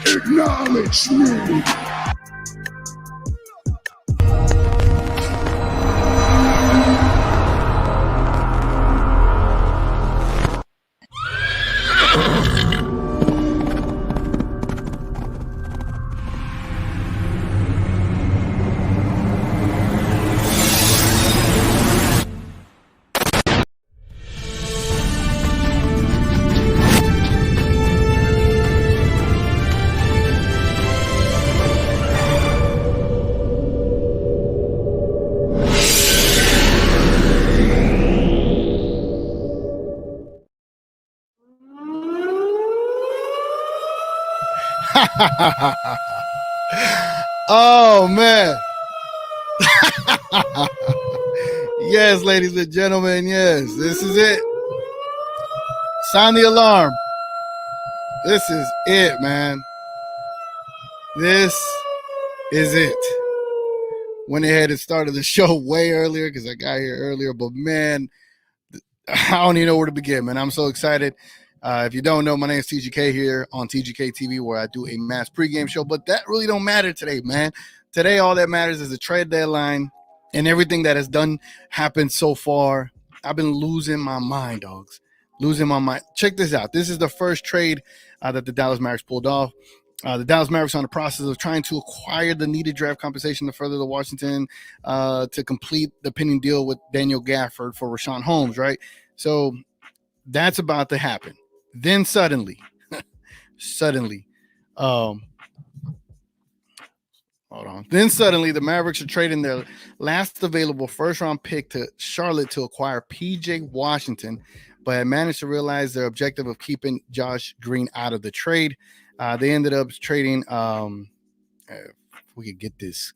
Acknowledge me. Oh, man. Yes, ladies and gentlemen, yes, this is it. Sound the alarm. This is it, man. This is it. Went ahead and started the show way earlier because I got here earlier, but man, I don't even know where to begin, man. I'm so excited. If you don't know, my name is TGK here on TGK TV, where I do a Mavs pregame show, but that really don't matter today, man. Today, all that matters is the trade deadline and everything that has happened so far. I've been losing my mind, dogs. Losing my mind. Check this out. This is the first trade that the Dallas Mavericks pulled off. The Dallas Mavericks are in the process of trying to acquire the needed draft compensation to further the Washington to complete the pending deal with Daniel Gafford for Rashawn Holmes, right? So that's about to happen. Then suddenly, hold on. Then suddenly, the Mavericks are trading their last available first-round pick to Charlotte to acquire P.J. Washington, but had managed to realize their objective of keeping Josh Green out of the trade. They ended up trading. If we could get this.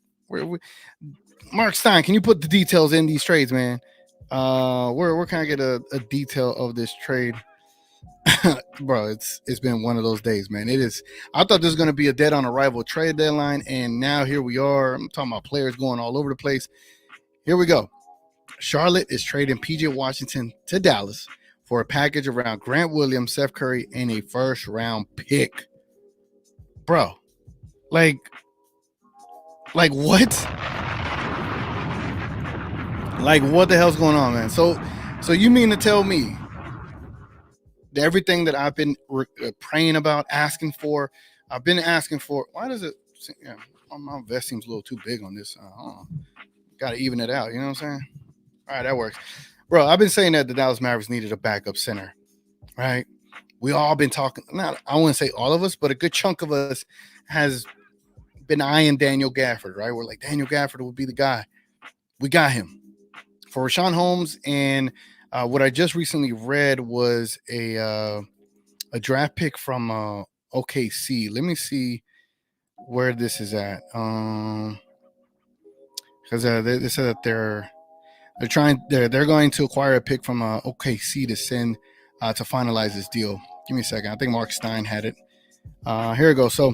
Mark Stein, can you put the details in these trades, man? Where can I get a detail of this trade? Bro, it's been one of those days, man. It is. I thought this was going to be a dead on arrival trade deadline, and now here we are. I'm talking about players going all over the place. Here we go. Charlotte is trading P.J. Washington to Dallas for a package around Grant Williams, Seth Curry, and a first-round pick. Bro, like what? Like, what the hell's going on, man? So you mean to tell me that everything that I've been praying about, asking for, I've been asking for? Why does it? Yeah, my vest seems a little too big on this. Got to even it out. You know what I'm saying? All right, that works, bro. I've been saying that the Dallas Mavericks needed a backup center, right? We all been talking. Not, I wouldn't say all of us, but a good chunk of us has been eyeing Daniel Gafford, right? We're like, Daniel Gafford would be the guy. We got him for Rashawn Holmes, and what I just recently read was a draft pick from OKC. Let me see where this is at, because they said that they're going to acquire a pick from OKC to send to finalize this deal. Give me a second. I think Mark Stein had it. Here we go. So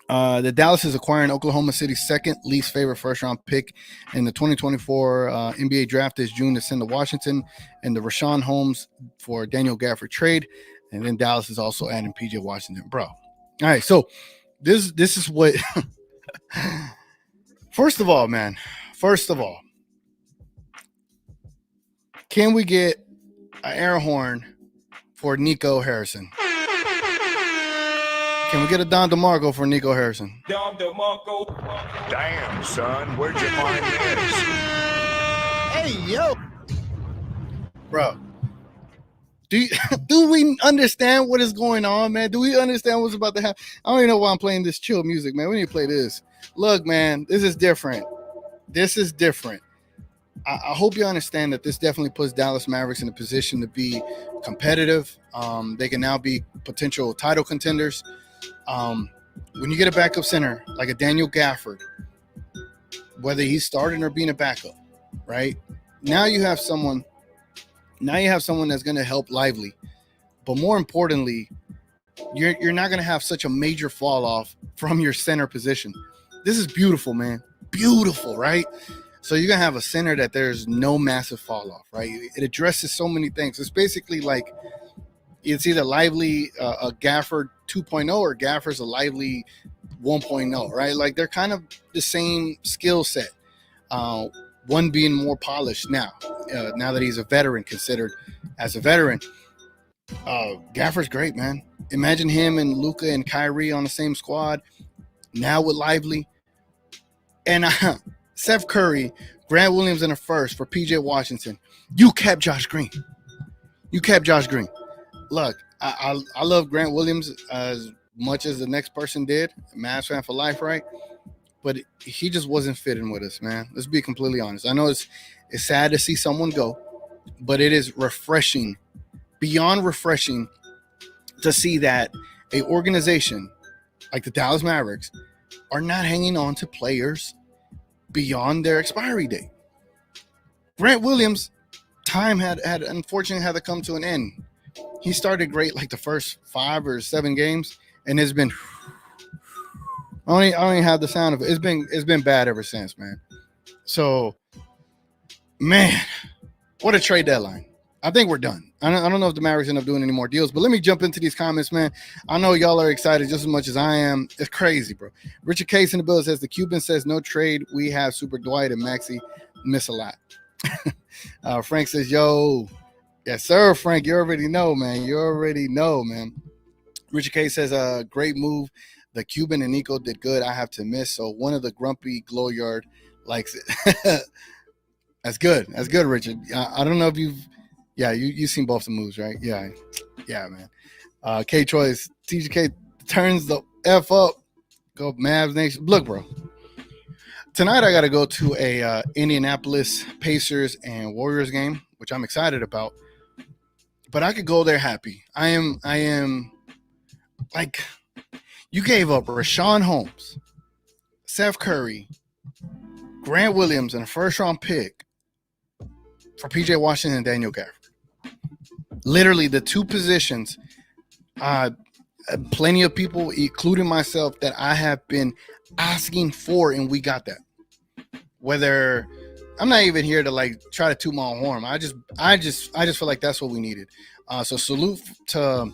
the Dallas is acquiring Oklahoma City's second least favorite first-round pick in the 2024 NBA draft this June to send to Washington, and the Rashawn Holmes for Daniel Gafford trade. And then Dallas is also adding P.J. Washington. Bro. All right, so this is what – first of all, can we get an air horn for Nico Harrison? Can we get a Don DeMarco for Nico Harrison? Don DeMarco. Damn, son, where'd you find this? Hey, yo. Bro, do we understand what is going on, man? Do we understand what's about to happen? I don't even know why I'm playing this chill music, man. We need to play this. Look, man, this is different. I hope you understand that this definitely puts Dallas Mavericks in a position to be competitive. They can now be potential title contenders. When you get a backup center like a Daniel Gafford, whether he's starting or being a backup, right? Now you have someone that's going to help Lively. But more importantly, you're not going to have such a major fall off from your center position. This is beautiful, man. Beautiful, right? So you're going to have a center that there's no massive fall off, right? It addresses so many things. It's basically like It's either Lively, a Gafford 2.0 or Gaffer's a Lively 1.0, right? Like they're kind of the same skill set. One being more polished now that he's a veteran, considered as a veteran. Gafford's great, man. Imagine him and Luka and Kyrie on the same squad now with Lively. And Seth Curry, Grant Williams in the first for PJ Washington. You kept Josh Green. Look, I love Grant Williams as much as the next person did. Mavs fan for life, right? But he just wasn't fitting with us, man. Let's be completely honest. I know it's sad to see someone go, but it is refreshing, beyond refreshing, to see that a organization like the Dallas Mavericks are not hanging on to players beyond their expiry date. Grant Williams' time had unfortunately had to come to an end. He started great like the first 5 or 7 games, and it's been I only have the sound of it. It's been bad ever since, man. So, man, what a trade deadline. I think we're done. I don't know if the Mavericks end up doing any more deals, but let me jump into these comments, man. I know y'all are excited just as much as I am. It's crazy, bro. Richard Case in the bill says the Cuban says no trade. We have Super Dwight and Maxey miss a lot. Frank says, yo, yes, sir, Frank. You already know, man. Richard Case says, great move. The Cuban and Nico did good. I have to miss. So one of the grumpy glow yard likes it. That's good, Richard. I don't know if you've seen both the moves, right? Yeah, man. K Choice, TGK turns the F up. Go Mavs Nation. Look, bro. Tonight I got to go to a Indianapolis Pacers and Warriors game, which I'm excited about. But I could go there happy. I am like, you gave up Rashawn Holmes, Seth Curry, Grant Williams, and a first-round pick for PJ Washington and Daniel Gafford. Literally the two positions, plenty of people, including myself, that I have been asking for, and we got that. Whether I'm not even here to like try to toot my own horn. I just feel like that's what we needed. So salute to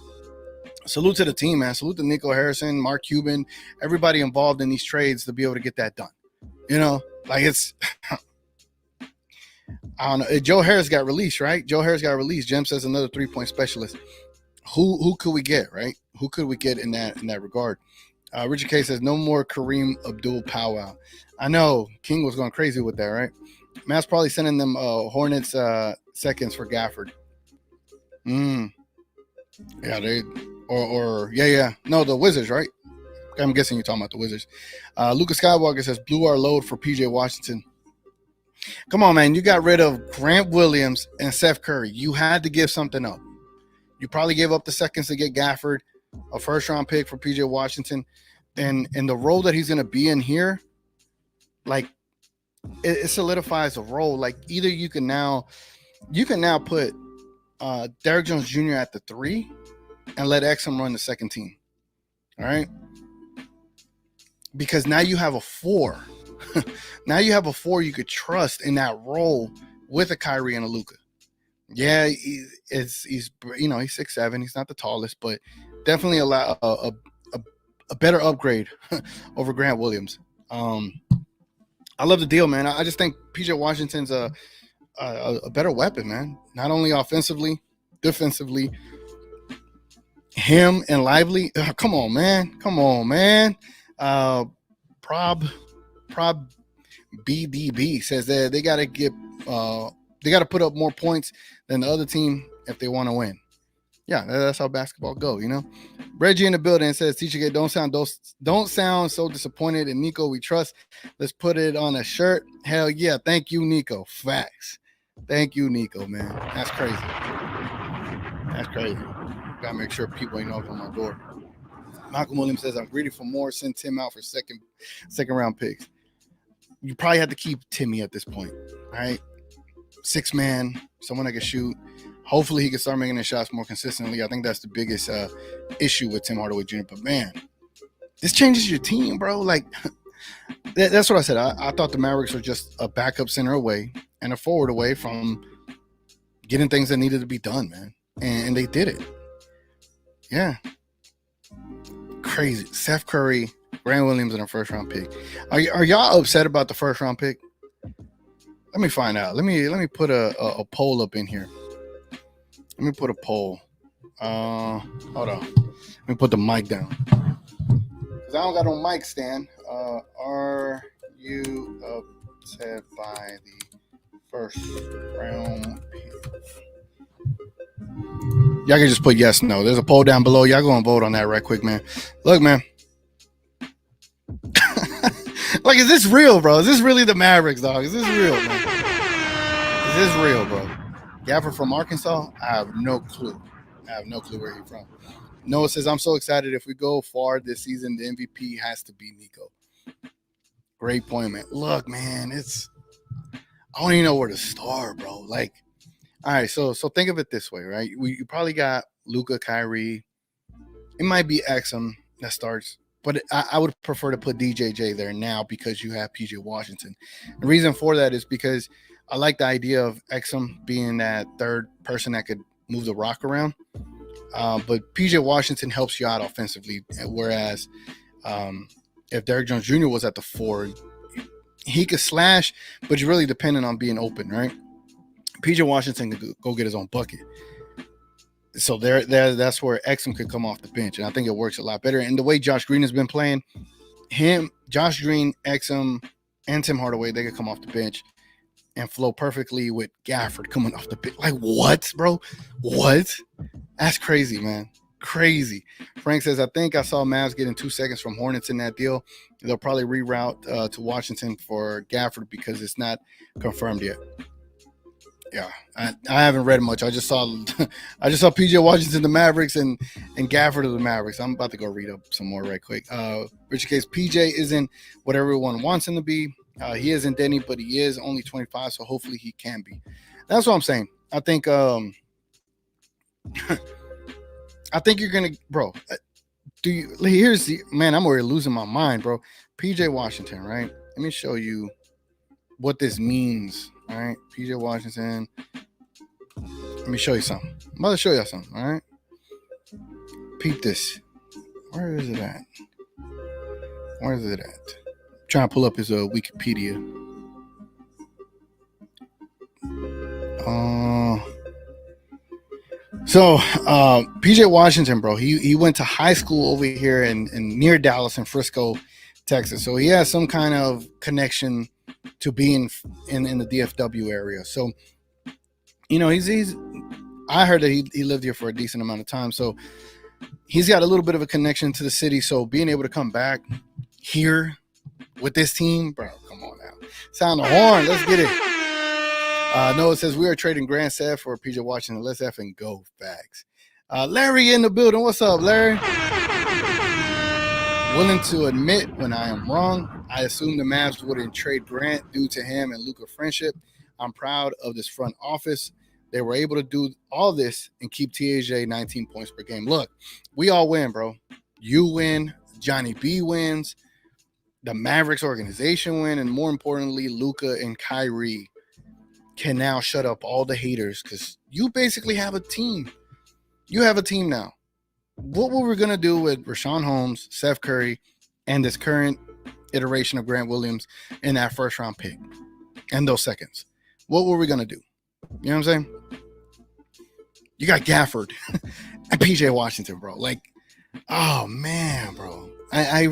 the team, man. Salute to Nico Harrison, Mark Cuban, everybody involved in these trades to be able to get that done. You know, like it's I don't know. Joe Harris got released, right? Jem says another 3-point specialist. Who could we get, right? Who could we get in that regard? Richard K says no more Kareem Abdul powwow. I know King was going crazy with that, right? Matt's probably sending them Hornets seconds for Gafford. Yeah, they no, the Wizards, right? I'm guessing you're talking about the Wizards. Lucas Skywalker says blew our load for PJ Washington. Come on, man. You got rid of Grant Williams and Seth Curry. You had to give something up. You probably gave up the seconds to get Gafford, a first-round pick for PJ Washington. And the role that he's going to be in here, like, it solidifies a role. Like, either you can now put Derrick Jones Jr. at the 3 and let Exum run the second team. All right? Because now you have a 4. Now you have a 4 you could trust in that role with a Kyrie and a Luka. Yeah, he's 6'7". He's not the tallest, but definitely a better upgrade over Grant Williams. I love the deal, man. I just think PJ Washington's a better weapon, man. Not only offensively, defensively. Him and Lively. Come on, man. Prob BDB says that they got to put up more points than the other team if they want to win. Yeah, that's how basketball go, you know. Reggie in the building says, TGK, don't sound so disappointed in Nico. We trust. Let's put it on a shirt. Hell yeah. Thank you, Nico. Facts. Thank you, Nico, man. That's crazy. Gotta make sure people ain't knocking on my door. Malcolm Williams says, I'm greedy for more. Send Tim out for second round picks. You probably have to keep Timmy at this point. All right. 6-man, someone that can shoot. Hopefully he can start making the shots more consistently. I think that's the biggest issue with Tim Hardaway Jr. But, man, this changes your team, bro. Like, that's what I said. I thought the Mavericks were just a backup center away and a forward away from getting things that needed to be done, man. And they did it. Yeah. Crazy. Seth Curry, Grant Williams, and a first round pick. Are y'all upset about the first round pick? Let me find out. Let me put a poll up in here. Let me put a poll. Hold on. Let me put the mic down. Because I don't got no mic stand. Are you upset by the first round pick? Y'all can just put yes, no. There's a poll down below. Y'all go and vote on that right quick, man. Look, man. Like, is this real, bro? Is this really the Mavericks, dog? Is this real, man? Is this real, bro? Gafford from Arkansas? I have no clue. I have no clue where he's from. Noah says, I'm so excited. If we go far this season, the MVP has to be Nico. Great point, man. Look, man, I don't even know where to start, bro. Like, all right, so think of it this way, right? You probably got Luka, Kyrie. It might be Exum that starts, but I would prefer to put DJJ there now because you have PJ Washington. The reason for that is because I like the idea of Exum being that third person that could move the rock around. But PJ Washington helps you out offensively, whereas if Derrick Jones Jr. was at the 4, he could slash, but you're really dependent on being open, right? PJ Washington could go get his own bucket. So that's where Exum could come off the bench, and I think it works a lot better. And the way Josh Green has been playing, Josh Green, Exum, and Tim Hardaway, they could come off the bench and flow perfectly with Gafford coming off the bench. Like, what, bro? What? That's crazy, man. Crazy. Frank says, I think I saw Mavs getting 2 seconds from Hornets in that deal. They'll probably reroute to Washington for Gafford because it's not confirmed yet. Yeah, I haven't read much. I just saw PJ Washington, the Mavericks, and Gafford of the Mavericks. I'm about to go read up some more right quick. Richard Case, PJ isn't what everyone wants him to be. He isn't Denny, but he is only 25, so hopefully he can be. That's what I'm saying. I think I think you're gonna, bro. Here's the man. I'm already losing my mind, bro. PJ Washington, right? Let me show you what this means. All right, PJ Washington. Let me show you something. I'm about to show you something. All right, peep this. Where is it at? Where is it at? I'm trying to pull up his Wikipedia. So PJ Washington, bro, he went to high school over here in near Dallas and Frisco, Texas. So he has some kind of connection to being in the DFW area. So, you know, he's I heard that he lived here for a decent amount of time. So he's got a little bit of a connection to the city. So being able to come back here with this team, bro, come on now. Sound the horn. Let's get it. Noah says, we are trading Grant Seth for PJ Washington. Let's effing go. Facts. Larry in the building. What's up, Larry? Willing to admit when I am wrong. I assume the Mavs wouldn't trade Grant due to him and Luka friendship. I'm proud of this front office. They were able to do all this and keep TAJ 19 points per game. Look, we all win, bro. You win. Johnny B wins. The Mavericks organization win. And more importantly, Luka and Kyrie can now shut up all the haters because you basically have a team. You have a team now. What were we going to do with Rashawn Holmes, Seth Curry, and this current iteration of Grant Williams in that first round pick and those seconds? What were we going to do? You know what I'm saying? You got Gafford and PJ Washington, bro. Like, oh, man, bro. I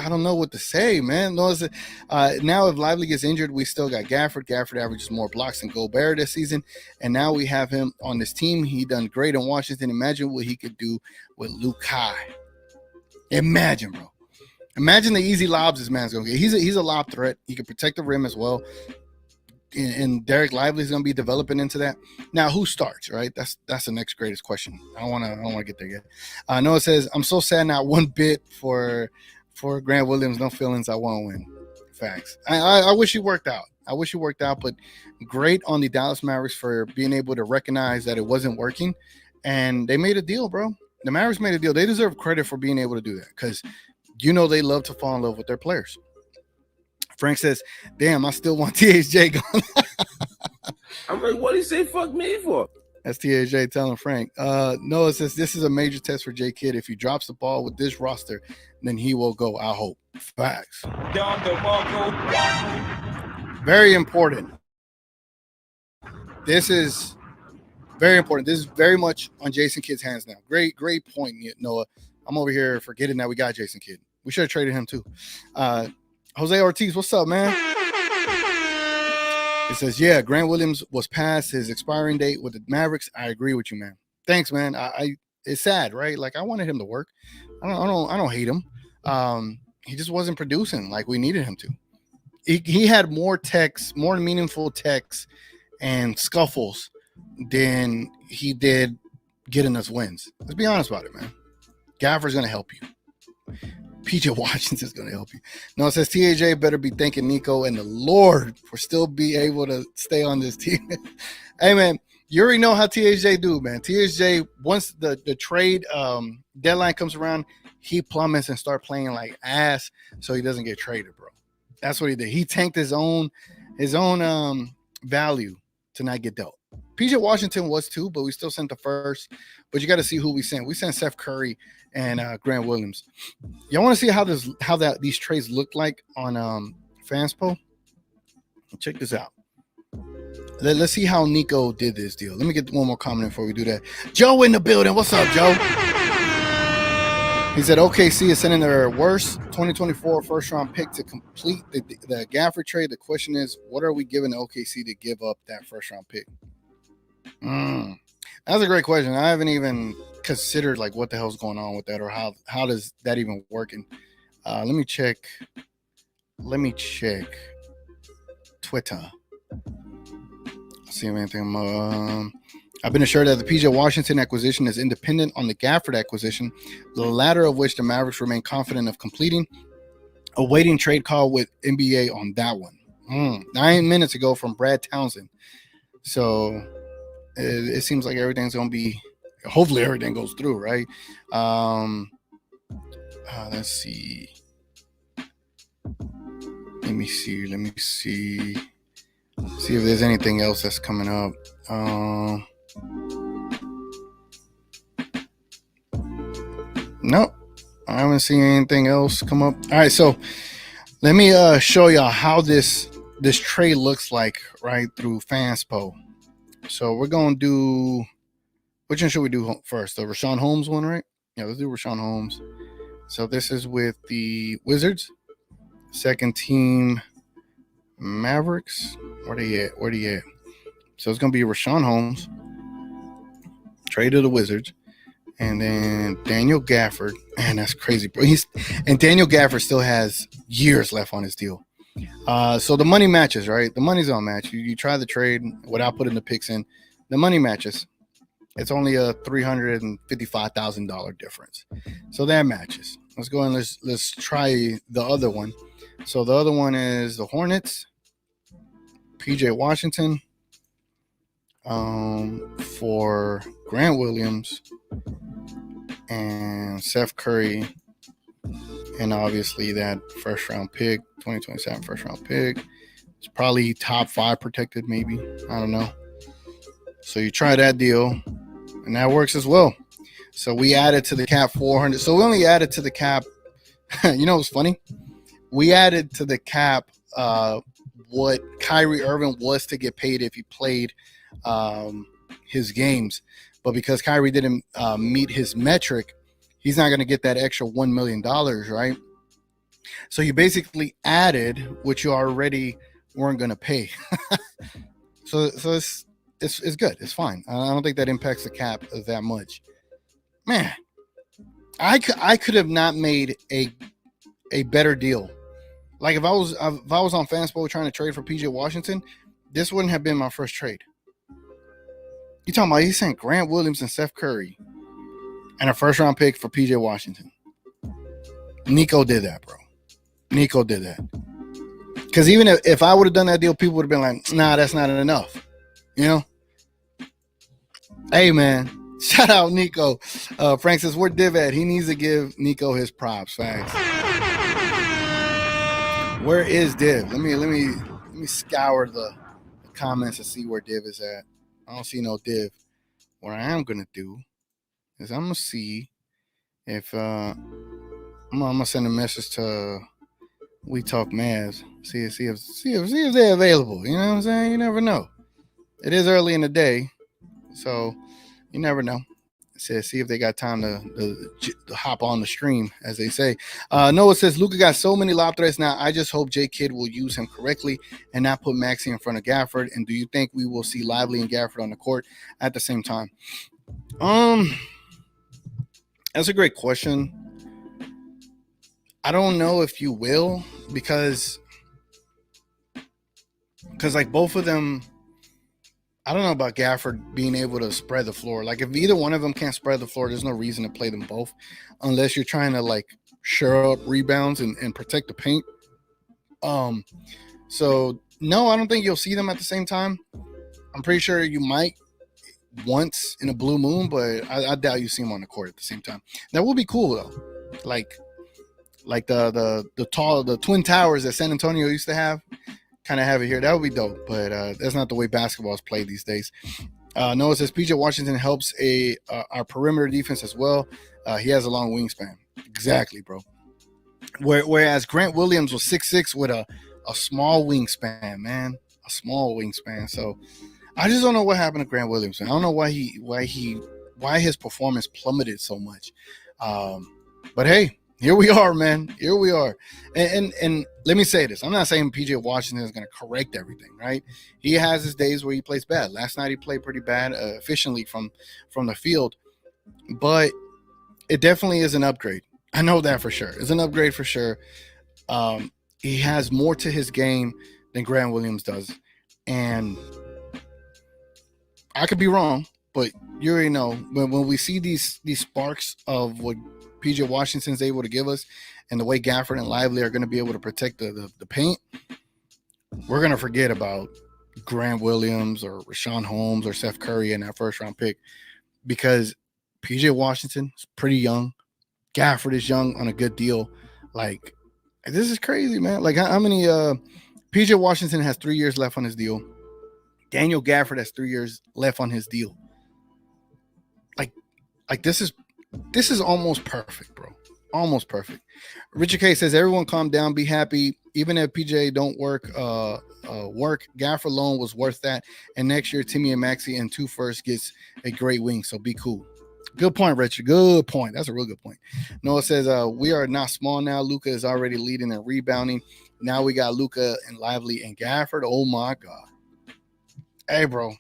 don't know what to say, man. Now, if Lively gets injured, we still got Gafford. Gafford averages more blocks than Gobert this season. And now we have him on this team. He done great in Washington. Imagine what he could do with Luka. Imagine, bro. Imagine the easy lobs this man's going to get. He's a lob threat. He can protect the rim as well. And Derek Lively is going to be developing into that. Now, who starts, right? That's the next greatest question. I don't want to get there yet. Noah says, I'm so sad not one bit for Grant Williams. No feelings. I won't win. Facts. I wish he worked out. But great on the Dallas Mavericks for being able to recognize that it wasn't working. And they made a deal, bro. The Mavericks made a deal. They deserve credit for being able to do that because, you know, they love to fall in love with their players. Frank says, damn, I still want THJ going. I'm like, what did he say fuck me for? That's TAJ telling Frank. Noah says this is a major test for J Kidd. If he drops the ball with this roster, then he will go. I hope. Facts. Very important. This is very important. This is very much on Jason Kidd's hands now. Great point, Noah. I'm over here forgetting that we got Jason Kidd. We should have traded him too. Jose Ortiz, what's up, man? It says, yeah, Grant Williams was past his expiring date with the Mavericks. I agree with you, man. Thanks, man. I it's sad, right? Like I wanted him to work. I don't hate him. He just wasn't producing like we needed him to. He had more meaningful texts and scuffles than he did getting us wins. Let's be honest about it, man. Gafford's gonna help you. PJ Washington's going to help you. No, it says TAJ better be thanking Nico and the Lord for still be able to stay on this team. Hey, man, you already know how TAJ do, man. TAJ, once the trade deadline comes around, he plummets and start playing like ass so he doesn't get traded, bro. That's what he did. He tanked his own value to not get dealt. PJ Washington was too, but we still sent the first. But you got to see who we sent. We sent Seth Curry and Grant Williams. Y'all want to see how these trades look like on Fanspo? Check this out. Let's see how Nico did this deal. Let me get one more comment before we do that. Joe in the building. What's up, Joe? He said OKC is sending their worst 2024 first-round pick to complete the Gafford trade. The question is, what are we giving OKC to give up that first-round pick? That's a great question. I haven't even considered like what the hell's going on with that or how does that even work. And let me check Twitter. See if anything. I've been assured that the PJ Washington acquisition is independent on the Gafford acquisition, the latter of which the Mavericks remain confident of completing. Awaiting trade call with NBA on that one. 9 minutes ago from Brad Townsend. So it seems like everything's going to be, hopefully everything goes through, right? Let's see. Let me see. See if there's anything else that's coming up. Nope. I haven't seen anything else come up. All right, so let me show y'all how this trade looks like right through Fanspo. So we're going to do, which one should we do first? The Rashawn Holmes one, right? Yeah, let's do Rashawn Holmes. So this is with the Wizards. Second team Mavericks. Where they at? So it's going to be Rashawn Holmes. Trade to the Wizards. And then Daniel Gafford. Man, that's crazy, bro. And Daniel Gafford still has years left on his deal. So the money matches, right? The money's on match. You try the trade without putting the picks in. The money matches. It's only a $355,000 difference. So that matches. Let's go and let's try the other one. So the other one is the Hornets. PJ Washington for Grant Williams and Seth Curry. And obviously that first round pick, 2027 first round pick. It's probably top 5 protected, maybe. I don't know. So you try that deal, and that works as well. So we added to the cap 400. So we only added to the cap. You know what's funny? We added to the cap what Kyrie Irving was to get paid if he played his games. But because Kyrie didn't meet his metric, he's not going to get that extra $1 million, right? So you basically added what you already weren't going to pay. so it's good. It's fine. I don't think that impacts the cap that much. Man, I could have not made a better deal. Like if I was on Fanspo trying to trade for PJ Washington, this wouldn't have been my first trade. You talking about he sent Grant Williams and Seth Curry and a first round pick for PJ Washington. Nico did that, bro. Nico did that. Because even if I would have done that deal, people would have been like, nah, that's not enough. You know? Hey, man. Shout out Nico. Frank says, where Div at? He needs to give Nico his props. Thanks. Where is Div? Let me scour the comments and see where Div is at. I don't see no Div. what I am gonna do is I'm gonna see if I'm gonna send a message to We Talk Mavs. See if they're available. You know what I'm saying? You never know. It is early in the day, so you never know. See if they got time to hop on the stream, as they say. Noah says Luka got so many lob threats now. I just hope J Kidd will use him correctly and not put Maxey in front of Gafford. And do you think we will see Lively and Gafford on the court at the same time? That's a great question. I don't know if you will because like both of them. I don't know about Gafford being able to spread the floor. Like if either one of them can't spread the floor, there's no reason to play them both unless you're trying to like shore up rebounds and protect the paint. So no, I don't think you'll see them at the same time. I'm pretty sure you might once in a blue moon, but I doubt you see them on the court at the same time. That would be cool though. Like the Twin Towers that San Antonio used to have. Kind of have it here. That would be dope, but that's not the way basketball is played these days. Noah says PJ Washington helps our perimeter defense as well. He has a long wingspan. Exactly, bro. Whereas Grant Williams was 6'6" with a small wingspan, man. A small wingspan. So I just don't know what happened to Grant Williams. I don't know why his performance plummeted so much. But hey, here we are, man. Here we are. And let me say this. I'm not saying PJ Washington is going to correct everything, right? He has his days where he plays bad. Last night he played pretty bad efficiently from the field. But it definitely is an upgrade. I know that for sure. It's an upgrade for sure. He has more to his game than Grant Williams does. And I could be wrong, but you already know when we see these sparks of what PJ Washington's able to give us and the way Gafford and Lively are going to be able to protect the paint, we're going to forget about Grant Williams or Rashawn Holmes or Seth Curry in that first round pick because PJ Washington is pretty young. Gafford is young on a good deal. Like, this is crazy, man. Like, how many PJ Washington has 3 years left on his deal. Daniel Gafford has 3 years left on his deal. Like this is almost perfect, bro. Almost perfect. Richard K says, everyone calm down, be happy. Even if PJ don't work, Gafford loan was worth that. And next year, Timmy and Maxey and 2 firsts gets a great wing. So be cool. Good point, Richard. Good point. That's a real good point. Noah says, we are not small now. Luka is already leading and rebounding. Now we got Luka and Lively and Gafford. Oh my God. Hey, bro.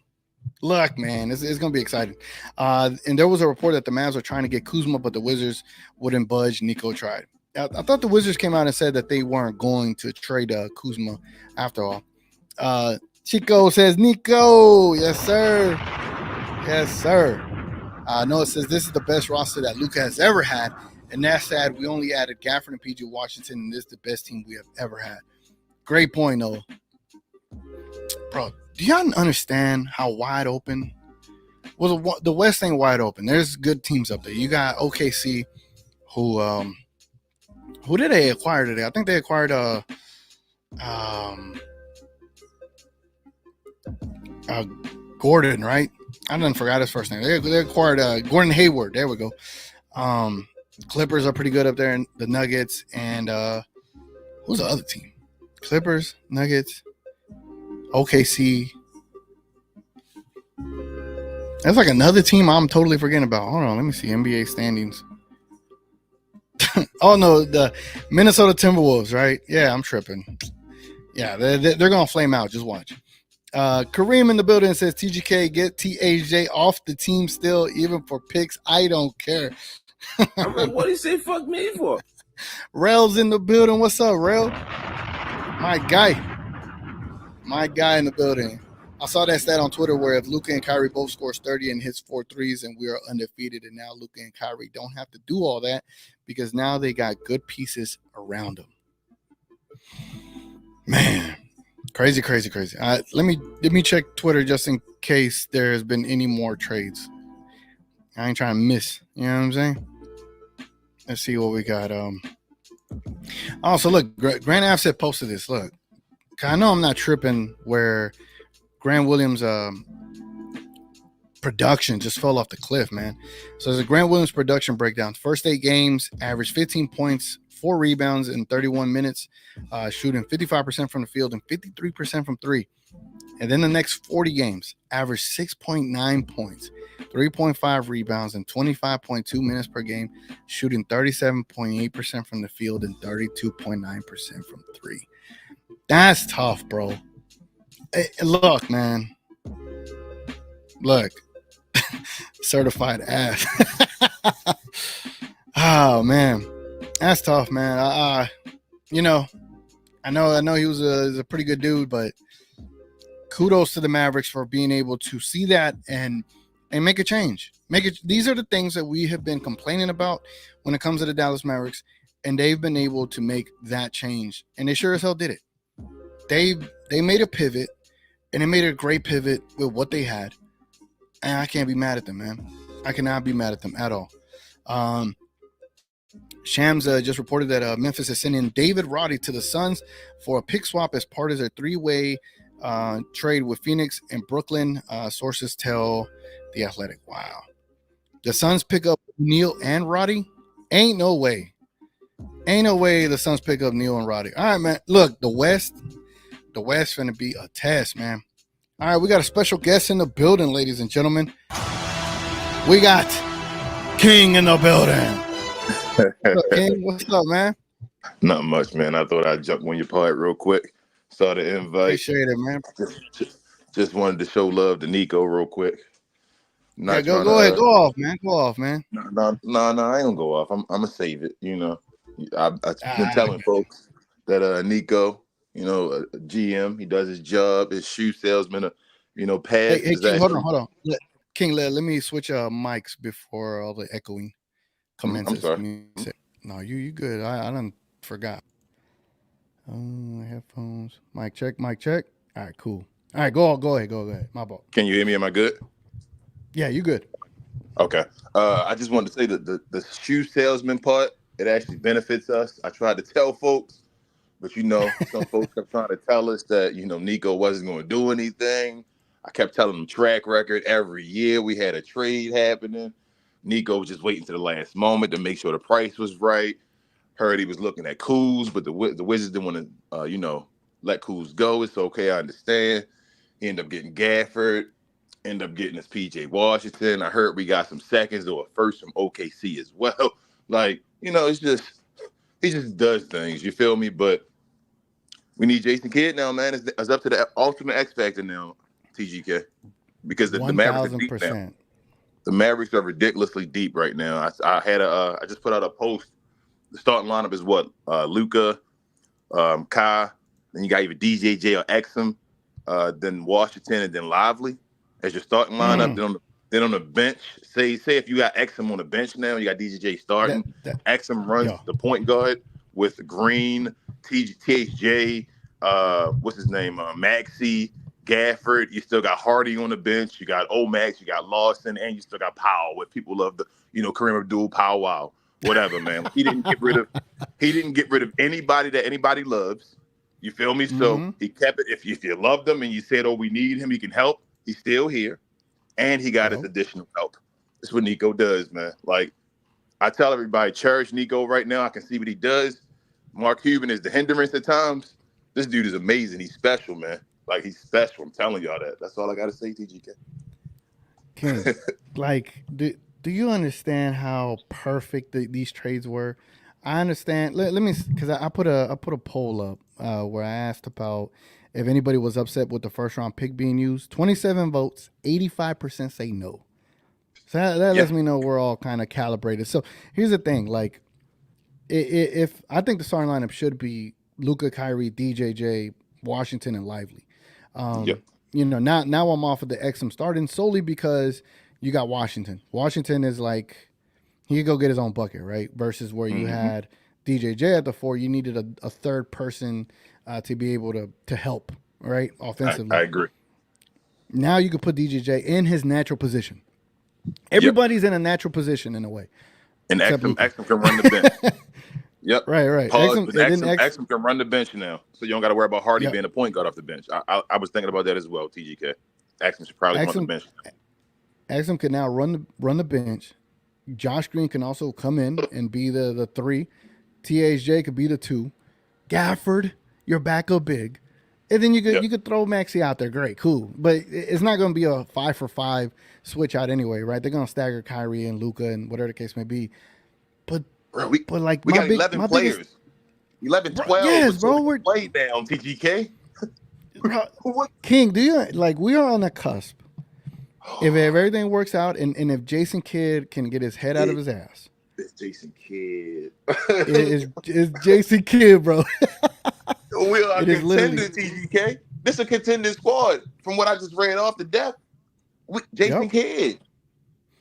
Look, man, it's going to be exciting. And there was a report that the Mavs were trying to get Kuzma, but the Wizards wouldn't budge. Nico tried. I thought the Wizards came out and said that they weren't going to trade Kuzma after all. Chico says, Nico. Yes, sir. Yes, sir. Noah says, this is the best roster that Luka has ever had. And that's sad. We only added Gafford and PJ Washington, and this is the best team we have ever had. Great point, Noah. Bro, do y'all understand how wide open? Well, the West ain't wide open. There's good teams up there. You got OKC, who did they acquire today? I think they acquired Gordon, right? I done forgot his first name. They acquired Gordon Hayward. There we go. Clippers are pretty good up there, and the Nuggets, and who's the other team? Clippers, Nuggets, OKC. That's like another team I'm totally forgetting about. Hold on, let me see NBA standings. Oh no, the Minnesota Timberwolves, right? Yeah, I'm tripping. Yeah, they're gonna flame out. Just watch. Kareem in the building says, TGK, get TAJ off the team still, even for picks. I don't care. I'm like, what do you say fuck me for? Rel's in the building. What's up, Rel? My guy in the building. I saw that stat on Twitter where if Luka and Kyrie both scores 30 and hits 4 threes and we are undefeated, and now Luka and Kyrie don't have to do all that because now they got good pieces around them. Man, crazy. Let me check Twitter just in case there has been any more trades. I ain't trying to miss. You know what I'm saying? Let's see what we got. Also, look, Grant Offset posted this. Look, I know I'm not tripping where Grant Williams production just fell off the cliff, man. So there's a Grant Williams production breakdown. First 8 games, averaged 15 points, 4 rebounds in 31 minutes, shooting 55% from the field and 53% from 3. And then the next 40 games, averaged 6.9 points, 3.5 rebounds, and 25.2 minutes per game, shooting 37.8% from the field and 32.9% from 3. That's tough, bro. Hey, look, man. Look. Certified ass. Oh, man. That's tough, man. I know he was a pretty good dude, but kudos to the Mavericks for being able to see that and make a change. These are the things that we have been complaining about when it comes to the Dallas Mavericks, and they've been able to make that change, and they sure as hell did it. They made a pivot, and they made a great pivot with what they had, and I can't be mad at them, man. I cannot be mad at them at all. Shams just reported that Memphis is sending David Roddy to the Suns for a pick swap as part of their 3-way trade with Phoenix and Brooklyn. Sources tell The Athletic. Wow. The Suns pick up Neal and Roddy? Ain't no way the Suns pick up Neal and Roddy. All right, man. Look, the West finna be a test, man. All right, we got a special guest in the building, ladies and gentlemen. We got King in the building. What's up, King? What's up, man? Not much, man. I thought I'd jump on your part real quick. Saw the invite. Appreciate it, man. Just wanted to show love to Nico real quick. Go ahead. Go off, man. No, I ain't gonna go off. I'm gonna save it. You know, I've been telling folks that Nico, you know, a GM, he does his job, his shoe salesman, pass. Hey, King, hold on. King, let me switch mics before all the echoing commences. I'm sorry. No, you good. I done forgot. Headphones. Mic check. All right, cool. All right, go ahead. My fault. Can you hear me? Am I good? Yeah, you good. Okay. I just wanted to say that the shoe salesman part, it actually benefits us. I tried to tell folks, but some folks kept trying to tell us that, Nico wasn't going to do anything. I kept telling them track record. Every year we had a trade happening. Nico was just waiting to the last moment to make sure the price was right. Heard he was looking at Kuz, but the Wizards didn't want to, let Kuz go. It's okay, I understand. He ended up getting Gafford. Ended up getting his PJ Washington. I heard we got some seconds or a first from OKC as well. It's just he just does things. You feel me? But we need Jason Kidd now, man. It's up to the ultimate X factor now, TGK, because the Mavericks are deep now. The Mavericks are ridiculously deep right now. I just put out a post. The starting lineup is what? Luka, Kai, then you got either DJJ or Exum, then Washington, and then Lively as your starting lineup. Then on the bench, say if you got Exum on the bench now, you got DJJ starting. Exum runs the point guard with Green, THJ, what's his name, Maxey, Gafford. You still got Hardy on the bench. You got Omax, you got Lawson, and you still got Powell. What people love the Kareem Abdul Powell. Whatever, man. He didn't get rid of anybody that anybody loves. You feel me? So he kept it. If you loved him and you said, "Oh, we need him. He can help." He's still here, and he got his additional help. That's what Nico does, man. Like I tell everybody, cherish Nico right now. I can see what he does. Mark Cuban is the hindrance at times. This dude is amazing. He's special, man. Like he's special. I'm telling y'all that. That's all I got to say, TGK. King, do you understand how perfect these trades were? I understand. Let me, because I put a poll up where I asked about if anybody was upset with the first round pick being used. 27 votes, 85% say no. So that lets me know we're all kind of calibrated. So here's the thing: if I think the starting lineup should be Luka, Kyrie, DJJ, Washington, and Lively. Now I'm off of the Exum starting solely because you got Washington. Washington is like, he could go get his own bucket, right? Versus where you had DJJ at the 4, you needed a third person to be able to help, right? Offensively. I agree. Now you could put DJJ in his natural position. Everybody's in a natural position in a way. And Exum can run the bench. Yep. Right. Exum can run the bench now. So you don't got to worry about Hardy being a point guard off the bench. I was thinking about that as well, TGK. Exum should probably run the bench. Exum can now run the bench. Josh Green can also come in and be the 3. THJ could be the 2. Gafford, your backup big. And then you could throw Maxey out there. Great, cool. But it's not going to be a 5-for-5 switch out anyway, right? They're going to stagger Kyrie and Luka and whatever the case may be. But Bro, we like got 11 players. 11, 12. Yes, bro. We're play down, TGK. Bro, King, do you like we are on the cusp. If everything works out and if Jason Kidd can get his head out of his ass. It's Jason Kidd. It's Jason Kidd, bro. We are contenders, TGK. This is a contending squad. From what I just read off the depth. Jason Kidd.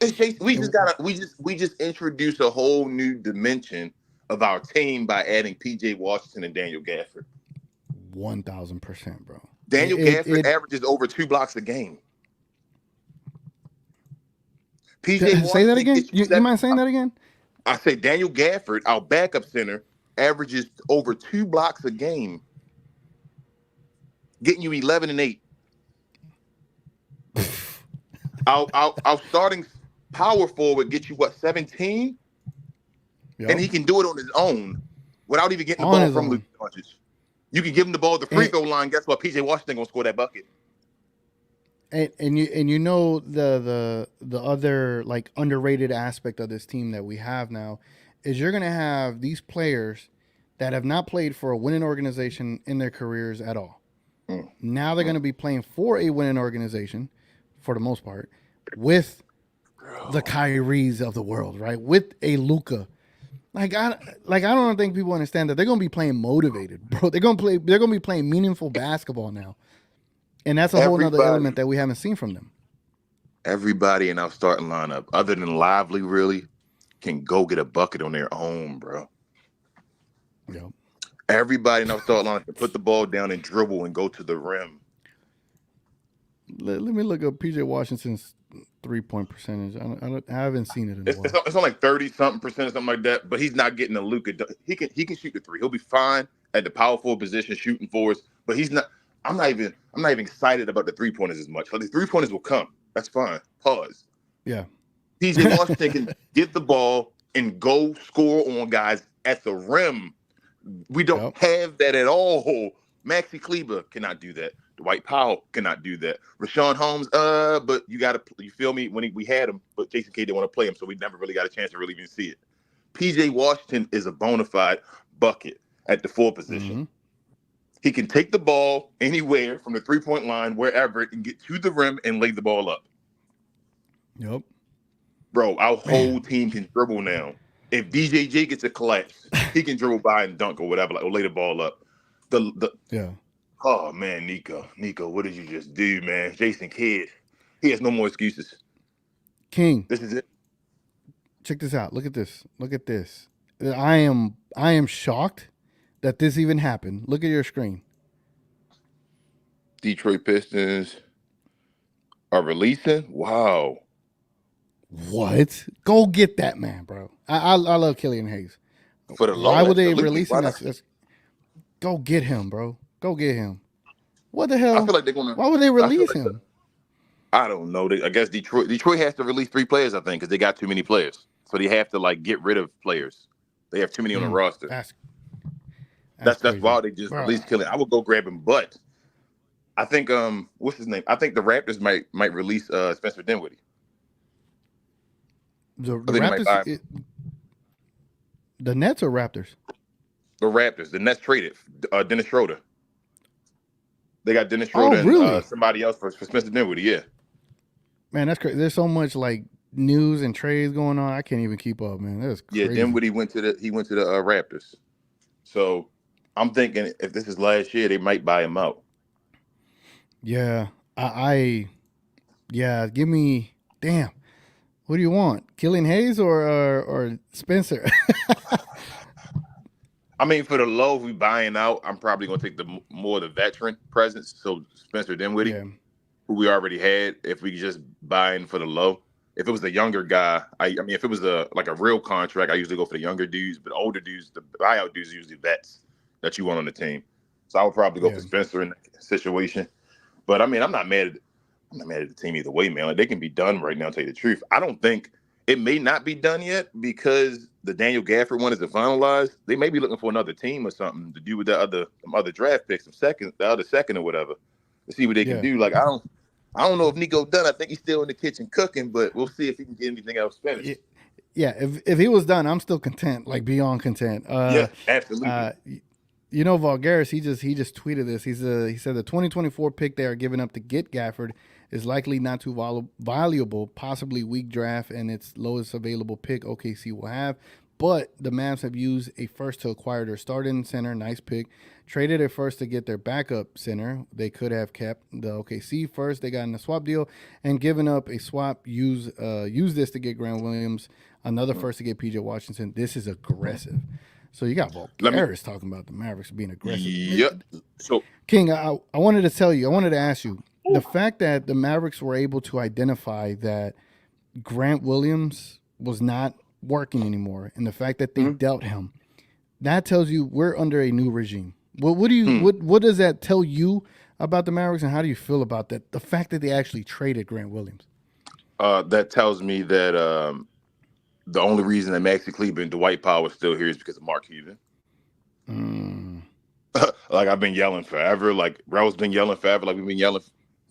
It's Jason. We just introduced a whole new dimension of our team by adding PJ Washington and Daniel Gafford. 1,000%, bro. Daniel Gafford averages over 2 blocks a game. PJ say that again? You mind saying that again? I say Daniel Gafford, our backup center, averages over 2 blocks a game, getting you 11 and 8. our starting power forward gets you 17, and he can do it on his own without even getting the ball from Luka Doncic. You can give him the ball at the free throw line. Guess what? PJ Washington gonna score that bucket. And you know the other like underrated aspect of this team that we have now is you're gonna have these players that have not played for a winning organization in their careers at all. Now they're gonna be playing for a winning organization for the most part with the Kyries of the world, right? With a Luka. I don't think people understand that they're gonna be playing motivated, bro. They're gonna be playing meaningful basketball now. And that's a whole other element that we haven't seen from them. Everybody in our starting lineup, other than Lively, really, can go get a bucket on their own, bro. Yep. Everybody in our starting lineup can put the ball down and dribble and go to the rim. Let me look up PJ Washington's 3-point percentage. I haven't seen it in a while. It's on like 30-something% or something like that, but he's not getting a Luka. He can shoot the 3. He'll be fine at the power forward position shooting for us, but he's not. I'm not even excited about the 3-pointers as much. The 3-pointers will come. That's fine. Pause. Yeah. PJ Washington can get the ball and go score on guys at the rim. We don't have that at all. Maxi Kleber cannot do that. Dwight Powell cannot do that. Rashawn Holmes, but you feel me? When we had him, but Jason Kidd didn't want to play him, so we never really got a chance to really even see it. PJ Washington is a bona fide bucket at the 4 position. Mm-hmm. He can take the ball anywhere from the 3-point line, wherever, and get to the rim and lay the ball up. Yep. Bro, our whole team can dribble now. If DJJ gets a collapse, he can dribble by and dunk or whatever, or lay the ball up. Yeah. Oh, man, Nico, what did you just do, man? Jason Kidd, he has no more excuses. King. This is it. Check this out. Look at this. I am shocked that this even happened. Look at your screen. Detroit Pistons are releasing? Wow. What? Go get that man, bro. I love Killian Hayes. For the Why would they release him? Go get him, bro. Go get him. What the hell? I feel like they're gonna. Why would they release him? I don't know. I guess Detroit has to release 3 players, I think, because they got too many players. So they have to get rid of players. They have too many on the roster. That's why they just released Killian. I would go grab him, but I think what's his name? I think the Raptors might release Spencer Dinwiddie. The Raptors, the Nets or Raptors? The Raptors. The Nets traded Dennis Schroeder. They got Dennis Schroeder and somebody else for Spencer Dinwiddie. Yeah. Man, that's crazy. There's so much news and trades going on. I can't even keep up, man. That's crazy. Yeah, Dinwiddie went to the Raptors. So I'm thinking if this is last year, they might buy him out. Yeah, give me. Damn, what do you want? Killian Hayes or Spencer? I mean, for the low, if we buying out, I'm probably going to take the veteran presence. So Spencer Dinwiddie, who we already had. If we just buying for the low, if it was a younger guy, I mean, if it was a real contract, I usually go for the younger dudes. But older dudes, the buyout dudes, are usually vets that you want on the team. So I would probably go for Spencer in that situation. But I mean, I'm not mad I'm not mad at the team either way, man. Like, they can be done right now, to tell you the truth. I don't think it may not be done yet because the Daniel Gafford one isn't finalized. They may be looking for another team or something to do with the other draft picks, the other second or whatever, to see what they can do. Like, I don't know if Nico done. I think he's still in the kitchen cooking, but we'll see if he can get anything else finished. Yeah, if he was done, I'm still content, like beyond content. Yeah, absolutely. You know, Vulgaris, he just tweeted this. He said the 2024 pick they are giving up to get Gafford is likely not too valuable, possibly weak draft, and its lowest available pick OKC will have. But the Mavs have used a first to acquire their starting center, nice pick. Traded a first to get their backup center. They could have kept the OKC first they got in the swap deal, and given up a swap. Use this to get Grant Williams, another first to get PJ Washington. This is aggressive. So you got Vulgaris talking about the Mavericks being aggressive. Yep. So King, I wanted to ask you, the fact that the Mavericks were able to identify that Grant Williams was not working anymore, and the fact that they dealt him, that tells you we're under a new regime. What does that tell you about the Mavericks, and how do you feel about that? The fact that they actually traded Grant Williams. That tells me that the only reason that Maxi Kleber and Dwight Powell is still here is because of Mark Cuban. Like, I've been yelling forever. Like, Rel's been yelling forever. Like, we've been yelling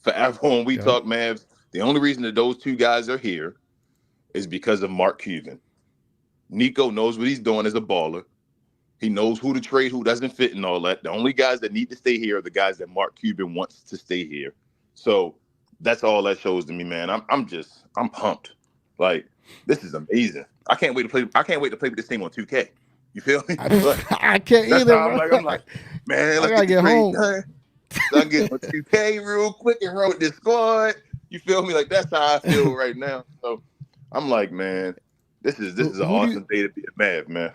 forever when we talk Mavs. The only reason that those two guys are here is because of Mark Cuban. Nico knows what he's doing as a baller. He knows who to trade, who doesn't fit, and all that. The only guys that need to stay here are the guys that Mark Cuban wants to stay here. So that's all that shows to me, man. I'm pumped. Like, this is amazing. I can't wait to play with this team on 2K. You feel me? I can't either. I'm like, man, let's get home. Let's get on 2K real quick and run with this squad. You feel me? Like, that's how I feel right now. So I'm like, man, this is an awesome day to be a Mav, man.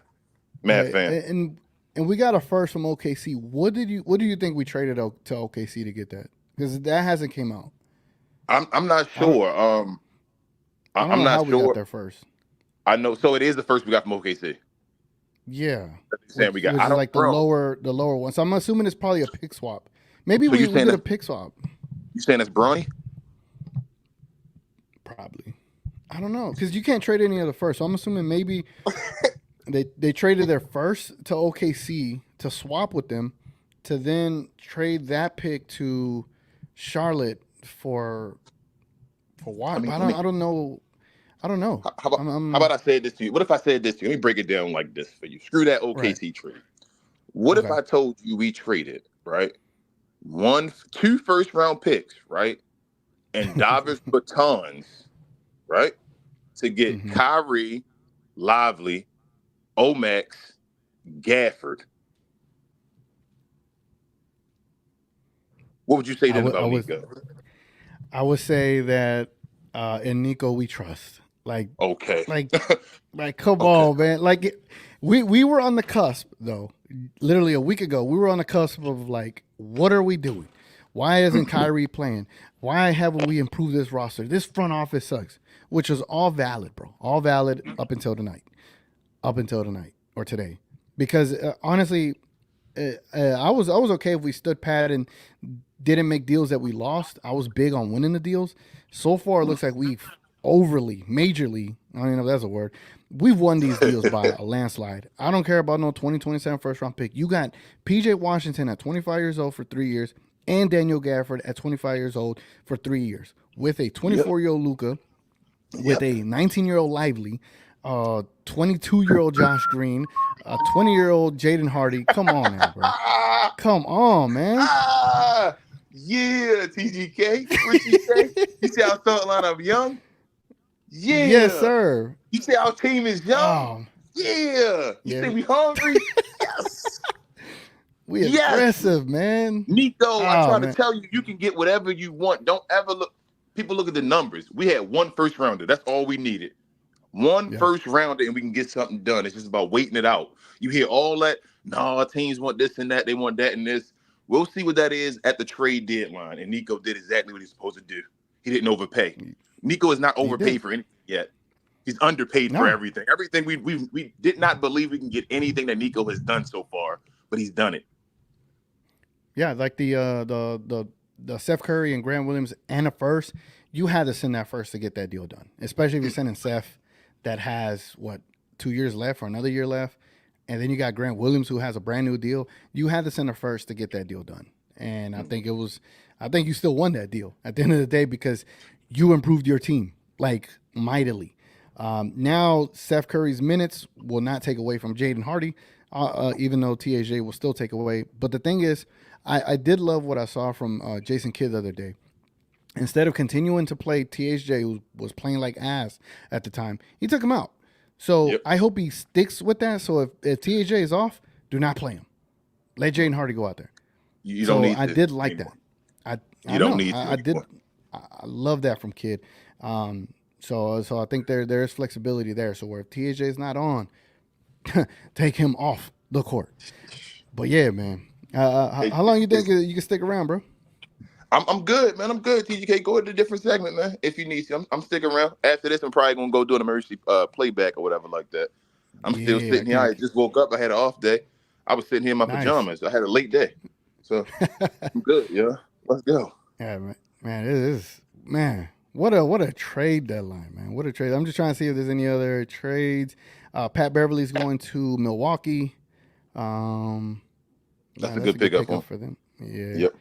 Mav fan. And we got a first from OKC. What do you think we traded to OKC to get that? Because that hasn't came out. I'm not sure. I'm not how sure. We got there first. I know. So it is the first we got from OKC. Yeah. We got. Which I don't is like the lower one. So I'm assuming it's probably a pick swap. Maybe we did a pick swap. You saying that's Bronny? Probably. I don't know, because you can't trade any of the first. So I'm assuming maybe they traded their first to OKC to swap with them, to then trade that pick to Charlotte for what? I don't know. How about I said this to you? What if I said this to you? Let me break it down like this for you. Screw that OKC trade. What if I told you we traded, right? 2 first-round picks, right? And Davis Bertans, right? To get Kyrie, Lively, Omax, Gafford. What would you say then about Nico? I would say that in Nico we trust. Like, okay. Like come on, man. Like, we were on the cusp, though. Literally a week ago, we were on the cusp of, like, what are we doing? Why isn't Kyrie playing? Why haven't we improved this roster? This front office sucks, which was all valid, bro. All valid up until tonight or today. Because honestly, I was okay if we stood pat and didn't make deals that we lost. I was big on winning the deals. So far, it looks like we've majorly, I don't even know if that's a word, we've won these deals by a landslide. I don't care about no 2027 first-round pick. You got PJ Washington at 25 years old for 3 years and Daniel Gafford at 25 years old for 3 years with a 24-year-old Luka, with a 19-year-old Lively, 22-year-old Josh Green, a 20-year-old Jaden Hardy. Come on now, bro. Come on, man. Yeah, TGK. What you say? You see our thought line of young? Yeah. Yes, sir. You see our team is young? Yeah. You say we hungry? Yes. We aggressive, man. Nico, I'm trying to tell you, you can get whatever you want. Don't ever look. People look at the numbers. We had 1 first rounder. That's all we needed. One first rounder, and we can get something done. It's just about waiting it out. You hear all that? No, our teams want this and that. They want that and this. We'll see what that is at the trade deadline. And Nico did exactly what he's supposed to do. He didn't overpay. Nico is not overpaid for anything yet. He's underpaid for everything. Everything we did not believe we can get anything that Nico has done so far, but he's done it. Yeah, like the the Seth Curry and Grant Williams and a first, you had to send that first to get that deal done. Especially if you're sending Seth that has 2 years left or another year left, and then you got Grant Williams who has a brand new deal. You had to send a first to get that deal done, and I think you still won that deal at the end of the day because you improved your team like mightily. Now Seth Curry's minutes will not take away from Jaden Hardy, even though THJ will still take away. But the thing is, I did love what I saw from Jason Kidd the other day. Instead of continuing to play THJ, who was playing like ass at the time, he took him out. So I hope he sticks with that. So if THJ is off, do not play him. Let Jaden Hardy go out there. You don't need. I did like that. I love that from Kidd. So I think there is flexibility there. So where if THJ is not on, take him off the court. But yeah, man. How long you think you can stick around, bro? I'm good, man. I'm good. TGK, go to a different segment, man. If you need to, I'm sticking around. After this, I'm probably gonna go do an emergency playback or whatever like that. I'm still sitting here. I just woke up. I had an off day. I was sitting here in my pajamas. I had a late day, so I'm good. Yeah, let's go. Yeah, man. It is, man. What a trade deadline, man. What a trade. I'm just trying to see if there's any other trades. Pat Beverly's going to Milwaukee. That's a good pickup for them. Yeah. Yep.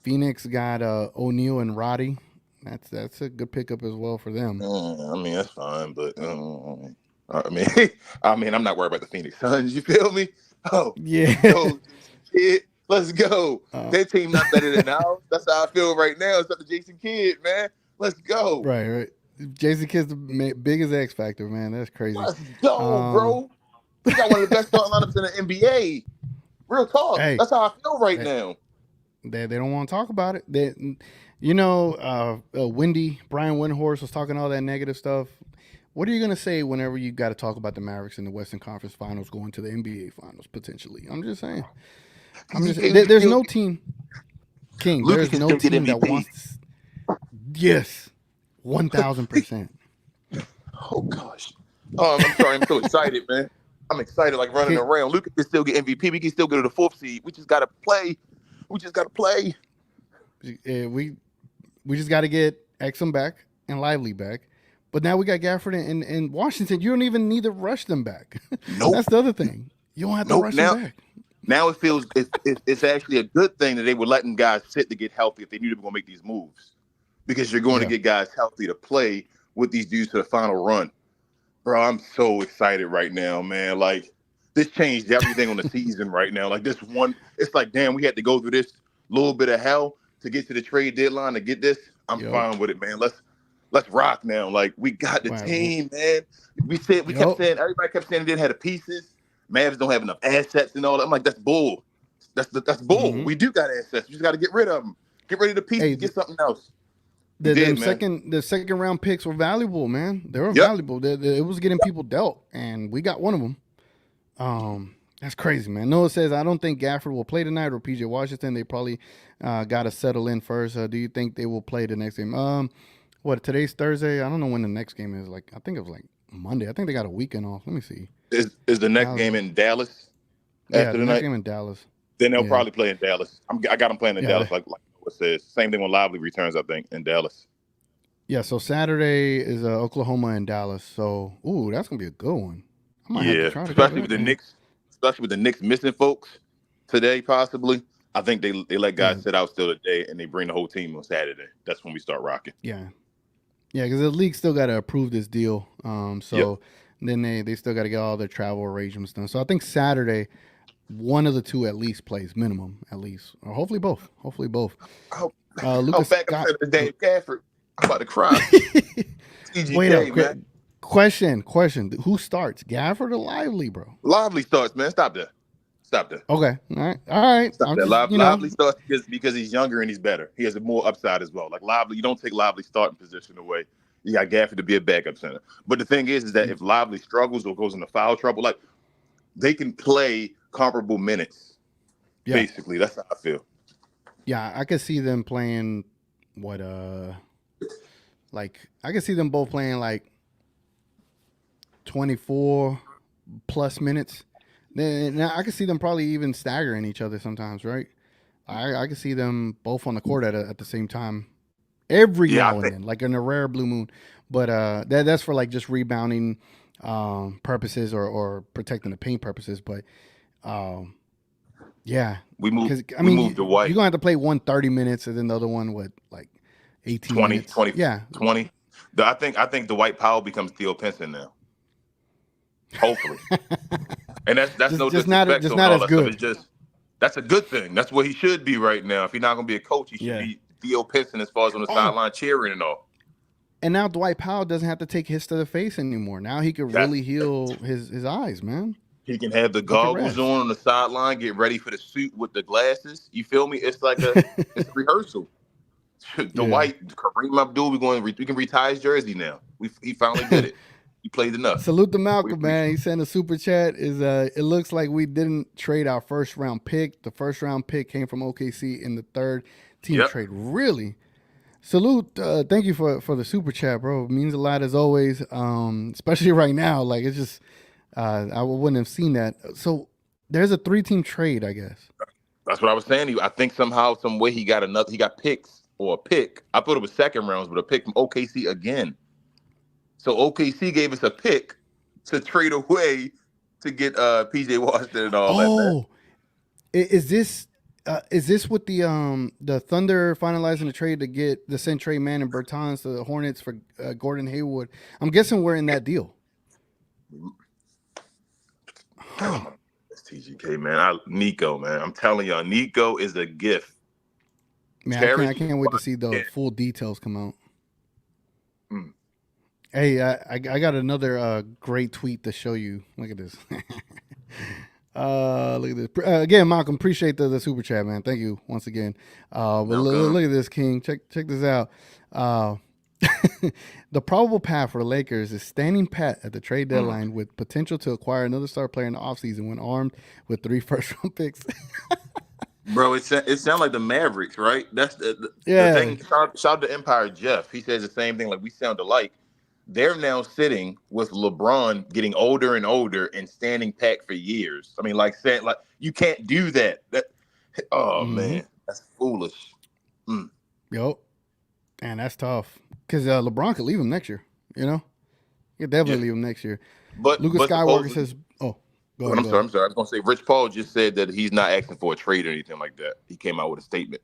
Phoenix got O'Neal and Roddy. That's a good pickup as well for them. I mean, that's fine, but I mean, I'm not worried about the Phoenix Suns. You feel me? Oh, yeah. Let's go. Their team not better than ours. That's how I feel right now. It's up to Jason Kidd, man. Let's go. Right. Jason Kidd's the biggest X factor, man. That's crazy. Let's go, bro. We got one of the best starting lineups in the NBA. Real talk. Hey, that's how I feel right now. They don't want to talk about it. Brian Windhorst was talking all that negative stuff. What are you going to say whenever you got to talk about the Mavericks in the Western Conference Finals going to the NBA Finals potentially? I'm just saying. There's no team. King, there's no team that wants. Yes, 1,000%. Oh gosh. I'm sorry. I'm so excited, man. I'm excited, like running around. Luka can still get MVP. We can still go to the 4th seed. We just gotta play. Yeah, we just got to get Exum back and Lively back. But now we got Gafford and Washington. You don't even need to rush them back. Nope. That's the other thing. You don't have to rush them back. Now it feels it's actually a good thing that they were letting guys sit to get healthy if they knew they were going to make these moves. Because you're going to get guys healthy to play with these dudes to the final run. Bro, I'm so excited right now, man. Like, this changed everything on the season right now. Like, this one, it's like, damn, we had to go through this little bit of hell to get to the trade deadline to get this. I'm fine with it, man. Let's rock now. Like, we got the team, man. We kept saying, everybody kept saying they didn't have the pieces. Mavs don't have enough assets and all that. I'm like, that's bull. That's bull. Mm-hmm. We do got assets. We just got to get rid of them. Get rid of the pieces. Get something else. The second round picks were valuable, man. They were valuable. It was getting people dealt, and we got one of them. That's crazy, man. Noah says, I don't think Gafford will play tonight or PJ Washington. They probably got to settle in first. Do you think they will play the next game? Today's Thursday? I don't know when the next game is. I think it was Monday. I think they got a weekend off. Let me see. Is the next game in Dallas? Yeah, the next game in Dallas. Then they'll probably play in Dallas. I got them playing in Dallas, like what says. Same thing when Lively returns, I think, in Dallas. Yeah, so Saturday is Oklahoma and Dallas. So, that's gonna be a good one. I might have to try to especially with the Knicks. Especially with the Knicks missing folks today, possibly. I think they let guys sit out still today, and they bring the whole team on Saturday. That's when we start rocking. Yeah, because the league still got to approve this deal. Then they still got to get all their travel arrangements done. So I think Saturday, one of the two at least plays, minimum at least, or hopefully both. Lucas back up to the Dave Gafford. I'm about to cry. Wait up, man. Question. Who starts? Gafford or Lively, bro? Lively starts, man. Stop that. Okay. All right. Stop that. Lively starts because he's younger and he's better. He has more upside as well. Like Lively, you don't take Lively's starting position away. You got Gafford to be a backup center. But the thing is that if Lively struggles or goes into foul trouble, like they can play comparable minutes. Yeah. Basically, that's how I feel. Yeah, I could see them playing I could see them both playing 24 plus minutes. Then I could see them probably even staggering each other sometimes, right? I can see them both on the court at the same time every now and then, like in a rare blue moon. But that's for like just rebounding purposes or protecting the paint purposes. But yeah, we moved. I mean, moved to White. You're gonna have to play one 30 minutes and then the other one like 18 20, minutes. 20, yeah, 20. I think the Dwight Powell becomes Theo Pinson now. Hopefully, and that's no disrespect to all that stuff. It's just that's a good thing. That's what he should be right now. If he's not gonna be a coach, he should be Theo Pinson as far as on the sideline cheering and all. And now Dwight Powell doesn't have to take hits to the face anymore. Now he can really heal his eyes, man. He can have the goggles on the sideline, get ready for the suit with the glasses. You feel me? It's like it's a rehearsal. Dwight, Kareem Abdul, we can retire his jersey now. He finally did it. He played enough. Salute to Malcolm, man. He sent a super chat. It looks like we didn't trade our first round pick. The first round pick came from OKC in the third team trade. Really? Salute. Thank you for the super chat, bro. It means a lot as always. Especially right now. Like it's just I wouldn't have seen that. So there's a 3-team trade, I guess. That's what I was saying. I think somehow, some way he got picks or a pick. I thought it was second rounds, but a pick from OKC again. So OKC gave us a pick to trade away to get PJ Washington and all that. Oh, is this with the Thunder finalizing the trade to send Trey Mann and Bertans to the Hornets for Gordon Hayward? I'm guessing we're in that deal. Huh. It's TGK, man. Nico, man. I'm telling y'all, Nico is a gift. Man, I can't wait to see the full details come out. Hey, I got another great tweet to show you. Look at this. Look at this. Again, Malcolm, appreciate the super chat, man. Thank you once again. But look at this, King. Check this out. The probable path for the Lakers is standing pat at the trade deadline with potential to acquire another star player in the offseason when armed with 3 first-round picks. Bro, it sounds like the Mavericks, right? That's the thing. Shout out to Empire Jeff. He says the same thing. Like, we sound alike. They're now sitting with LeBron getting older and older and standing pat for years. I mean, like saying, like, you can't do that. Man, that's foolish. Yo, and that's tough because LeBron could leave him next year. You know, he could definitely leave him next year. But Lucas Skywalker says, "Oh, go ahead." I'm sorry. I was gonna say Rich Paul just said that he's not asking for a trade or anything like that. He came out with a statement.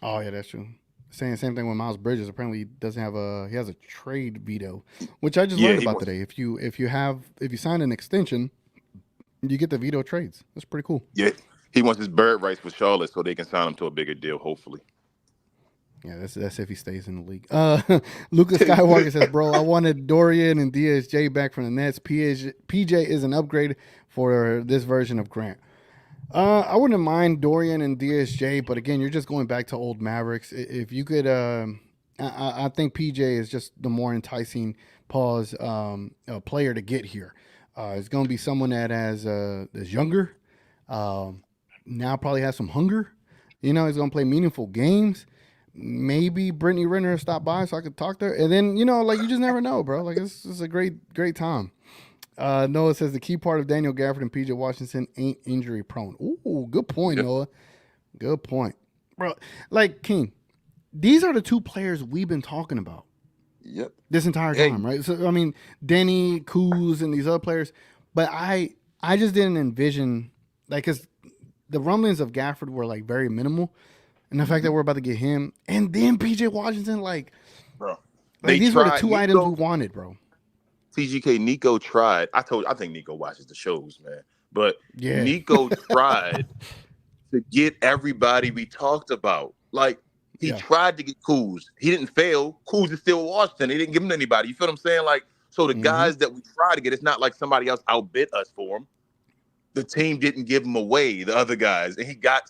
Oh yeah, that's true. Saying the same thing with Miles Bridges. Apparently, he has a trade veto, which I just learned about today. If you sign an extension, you get the veto trades. That's pretty cool. Yeah, he wants his bird rights with Charlotte so they can sign him to a bigger deal. Hopefully. Yeah, that's if he stays in the league. Lucas Skywalker says, "Bro, I wanted Dorian and DSJ back from the Nets. PJ is an upgrade for this version of Grant." I wouldn't mind Dorian and DSJ, but again, you're just going back to old Mavericks. If you could, I think PJ is just the more enticing player to get here. It's going to be someone that is younger, now probably has some hunger. You know, he's going to play meaningful games. Maybe Brittany Renner stop by so I could talk to her. And then, you know, like, you just never know, bro. Like, it's a great time. Noah says the key part of Daniel Gafford and PJ Washington ain't injury prone. Ooh, good point, Noah. Good point. Bro, like, King, these are the 2 players we've been talking about. Yep. This entire time, right? So, I mean, Denny, Kuz, and these other players. But I just didn't envision, like, because the rumblings of Gafford were, like, very minimal. And the fact that we're about to get him. And then PJ Washington, like, bro, these were the 2 items we wanted, bro. TGK, Nico tried. I think Nico watches the shows, man. But Nico tried to get everybody we talked about. Like, he tried to get Kuz. He didn't fail. Kuz is still Washington. He didn't give him to anybody. You feel what I'm saying? Like, so the guys that we tried to get, it's not like somebody else outbid us for him. The team didn't give him away, the other guys. And he got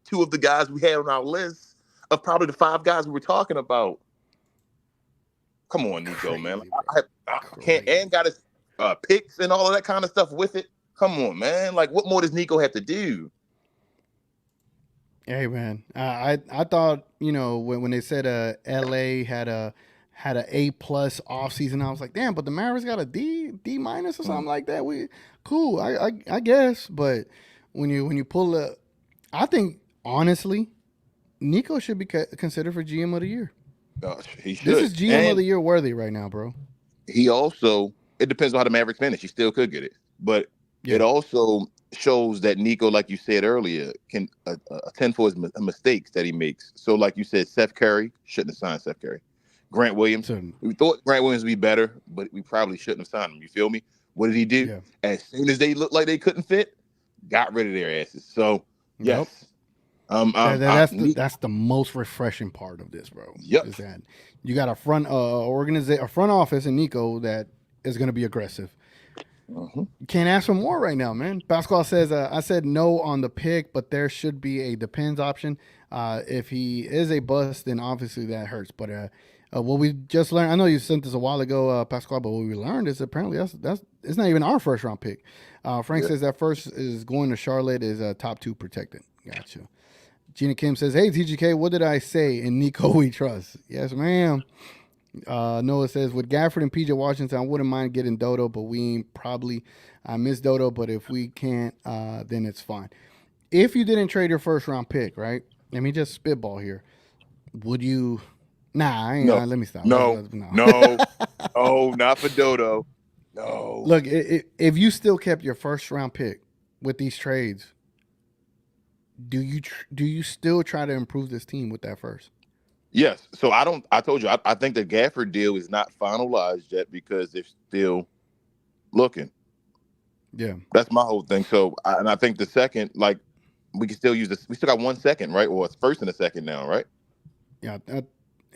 2 of the guys we had on our list of probably the 5 guys we were talking about. Come on, Nico, man. I can't, and got his picks and all of that kind of stuff with it. Come on, man. Like, what more does Nico have to do? Hey, man. I thought, you know, when they said LA had a A+ offseason, I was like, damn, but the Mavericks got a D- or something like that. Cool, I guess. But when you pull I think honestly, Nico should be considered for GM of the year. He should. This is GM and of the year worthy right now, bro. he also, it depends on how the Mavericks finish. He still could get it, but it also shows that Nico, like you said earlier, can attend for his mistakes that he makes. So, like you said, Seth Curry shouldn't have signed Seth Curry. Grant Williams, we thought Grant Williams would be better, but we probably shouldn't have signed him. You feel me? What did he do? Yeah. As soon as they looked like they couldn't fit, got rid of their asses. So, yes. That's the most refreshing part of this, bro. Yep. Is that you got a front office in Nico that is going to be aggressive. You can't ask for more right now, man. Pascal says, I said no on the pick, but there should be a depends option. If he is a bust, then obviously that hurts. But what we just learned, I know you sent this a while ago, Pascal, but what we learned is apparently that's it's not even our first round pick. Frank says that first is going to Charlotte is top 2 protected. Gotcha. Gina Kim says, hey, TGK, what did I say? In Nico we trust. Yes, ma'am. Noah says, with Gafford and PJ Washington, I wouldn't mind getting Dodo, but we ain't probably. I miss Dodo, but if we can't, then it's fine. If you didn't trade your first round pick, right? Let me just spitball here. Would you? Nah, I ain't, let me stop. No, not for Dodo. No. Look, if you still kept your first round pick with these trades, do you still try to improve this team with that first? Yes. So I told you, I think the Gafford deal is not finalized yet because they're still looking. Yeah. That's my whole thing. So, I think the second, like, we can still use this. We still got 1 second, right? Or it's first and a second now, right? Yeah.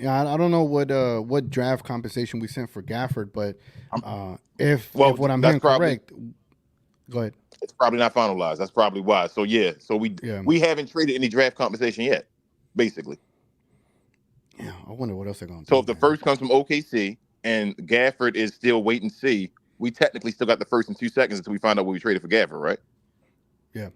I don't know what draft compensation we sent for Gafford, but if what I'm hearing correct, go ahead. It's probably not finalized. That's probably why. So yeah. So we haven't traded any draft compensation yet, basically. Yeah, I wonder what else they're going to do. So if the first comes from OKC and Gafford is still wait and see, we technically still got the first and 2 seconds until we find out what we traded for Gafford, right? Yeah.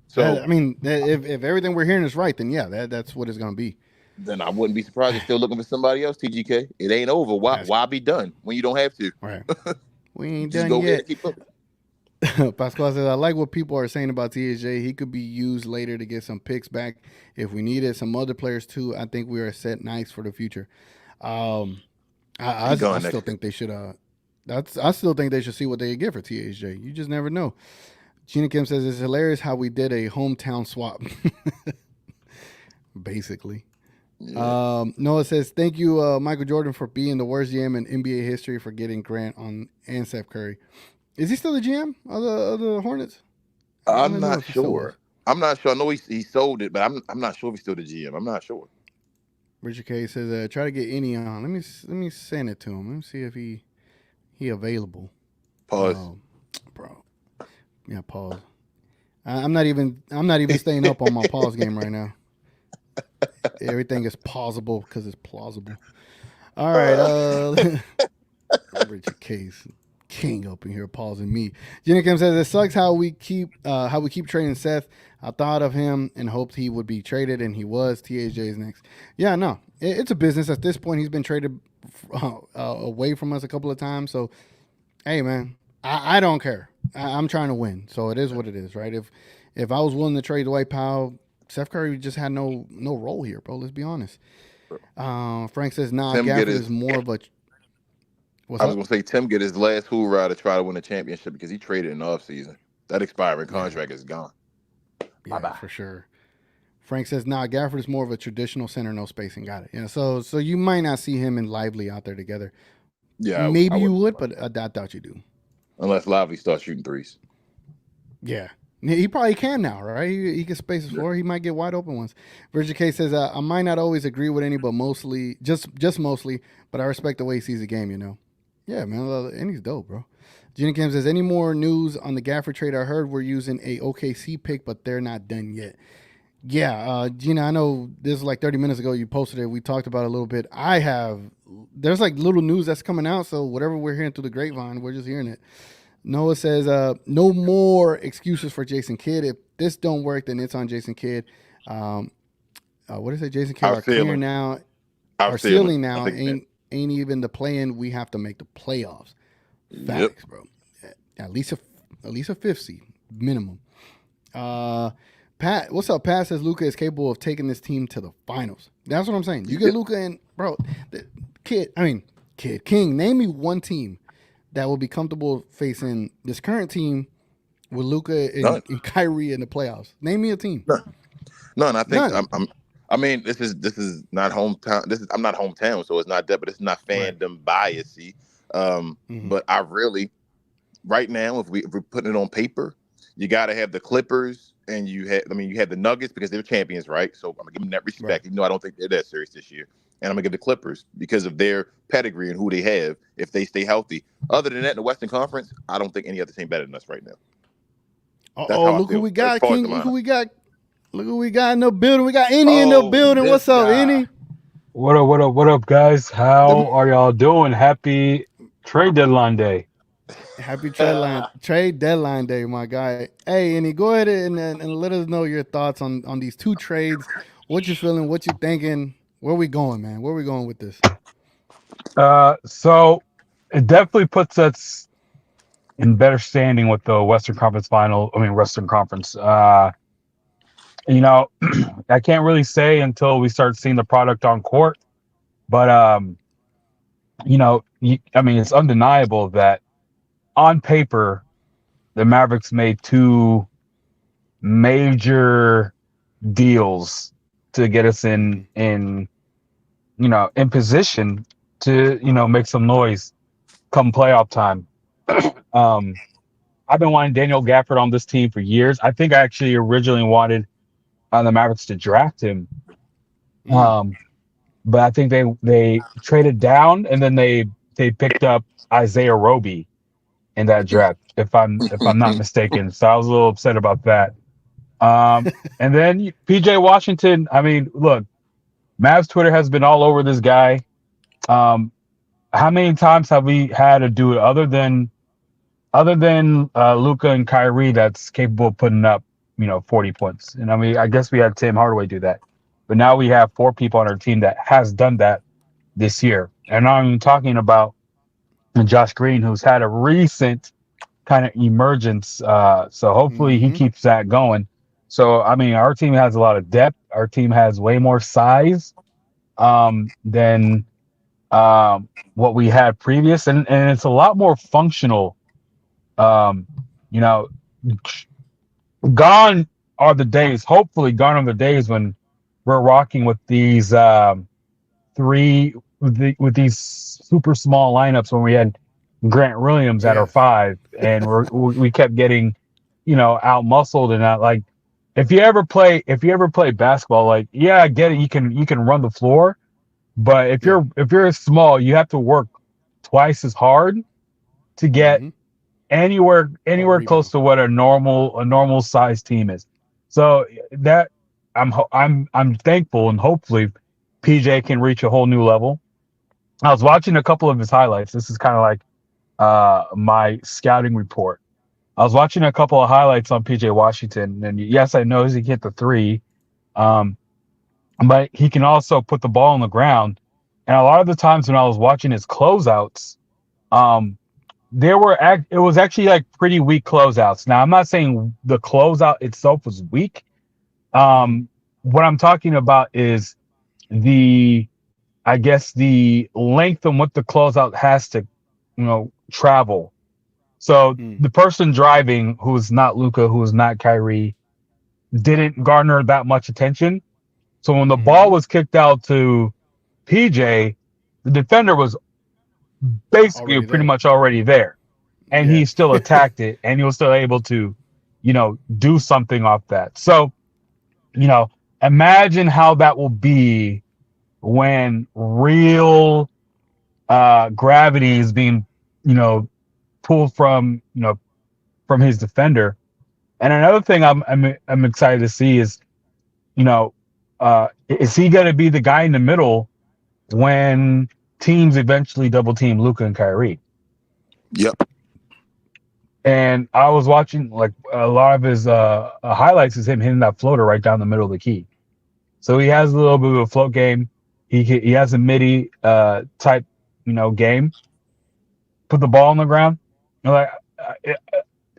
So I mean, if everything we're hearing is right, then yeah, that's what it's going to be. Then I wouldn't be surprised if still looking for somebody else. TGK, it ain't over. Why be done when you don't have to? Right. We ain't Just done go yet. and keep looking. Pascal says, I like what people are saying about THJ. He could be used later to get some picks back if we need it. Some other players, too. I think we are set nice for the future. I still think they should I still think they should see what they get for THJ. You just never know. Gina Kim says, it's hilarious how we did a hometown swap. Basically. Yeah. Noah says, thank you, Michael Jordan, for being the worst GM in NBA history for getting Grant on and Steph Curry. Is he still the GM of the Hornets? I'm not sure. I'm not sure. I know he sold it, but I'm not sure if he's still the GM. I'm not sure. Richard K says, try to get any on. Let me send it to him. Let me see if he available. Pause. Bro. Yeah, pause. I'm not even staying up on my pause game right now. Everything is pausable because it's plausible. All right. Richard Case. King up in here pausing me. Jenny Kim says, it sucks how we keep trading Seth. I thought of him and hoped he would be traded, and he was. THJ's next. Yeah, no, it's a business at this point. He's been traded away from us a couple of times. So, hey, man, I don't care. I'm trying to win. So it is what it is, right? If I was willing to trade Dwight Powell, Steph Curry just had no role here, bro. Let's be honest. Frank says, Gafford is more of a. I was going to say, Tim get his last hoorah to try to win a championship because he traded in the offseason. That expiring contract is gone. Yeah, bye-bye. For sure. Frank says, Gafford is more of a traditional center, no spacing. Got it. Yeah, so you might not see him and Lively out there together. Yeah, maybe you would, but I doubt you do. Unless Lively starts shooting threes. Yeah. He probably can now, right? He can space the floor. He might get wide open ones. Virgil K says, I might not always agree with any, but mostly, just mostly, but I respect the way he sees the game, you know. Yeah, man, and he's dope, bro. Gina Kim says, any more news on the Gafford trade? I heard we're using a OKC pick, but they're not done yet. Yeah, Gina, I know this is like 30 minutes ago you posted it. We talked about it a little bit. There's like little news that's coming out, so whatever we're hearing through the grapevine, we're just hearing it. Noah says, no more excuses for Jason Kidd. If this don't work, then it's on Jason Kidd. What is it, Jason Kidd? Our clear now. Our ceiling now ain't even the play-in. We have to make the playoffs. Facts, bro. At least a fifth seed minimum. Pat, what's up? Pat says Luka is capable of taking this team to the finals. That's what I'm saying. You get Luka and bro, King. Name me one team that will be comfortable facing this current team with Luka and Kyrie in the playoffs. Name me a team. None. I think None. I mean, this is not hometown. I'm not hometown, so it's not that. But it's not fandom biasy. But I really, right now, if we're putting it on paper, you got to have the Clippers, and you have the Nuggets because they're champions, right? So I'm gonna give them that respect, Right. even though I don't think they're that serious this year. And I'm gonna give the Clippers because of their pedigree and who they have if they stay healthy. Other than that, in the Western Conference, I don't think any other team better than us right now. That's how I Look feel. who we got, As far as King. the Look lineup. who we got. Look who we got in the building. We got Any in the building. This What's up, guy. Any? What up, guys? How are y'all doing? Happy trade deadline day. Happy trade deadline day, my guy. Hey, Any, go ahead and let us know your thoughts on these two trades. What you feeling? What you thinking? Where we going, man? Where we going with this? So it definitely puts us in better standing with the Western Conference Western Conference. You know, I can't really say until we start seeing the product on court, but it's undeniable that on paper the Mavericks made two major deals to get us in position to make some noise come playoff time. I've been wanting Daniel Gafford on this team for years. I think I actually originally wanted the Mavericks to draft him, but I think they traded down and then they picked up Isaiah Roby in that draft, if I'm not mistaken. So I was a little upset about that. And then PJ Washington. I mean, look, Mavs Twitter has been all over this guy. How many times have we had to do it other than Luka and Kyrie that's capable of putting up 40 points? And I mean, I guess we had Tim Hardaway do that, but now we have four people on our team that has done that this year. And I'm talking about Josh Green, who's had a recent kind of emergence. So hopefully he keeps that going. So, I mean, our team has a lot of depth. Our team has way more size than what we had previous. And it's a lot more functional. Gone are the days, hopefully gone are the days when we're rocking with these with these super small lineups when we had Grant Williams at our 5 and we kept getting out muscled and out. Like if you ever play basketball, like I get it, you can run the floor, but if you're small, you have to work twice as hard to get anywhere close to what a normal size team is. So that I'm thankful, and hopefully PJ can reach a whole new level. I was watching a couple of his highlights. This is kind of like my scouting report. I was watching a couple of highlights on PJ Washington, and yes, I know he hit the three, but he can also put the ball on the ground. And a lot of the times when I was watching his closeouts, it was actually like pretty weak closeouts. Now I'm not saying the closeout itself was weak. What I'm talking about is the length and what the closeout has to, travel. So the person driving, who's not Luka, who's not Kyrie, didn't garner that much attention. So when the ball was kicked out to PJ, the defender was basically pretty much already there. And he still attacked it, and he was still able to, do something off that. So, imagine how that will be when real gravity is being, pulled from his defender. And another thing I'm excited to see is, is he going to be the guy in the middle when teams eventually double team Luka and Kyrie? Yep. And I was watching like a lot of his highlights is him hitting that floater right down the middle of the key. So he has a little bit of a float game. He has a midi type, game. Put the ball on the ground.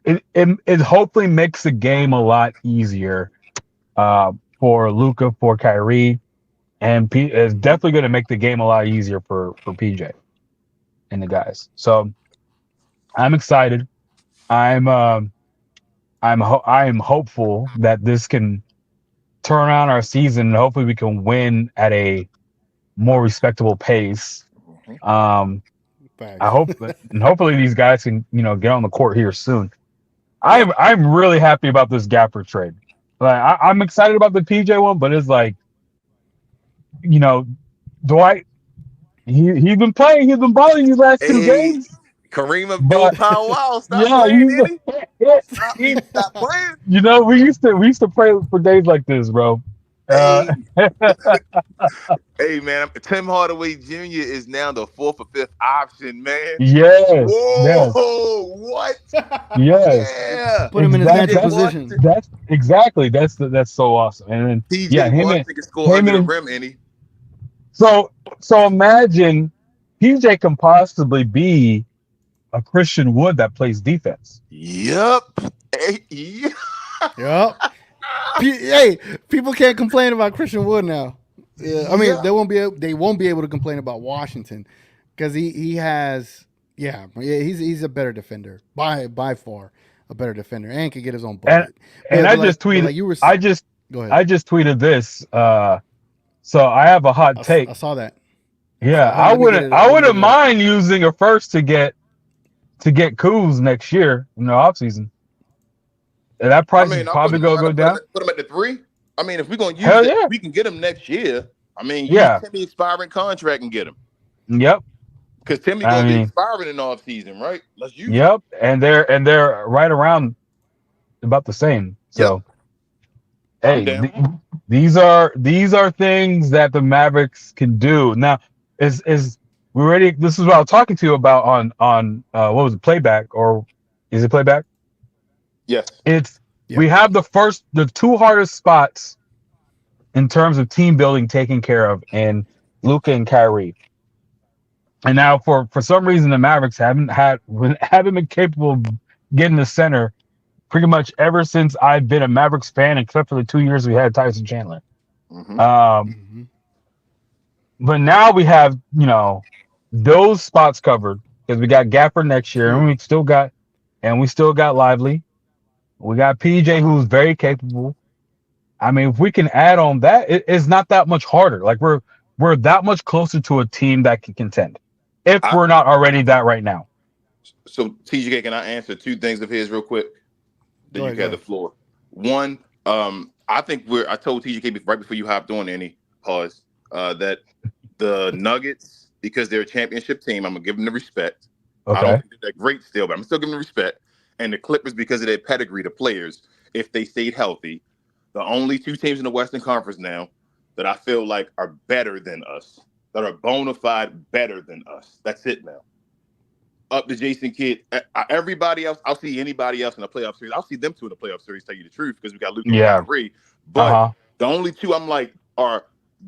It hopefully makes the game a lot easier for Luka, for Kyrie, and it's definitely going to make the game a lot easier for PJ and the guys. So I'm excited. I'm I am hopeful that this can turn on our season, and hopefully we can win at a more respectable pace. I Facts. hope that, and hopefully these guys can get on the court here soon. Yeah. I'm really happy about this Gafford trade. Like I'm excited about the PJ one, but it's like, Dwight, he's been playing, he's been balling these last two Hey, games, Kareem Abdul but Powell, stop yeah, playing, he's Eddie. Stop playing. we used to pray for days like this, bro. Hey, hey, man, Tim Hardaway Jr. is now the 4th or 5th option, man. Yes, yes, Whoa, what? yes. Yeah. Put him in his natural PJ position. Washington. That's exactly that's so awesome. And then PJ Washington can score him under the and rim, Andy. so imagine PJ can possibly be a Christian Wood that plays defense. Yep. Hey, yeah. Yep. Hey, people can't complain about Christian Wood now. Yeah, I mean, they won't be able to complain about Washington because he has he's a better defender by far, a better defender, and can get his own bucket. And But I like, just tweeted. like you were, go ahead. I just tweeted this. So I have a hot take. I saw that. Yeah, I wouldn't mind using a first to get Kuz next year in the offseason. And that price is probably gonna go down. Put him at the 3. I mean, if we're gonna use Hell it, yeah. we can get him next year. I mean, use Timmy expiring contract and get him. Yep. Because Timmy gonna be expiring in the offseason, right? Let's use Yep. And they're right around about the same. So hey, these are things that the Mavericks can do. Now, this is what I was talking to you about on what was it, playback, or is it playback? Yes. We have the 2 hardest spots in terms of team building taken care of in Luka and Kyrie. And now for some reason the Mavericks haven't been capable of getting the center pretty much ever since I've been a Mavericks fan, except for the 2 years we had Tyson Chandler. But now we have, those spots covered because we got Gafford next year, and we still got Lively. We got PJ, who's very capable. I mean, if we can add on that, it's not that much harder. Like we're that much closer to a team that can contend, if we're not already that right now. So TJ, can I answer 2 things of his real quick? Then you have the floor. One, I think I told TJ right before you hopped on, Annie, pause, that the Nuggets, because they're a championship team, I'm gonna give them the respect. Okay. I don't think they're that great still, but I'm still giving them respect. And the Clippers, because of their pedigree, the players, if they stayed healthy, the only 2 teams in the Western Conference now that I feel like are better than us, that are bona fide better than us. That's it now. Up to Jason Kidd. Everybody else, I'll see anybody else in the playoff series. I'll see them 2 in the playoff series, tell you the truth, because we got Luka and Kyrie. But the only 2 I'm like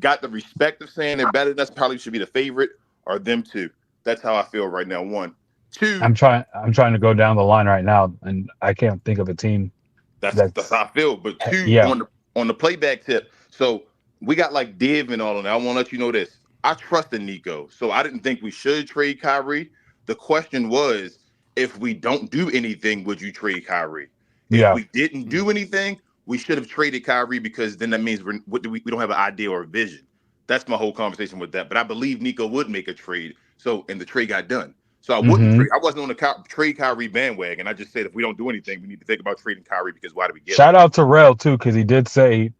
got the respect of saying they're better than us, probably should be the favorite, are them 2. That's how I feel right now. 1. 2. I'm trying to go down the line right now, and I can't think of a team. That's how I feel. But 2 on the playback tip. So we got like Div and all of that. I want to let you know this. I trusted Nico, so I didn't think we should trade Kyrie. The question was, if we don't do anything, would you trade Kyrie? If we didn't do anything, we should have traded Kyrie, because then that means we don't have an idea or a vision. That's my whole conversation with that. But I believe Nico would make a trade. And the trade got done. So I wouldn't trade. I wasn't on the trade Kyrie bandwagon. I just said if we don't do anything, we need to think about trading Kyrie, because why do we get Shout out to Rel too, because he did say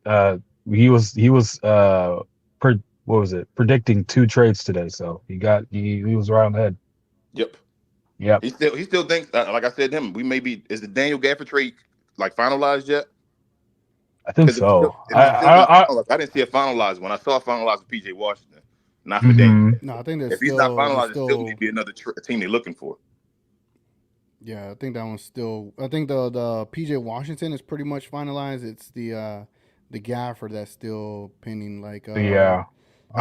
he was predicting 2 trades today. So he was right on the head. Yep. He still thinks, like I said to him, is the Daniel Gafford trade like finalized yet? I think so. I didn't see it finalized. When I saw it finalized with PJ Washington, not for Daniel. No, I think there's he's not finalized, it still need to be another team they're looking for. Yeah, I think that one's still. I think the PJ Washington is pretty much finalized. It's the Gafford that's still pending. Like I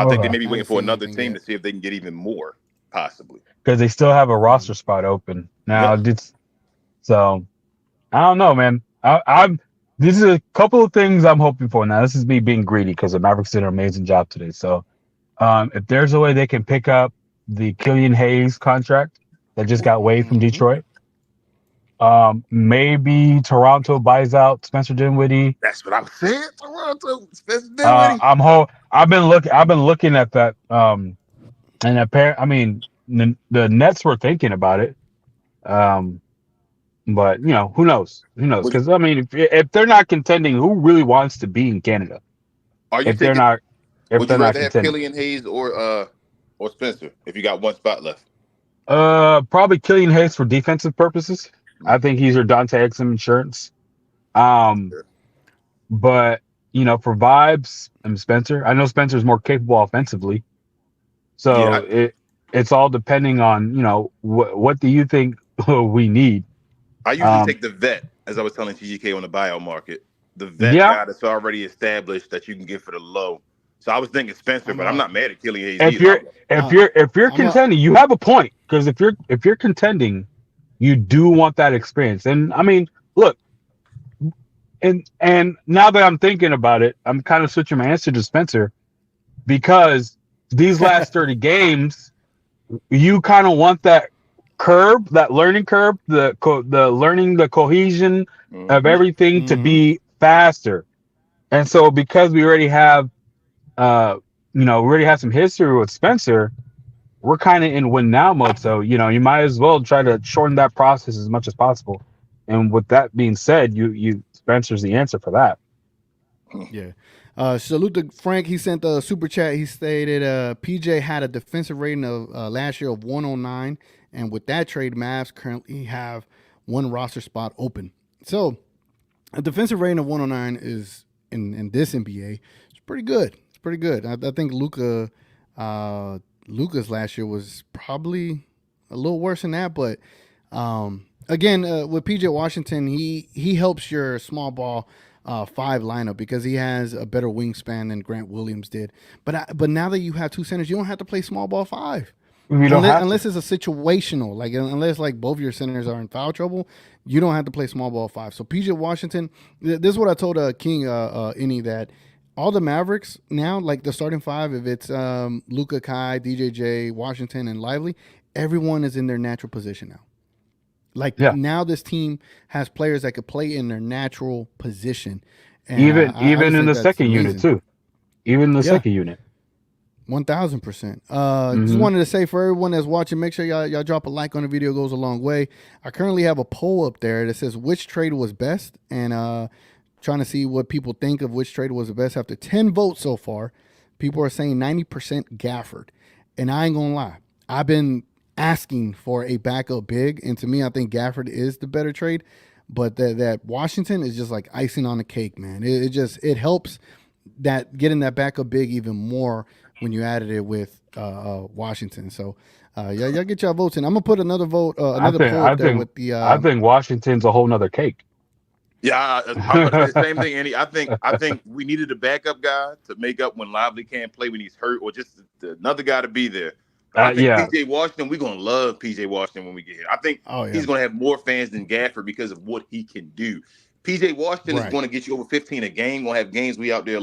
think they may be waiting for another team to see if they can get even more, possibly, because they still have a roster spot open now. So I don't know, man. This is a couple of things I'm hoping for. Now, this is me being greedy because the Mavericks did an amazing job today. So, if there's a way they can pick up the Killian Hayes contract that just got waived from Detroit, maybe Toronto buys out Spencer Dinwiddie. That's what I'm saying. Toronto, Spencer Dinwiddie. I've been looking at that. And I mean, the Nets were thinking about it. But who knows? Who knows? Because I mean, if they're not contending, who really wants to be in Canada? Are you If they're not, would you rather have contending, Killian Hayes or Spencer if you got one spot left? probably Killian Hayes for defensive purposes. I think he's your Dante Exum insurance. But for vibes, I'm Spencer. I know Spencer's more capable offensively, so it's all depending on what do you think we need. I usually take the vet, as I was telling TGK on the buyout market. The vet guy that's already established that you can get for the low. So I was thinking Spencer, but I'm not mad at Killian Hayes. If you're contending, you have a point, because if you're contending, you do want that experience. And I mean, look, and now that I'm thinking about it, I'm kind of switching my answer to Spencer, because these last 30 games, you kind of want that curve, that learning curve, the learning, the cohesion of everything to be faster. And so because we already have some history with Spencer, we're kind of in win now mode. So you might as well try to shorten that process as much as possible. And with that being said, you Spencer's the answer for that. Yeah. Salute to Frank. He sent a super chat. He stated PJ had a defensive rating of last year of 109. And with that trade, Mavs currently have one roster spot open. So a defensive rating of 109 is in this NBA. It's pretty good. It's pretty good. I think Luka's last year was probably a little worse than that. But again, with PJ Washington, he helps your small ball 5 lineup because he has a better wingspan than Grant Williams did. But now that you have two centers, you don't have to play small ball 5. Unless it's a situational, unless both your centers are in foul trouble, you don't have to play small ball 5. So PJ Washington, this is what I told King Innie, that all the Mavericks now, the starting 5, if it's Luka, Kai, DJJ, Washington, and Lively, everyone is in their natural position now. Now this team has players that could play in their natural position. And even in the second unit too. Even in the second unit. 1,000%. Just wanted to say, for everyone that's watching, make sure y'all drop a like on the video. It goes a long way. I currently have a poll up there that says which trade was best, and trying to see what people think of which trade was the best. After 10 votes so far, people are saying 90% Gafford. And I ain't gonna lie, I've been asking for a backup big, and to me, I think Gafford is the better trade. But that Washington is just like icing on the cake, man. It helps that getting that backup big even more when you added it with Washington. So y'all get y'all votes in. I'm gonna put another vote, poll up there with the. I think Washington's a whole nother cake. Yeah, I'm gonna say the same thing, Andy. I think we needed a backup guy to make up when Lively can't play when he's hurt, or just another guy to be there. I think PJ Washington, we're gonna love PJ Washington when we get here. I think he's gonna have more fans than Gafford because of what he can do. PJ Washington is going to get you over 15 a game. Gonna have games we out there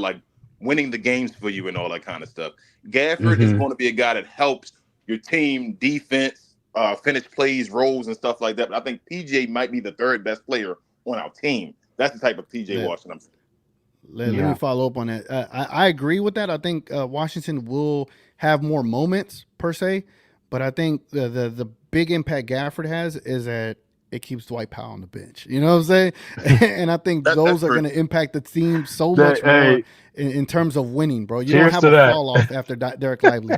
winning the games for you and all that kind of stuff. Gafford is going to be a guy that helps your team defense, finish plays, rolls, and stuff like that. But I think PJ might be the third best player on our team. That's the type of PJ Washington I'm saying. Let me follow up on that. I agree with that. I think Washington will have more moments per se, but I think the big impact Gafford has is that it keeps Dwight Powell on the bench. You know what I'm saying? And I think those are going to impact the team so much more in terms of winning, bro. You don't have a fall off after Derek Lively.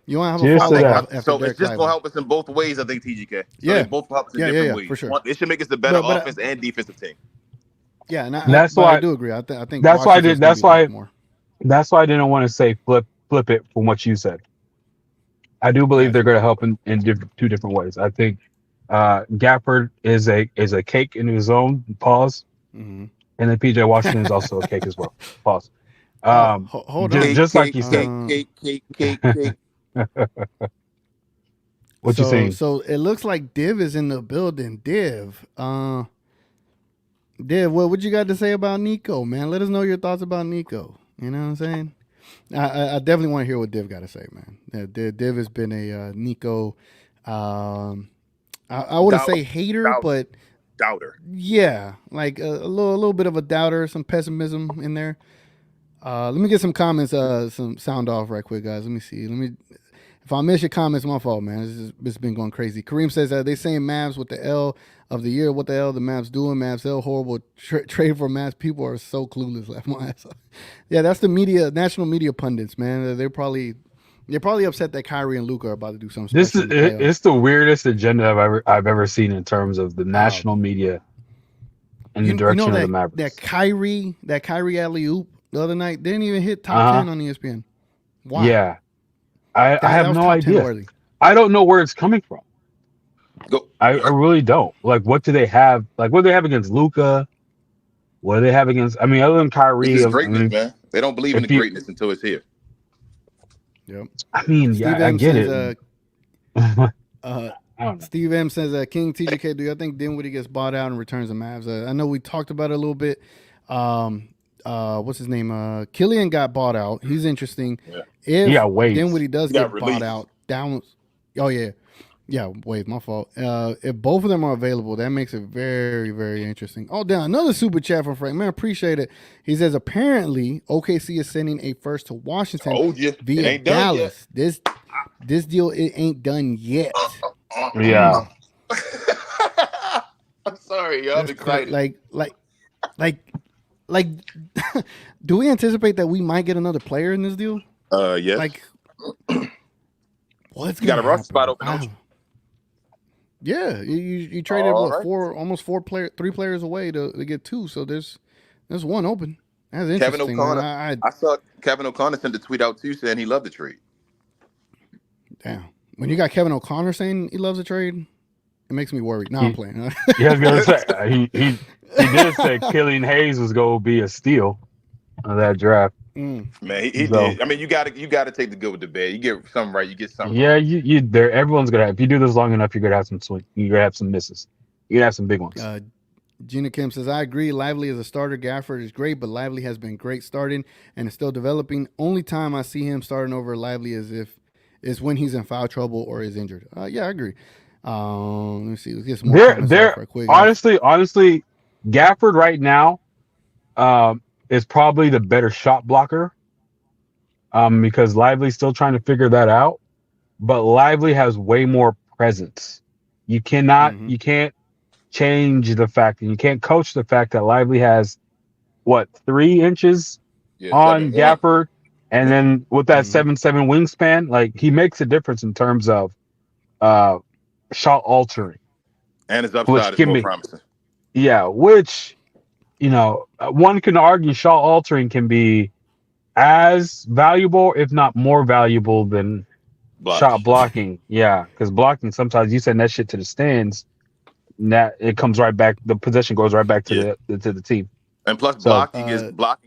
You don't have a fall off after so Derek it's just going to help us in both ways, I think, TGK. So they both help us in different ways. For sure. It should make us a better offense and defensive team. Yeah, and that's why I do agree. I think that's why I did. That's why I didn't want to say flip it from what you said. I do believe they're going to help in two different ways. I think Gafford is a cake in his own pause, and then PJ Washington is also a cake as well. Pause. Hold on, just like you said. Cake. What you saying? So it looks like Div is in the building. Div, Div, what you got to say about Nico, man? Let us know your thoughts about Nico. You know what I'm saying? I definitely want to hear what Div got to say, man. Yeah, Div has been a Nico. I wouldn't say hater, but Doubter. yeah, like a little bit of a doubter, some pessimism in there. Let me get some comments, some sound off right quick, guys. Let me see. If I miss your comments, my fault, man. It's been going crazy. Kareem says they saying Mavs with the L of the year. What the hell the Mavs doing? Mavs L horrible trade for Mavs. People are so clueless. Laugh my ass off. Yeah, that's the media, national media pundits, man. They're probably upset that Kyrie and Luka are about to do something This special. is it's the weirdest agenda I've ever seen in terms of the national media and the direction of the Mavericks. That Kyrie alley oop the other night didn't even hit top 10 on ESPN. Why? Yeah, I have no idea. Worthy. I don't know where it's coming from. Go. I really don't. Like, what do they have? Like, what do they have against Luka? What do they have against? I mean, other than Kyrie, This is greatness, man. They don't believe in the greatness until it's here. Yep. I mean, yeah, I get it. Steve M says, King TGK, do you think Dinwiddie gets bought out and returns the Mavs? I know we talked about it a little bit. What's his name? Killian got bought out. He's interesting. Yeah. If Dinwiddie does get released. bought out, wait, my fault. If both of them are available, that makes it very, very interesting. Oh, damn, another super chat from Frank. Man, appreciate it. He says, apparently, OKC is sending a first to Washington via Dallas. This deal, it ain't done yet. Yeah. I'm sorry, yo. I'm excited. Like, do we anticipate that we might get another player in this deal? Yes. Like, what's you got a roster spot open, don't you? Yeah, you traded almost 3 players away to get 2, so there's one open. That's interesting. Kevin O'Connor. I saw Kevin O'Connor sent a tweet out too saying he loved the trade. Damn, when you got Kevin O'Connor saying he loves the trade, it makes me worried. No, I'm playing. Yeah, I was gonna say he did say Killian Hayes was gonna be a steal of that draft. Man, he did. I mean, you gotta take the good with the bad. You get something right, you get something. Yeah, right. you there. Everyone's gonna have. If you do this long enough, you're gonna have some swing. You're gonna have some misses. You're gonna have some big ones. Gina Kim says, I agree. Lively as a starter. Gafford is great, but Lively has been great starting and is still developing. Only time I see him starting over Lively is when he's in foul trouble or is injured. Yeah, I agree. Let me see. Let's get some more comments off right quick. Honestly, Gafford right now is probably the better shot blocker because Lively's still trying to figure that out. But Lively has way more presence. You can't change the fact, and you can't coach the fact that Lively has 3 inches on Gafford, and then with that 7'7" wingspan, like he makes a difference in terms of shot altering, and his upside is more promising. Yeah, which one can argue shot altering can be as valuable, if not more valuable, than shot blocking. Yeah, because blocking, sometimes you send that shit to the stands, and that it comes right back. The possession goes right back to the team. And plus, blocking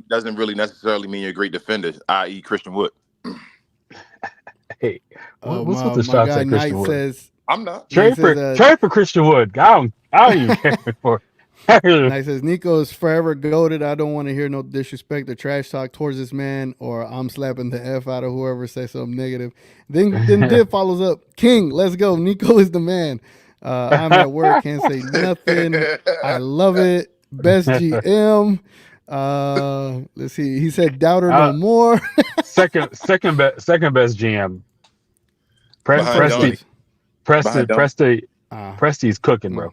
doesn't really necessarily mean you're a great defender, i.e., Christian Wood. Hey, what's with the shots at Christian Wood? Says, I'm not. Trade for Christian Wood. I don't even care for. Knight says Nico is forever goated. I don't want to hear no disrespect or trash talk towards this man, or I'm slapping the F out of whoever says something negative. Then Div follows up, King, let's go. Nico is the man. I'm at work, can't say nothing. I love it. Best GM. Let's see. He said doubter no more. second best GM. Presti's cooking, bro.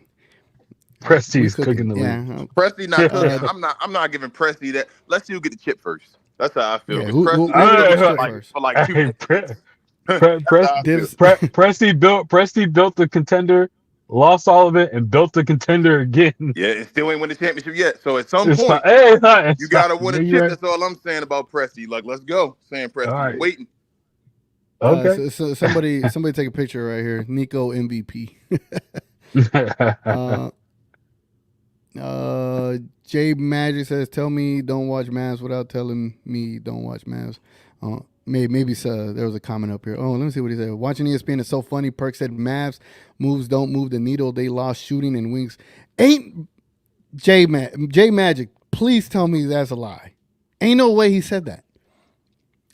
Presti's cooking the league. Yeah. Presti not cooking. I'm not giving Presti that. Let's see who get the chip first. That's how I feel. Yeah, Presti built the contender, lost all of it, and built the contender again. Yeah, it still ain't win the championship yet. So at some point, you gotta win a chip. That's all I'm saying about Presti. Like, let's go. Saying Presti, right. Waiting. Okay. So somebody take a picture right here. Nico MVP. Jay Magic says, "Tell me don't watch Mavs without telling me don't watch Mavs." Maybe there was a comment up here. Oh, let me see what he said. Watching ESPN is so funny. Perk said Mavs moves don't move the needle. They lost shooting and wings. Ain't J Magic, please tell me that's a lie. Ain't no way he said that.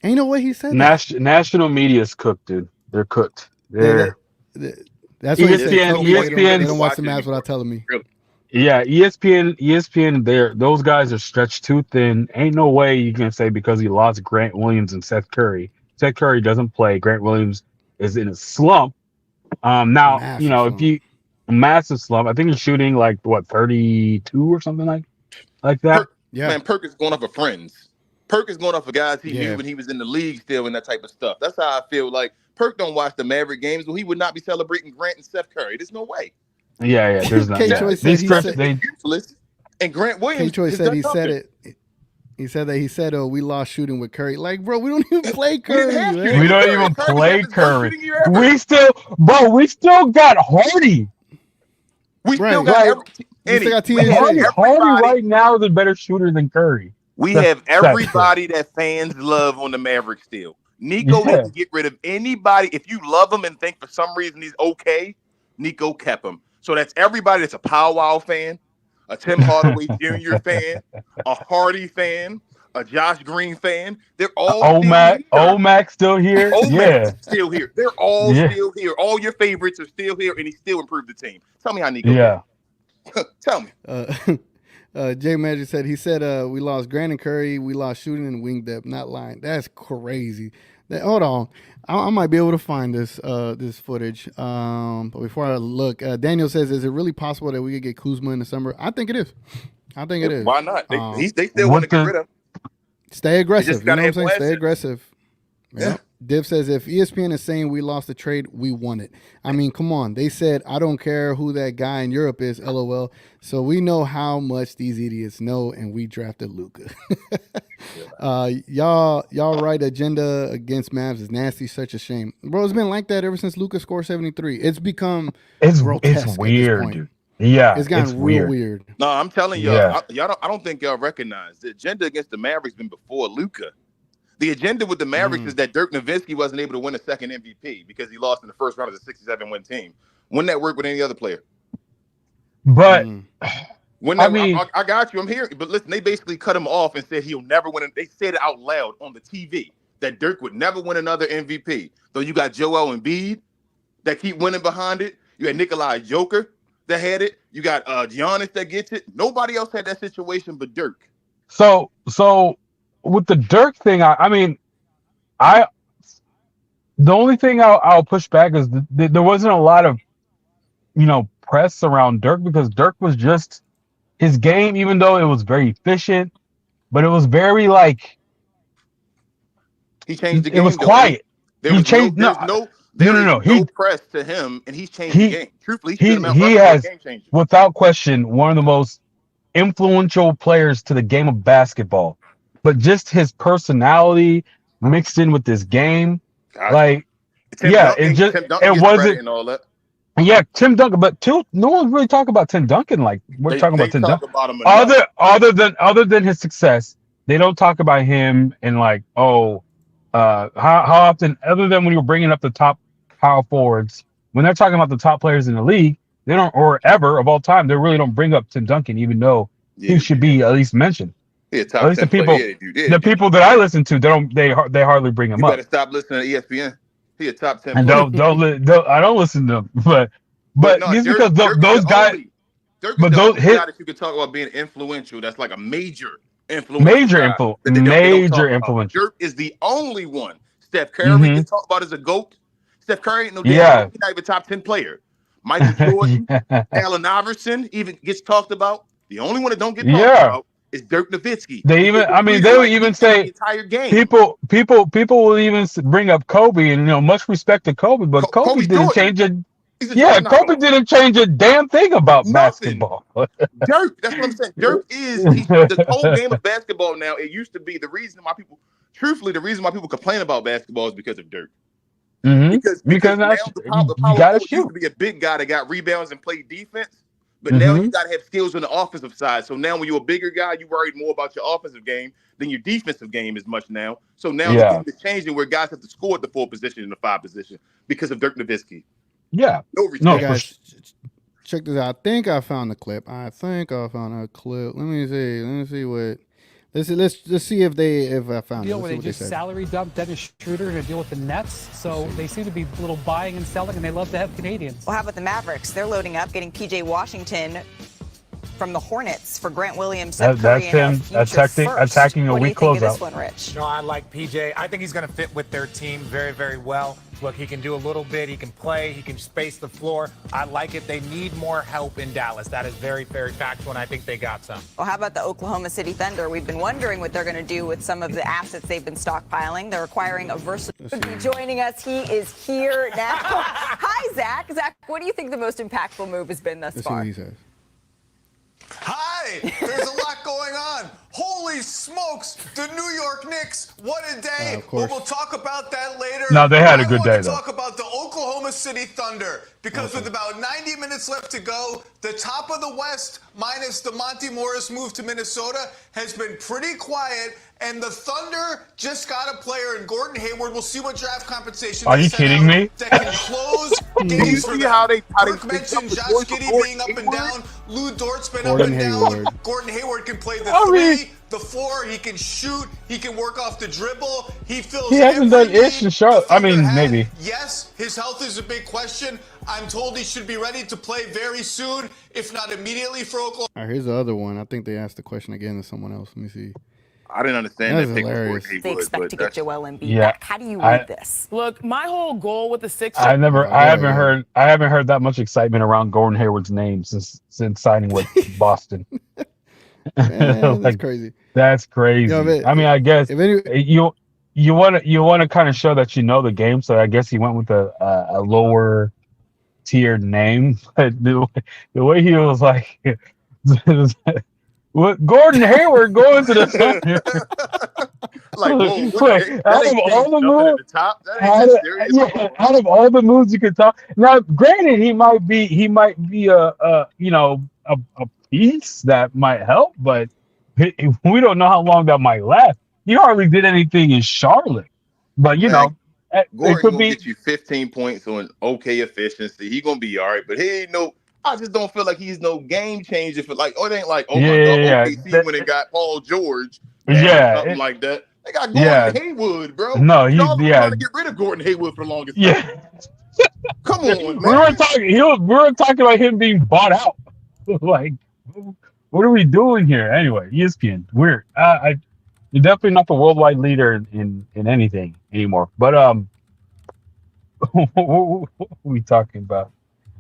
Ain't no way he said that. National media's cooked, dude. They're cooked. They're That's what he said. ESPN. Tell me they ESPN. don't watch the Mavs without telling me. Really. Yeah, ESPN. Those guys are stretched too thin. Ain't no way you can say because he lost Grant Williams and Seth Curry. Seth Curry doesn't play. Grant Williams is in a slump. Now Massive if slump. you a massive slump. I think he's shooting like 32 or something like that. Yeah. Man, Perk is going off of friends. Perk is going off of guys he Yeah. knew when he was in the league still and that type of stuff. That's how I feel like Perk don't watch the Maverick games, well, he would not be celebrating Grant and Seth Curry. There's no way. Yeah. There's not. K-Choice said he said- they Useless. And Grant Williams. K-Choice said he said it. He said, "Oh, we lost shooting with Curry." Like, bro, we don't even play Curry. have Man. shooting. we don't Curry. even Curry play had his worst Curry. shooting year ever. We still got Hardy. We Right. still got Right. every, We still got we TNG. have Hardy everybody- right now is a better shooter than Curry. We That's- have everybody that fans love on the Mavericks still. Nico Yeah. didn't get rid of anybody. If you love him and think for some reason he's okay, Nico kept him. So that's everybody that's a Powwow fan, a Tim Hardaway Jr. fan, a Hardy fan, a Josh Green fan. They're all Omac still here. Yeah. still here. They're all Yeah. still here. All your favorites are still here, and he still improved the team. Tell me how Nico Yeah. did. Tell me. Jay Magic said we lost Grant and Curry, we lost shooting and wing depth. Not lying. That's crazy. Hold on, I might be able to find this footage. But before I look, Daniel says, "Is it really possible that we could get Kuzma in December?" I think it is. It is. Why not? They still want to get rid of him. Stay aggressive. just You know gotta what I'm have saying? more Stay assets. aggressive. Yeah. Div says if ESPN is saying we lost the trade, we won it. I mean, come on. They said I don't care who that guy in Europe is, LOL. So we know how much these idiots know, and we drafted Luka. Y'all right agenda against Mavs is nasty, such a shame. Bro, it's been like that ever since Luka scored 73. It's become grotesque It's at this weird, point. dude. Yeah, It's gotten real weird. No, I'm telling y'all, Yeah. I don't think y'all recognize the agenda against the Mavericks been before Luka. The agenda with the Mavericks is that Dirk Nowitzki wasn't able to win a second MVP because he lost in the first round of the 67-win team. Wouldn't that work with any other player? But I got you. I'm here. But listen, they basically cut him off and said he'll never win. They said it out loud on the TV that Dirk would never win another MVP. So you got Joel Embiid that keep winning behind it. You had Nikolai Joker that had it. You got Giannis that gets it. Nobody else had that situation but Dirk. So with the Dirk thing, the only thing I'll push back is there wasn't a lot of, press around Dirk because Dirk was just his game, even though it was very efficient, but it was very he changed the game. It was quiet. There was no press to him, and he's changed the game. Truthfully, he has, without question, one of the most influential players to the game of basketball. But just his personality mixed in with this game, Tim Duncan wasn't. and all that. Yeah, Tim Duncan, but no one's really talking about Tim Duncan. Like we're talking about Tim Duncan. Other than his success, they don't talk about him and how often, other than when you're bringing up the top power forwards, when they're talking about the top players in the league, they don't, or ever of all time, they really don't bring up Tim Duncan, even though he should be at least mentioned. At least the people that I listen to, they hardly bring him up. You better stop listening to ESPN. He a top 10. And don't I don't listen to them, but just because those guys. Dirk is the only guy that you could talk about being influential. That's like a major influence. Major influence. Dirk is the only one. Steph Curry can talk about as a GOAT. Steph Curry ain't no damn GOAT. He's not even top 10 player. Michael Jordan, Allen Iverson even gets talked about. The only one that don't get talked about is Dirk Nowitzki. They would even say the entire game. People will even bring up Kobe, and much respect to Kobe, but Kobe didn't change it. Yeah, Kobe didn't change a damn thing about basketball. Dirk, that's what I'm saying. Dirk is the whole game of basketball now. It used to be the reason why people complain about basketball is because of Dirk. Because now the power forward used to be a big guy that got rebounds and played defense. But now you got to have skills on the offensive side. So now when you're a bigger guy, you worried more about your offensive game than your defensive game as much now. So now the game is changing where guys have to score at the 4 position and the 5 position because of Dirk Nowitzki. Yeah. No respect. Hey guys, check this out. I think I found the clip. Let me see what. Let's see if I found deal it. where they just salary dump Dennis Schroeder in a deal with the Nets. So they seem to be a little buying and selling, and they love to have Canadians. Well, how about the Mavericks? They're loading up, getting PJ Washington from the Hornets for Grant Williams. That's him attacking a weak closeout. What do you think of this one, Rich? No, I like PJ. I think he's going to fit with their team very, very well. Look, he can do a little bit. He can play. He can space the floor. I like it. They need more help in Dallas. That is very, very factual, and I think they got some. Well, how about the Oklahoma City Thunder? We've been wondering what they're going to do with some of the assets they've been stockpiling. They're acquiring a versatile. Joining us, he is here now. Hi, Zach. Zach, what do you think the most impactful move has been thus far? Hi, there's a lot going on. Holy smokes, the New York Knicks, what a day. We'll talk about that later. No, they had a good day, though. though. Talk about the Oklahoma City Thunder, because with about 90 minutes left to go, the top of the West, minus the Monty Morris move to Minnesota, has been pretty quiet, and the Thunder just got a player in Gordon Hayward. We'll see what draft compensation Are you kidding me? that can close games for them. Kirk mentioned Josh Giddey being up and down. Lou Dort's been up and down. Gordon Hayward can play the 3, the 4. He can shoot. He can work off the dribble. He hasn't done ish in Charlotte. I mean, maybe. Yes, his health is a big question. I'm told he should be ready to play very soon, if not immediately, for Oklahoma. All right, here's the other one. I think they asked the question again to someone else. Let me see. I didn't understand that pick before They expect to get Joel Embiid Yeah. back. How do you read this? Look, my whole goal with the Sixers. I haven't heard that much excitement around Gordon Hayward's name since signing with Boston. Man, that's crazy. That's crazy. I mean, I guess you want to kind of show that you know the game, so I guess he went with a lower tiered name. But the way he was like, what Gordon Hayward going to the Thunder? Out of all the moves you could talk. Now, granted, he might be a piece that might help, but we don't know how long that might last. He hardly did anything in Charlotte, but Gordon it could be get you 15 points on okay efficiency. He gonna be all right, but he ain't no. I just don't feel like he's no game changer for it ain't like my God, OKC when it got Paul George, something like that. They got Gordon Hayward, bro. No, he's trying to get rid of Gordon Hayward for the longest time. Come on, man. We were talking about him being bought out. Like, what are we doing here? Anyway, ESPN, weird. You're definitely not the worldwide leader in anything anymore. But what are we talking about?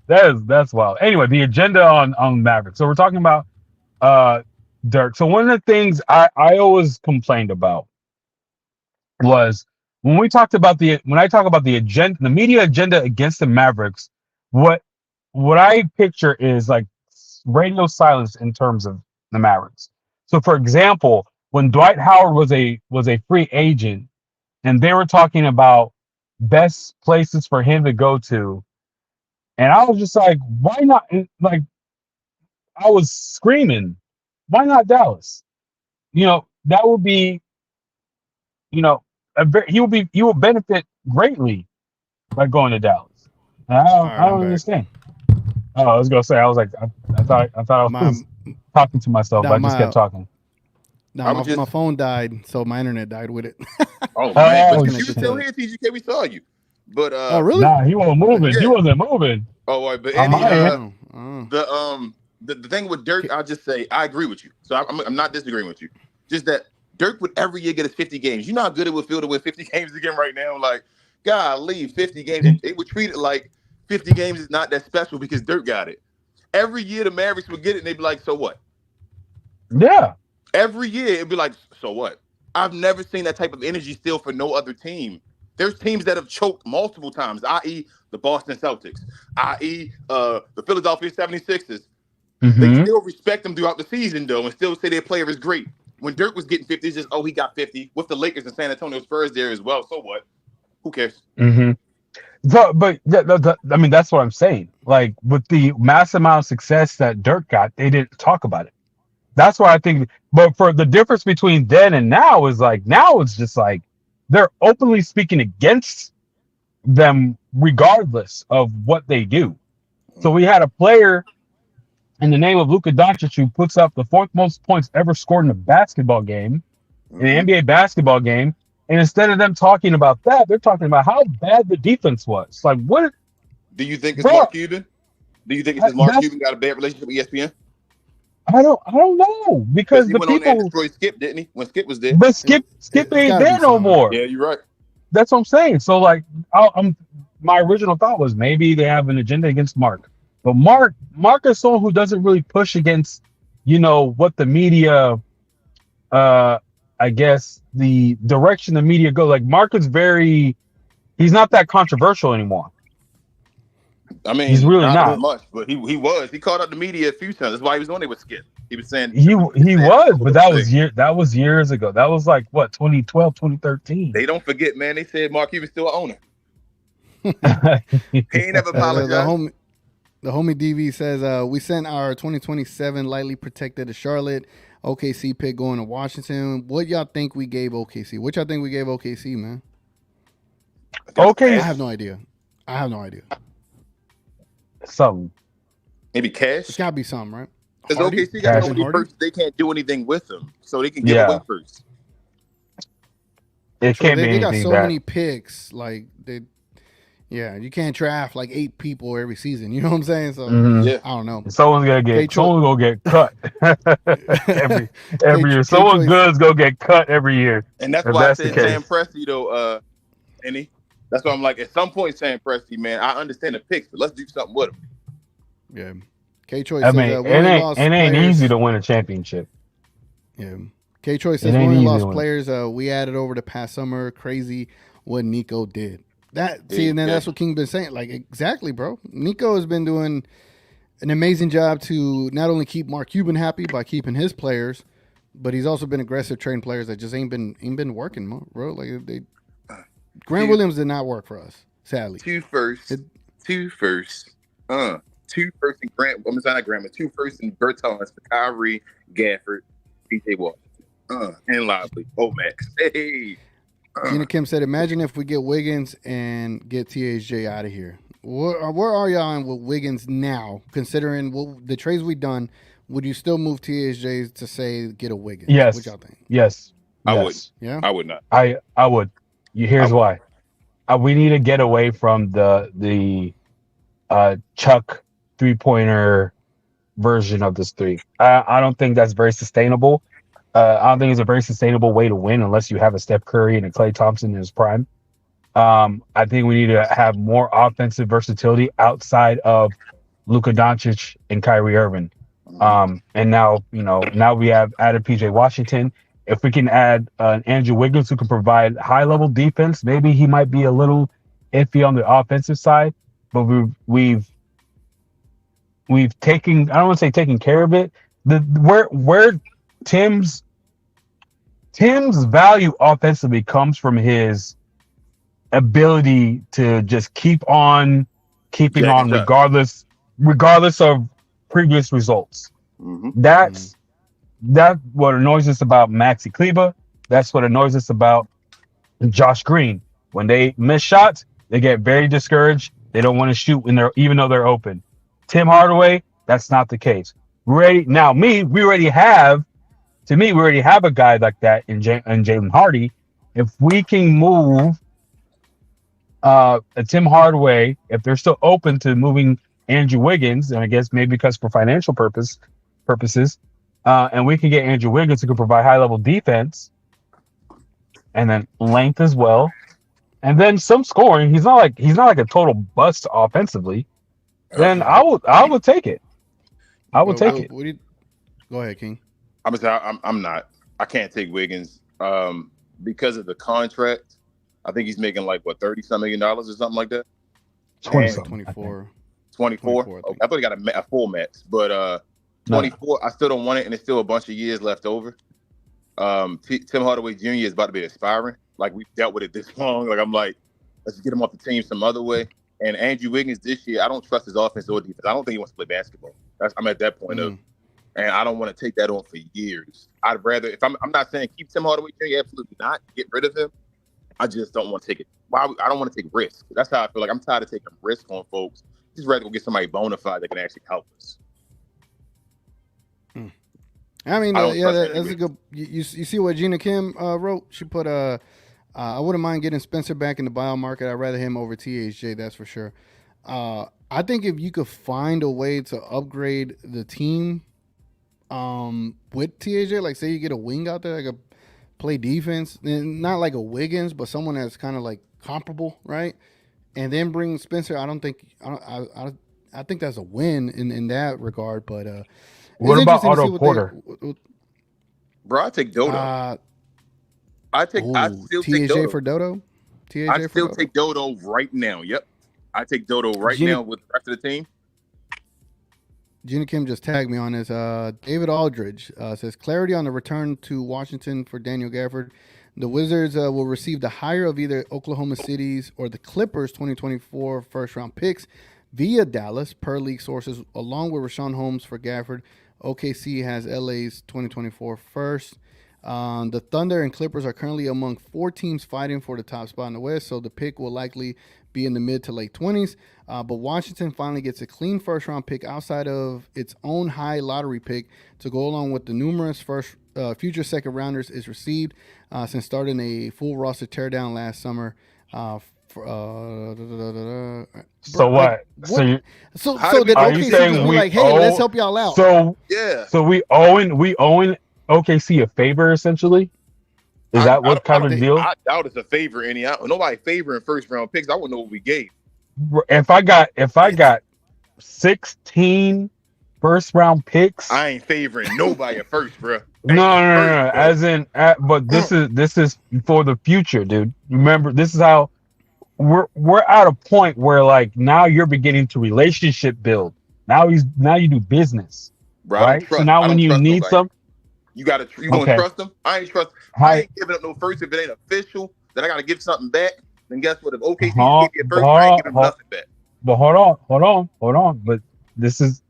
That's wild. Anyway, the agenda on Mavericks. So we're talking about Dirk. So one of the things I always complained about was when I talk about the agenda, the media agenda against the Mavericks, what I picture is like radio silence in terms of the Mavericks. So for example, when Dwight Howard was a free agent and they were talking about best places for him to go to, and I was just like, why not? Like, I was screaming, why not Dallas? That would be, he will benefit greatly by going to Dallas. And I don't understand. Oh, I was gonna say, I was like, I thought I was talking to myself. I just kept talking. No, my phone died, so my internet died with it. Oh man, but you still here, TGK? We saw you. But oh really? Nah, he wasn't moving. Yeah. He wasn't moving. Oh, all right, but the thing with Dirk, I'll just say I agree with you. So I'm not disagreeing with you. Just that Dirk would every year get us 50 games. You know how good it would feel to win 50 games again right now? Like, golly, 50 games. And it would treat it like 50 games is not that special because Dirk got it. Every year the Mavericks would get it and they'd be like, so what? Yeah. Every year it'd be like, so what? I've never seen that type of energy still for no other team. There's teams that have choked multiple times, i.e. the Boston Celtics, i.e. The Philadelphia 76ers. Mm-hmm. They still respect them throughout the season, though, and still say their player is great. When Dirk was getting 50, it's just, he got 50. With the Lakers and San Antonio Spurs there as well, so what? Who cares? Mm-hmm. I mean, that's what I'm saying. Like, with the mass amount of success that Dirk got, they didn't talk about it. That's why I think, but for the difference between then and now is like, now it's just like, they're openly speaking against them regardless of what they do. So we had a player in the name of Luka Doncic, who puts up the fourth most points ever scored in a basketball game, in an NBA basketball game. And instead of them talking about that, they're talking about how bad the defense was. Like, what? Do you think it's Bro, Mark Cuban? Do you think it's Mark that's Cuban got a bad relationship with ESPN? I don't know Because because he the went on there and people, destroyed Skip, didn't he? When Skip was there. but Skip It's ain't gotta be there no something. more. Yeah, you're right. That's what I'm saying. So like, my original thought was maybe they have an agenda against Mark, but Mark is someone who doesn't really push against, what the media, I guess the direction the media go. Like Mark is he's not that controversial anymore. I mean, He's really not as not. much, but he was. He called out the media a few times. That's why he was on there with Skip. He was saying He was, but that was years ago. That was like what 2012, 2013. They don't forget, man. They said Mark Cuban's still an owner. He ain't never apologized. The homie DV says we sent our 2027 lightly protected to Charlotte. OKC pick going to Washington. What y'all think we gave OKC? What y'all think we gave OKC, man? Okay, I have no idea. Something. Maybe cash. It's gotta be something, right? Because Hardy? OKC got Cash. nobody first. They can't do anything with them, so they can give away first. It So can't be they got anything so bad. many picks, you can't draft like 8 people every season. You know what I'm saying? So Yeah. I don't know. Someone's gonna get cut every year. Someone Choice. good's gonna get cut every year. And that's if why that's I the said case. Sam Presti though, Andy. That's why I'm like, at some point, Sam Presti, man, I understand the picks, but let's do something with them. Yeah. K Choice I says mean, we it only ain't lost easy players. to win a championship. Yeah. K Choice says It we ain't only easy lost to win. players we added over the past summer. Crazy what Nico did. That's what King been saying. Like, exactly, bro. Nico has been doing an amazing job to not only keep Mark Cuban happy by keeping his players, but he's also been aggressive trading players that just ain't been working, bro. Like Grant Williams did not work for us, sadly. Two firsts in Grant. I'm sorry, not Grant, but 2 firsts in Bertans for Kyrie, Gafford, PJ Washington, and Lively. Max. Hey. Gina Kim said, imagine if we get Wiggins and get THJ out of here. Where are y'all on with Wiggins now, considering the trades we've done? Would you still move THJ to say get a Wiggins? Yes. What y'all think? Yes. I would. Yeah? I would not. I would. Here's why. We need to get away from the Chuck 3-pointer version of this three. I don't think that's very sustainable. I don't think it's a very sustainable way to win unless you have a Steph Curry and a Klay Thompson in his prime. I think we need to have more offensive versatility outside of Luka Doncic and Kyrie Irving. And now we have added PJ Washington. If we can add Andrew Wiggins who can provide high-level defense, maybe he might be a little iffy on the offensive side, but we've taken, I don't want to say taken care of it. Where Tim's value offensively comes from his ability to just keep on keeping on regardless of previous results. That's what annoys us about Maxi Kleber. That's what annoys us about Josh Green. When they miss shots, they get very discouraged. They don't want to shoot even though they're open. Tim Hardaway, that's not the case. We already have a guy like that in Jalen Hardy. If we can move a Tim Hardaway, if they're still open to moving Andrew Wiggins, and I guess maybe because for financial purposes, and we can get Andrew Wiggins who can provide high-level defense and then length as well, and then some scoring. He's not like a total bust offensively. Then I would take it. I would take it. Go ahead, King. I'm not. I can't take Wiggins because of the contract. I think he's making like $30-some million or something like that. 24. 24. I thought he got a full max, but 24. I still don't want it, and it's still a bunch of years left over. Tim Hardaway Jr. is about to be expiring. Like, we've dealt with it this long. Like, I'm like, let's get him off the team some other way. And Andrew Wiggins this year, I don't trust his offense or defense. I don't think he wants to play basketball. I'm at that point of, and I don't want to take that on for years. I'd rather, if I'm not saying keep Tim Hardaway Jr., absolutely not. Get rid of him. I just don't want to take it. I don't want to take risk. That's how I feel. Like, I'm tired of taking risk on folks. Just rather go get somebody bona fide that can actually help us. I mean, I don't trust it that's a good. You see what Gina Kim wrote? She put I wouldn't mind getting Spencer back in the buyout market. I'd rather him over THJ. That's for sure. I think if you could find a way to upgrade the team, with THJ, like say you get a wing out there, like a play defense, and not like a Wiggins, but someone that's kind of like comparable, right? And then bring Spencer. I don't think I think that's a win in that regard. But What about Otto Porter? Bro, I take Dodo. I still take THJ Dodo. for Dodo. THJ I for still Dodo. take Dodo right now. Yep, I take Dodo right now with the rest of the team. Gina Kim just tagged me on this. David Aldridge says clarity on the return to Washington for Daniel Gafford. The Wizards will receive the higher of either Oklahoma City's or the Clippers' 2024 first-round picks via Dallas, per league sources, along with Rashawn Holmes for Gafford. OKC has LA's 2024 first. The Thunder and Clippers are currently among 4 teams fighting for the top spot in the West, so the pick will likely be in the mid to late 20s. But Washington finally gets a clean first-round pick outside of its own high lottery pick to go along with the numerous future second-rounders is received since starting a full roster teardown last summer. So what? So did are you OKC saying just be we like, hey, let's help y'all out? So yeah. So we owing OKC a favor essentially. Is that what kind of deal? I doubt it's a favor. Nobody favoring first round picks. I wouldn't know what we gave. If I got 16 first round picks, I ain't favoring nobody at first, bro. No. But this is for the future, dude. Remember, this is how we're at a point where like now you're beginning to relationship build. Now you do business, bro, right? So now when you need some. You gonna trust them? I ain't trust. I ain't giving up no first if it ain't official. Then I gotta give something back. Then guess what? If OKC give me a first, I ain't giving nothing back. But hold on. But this is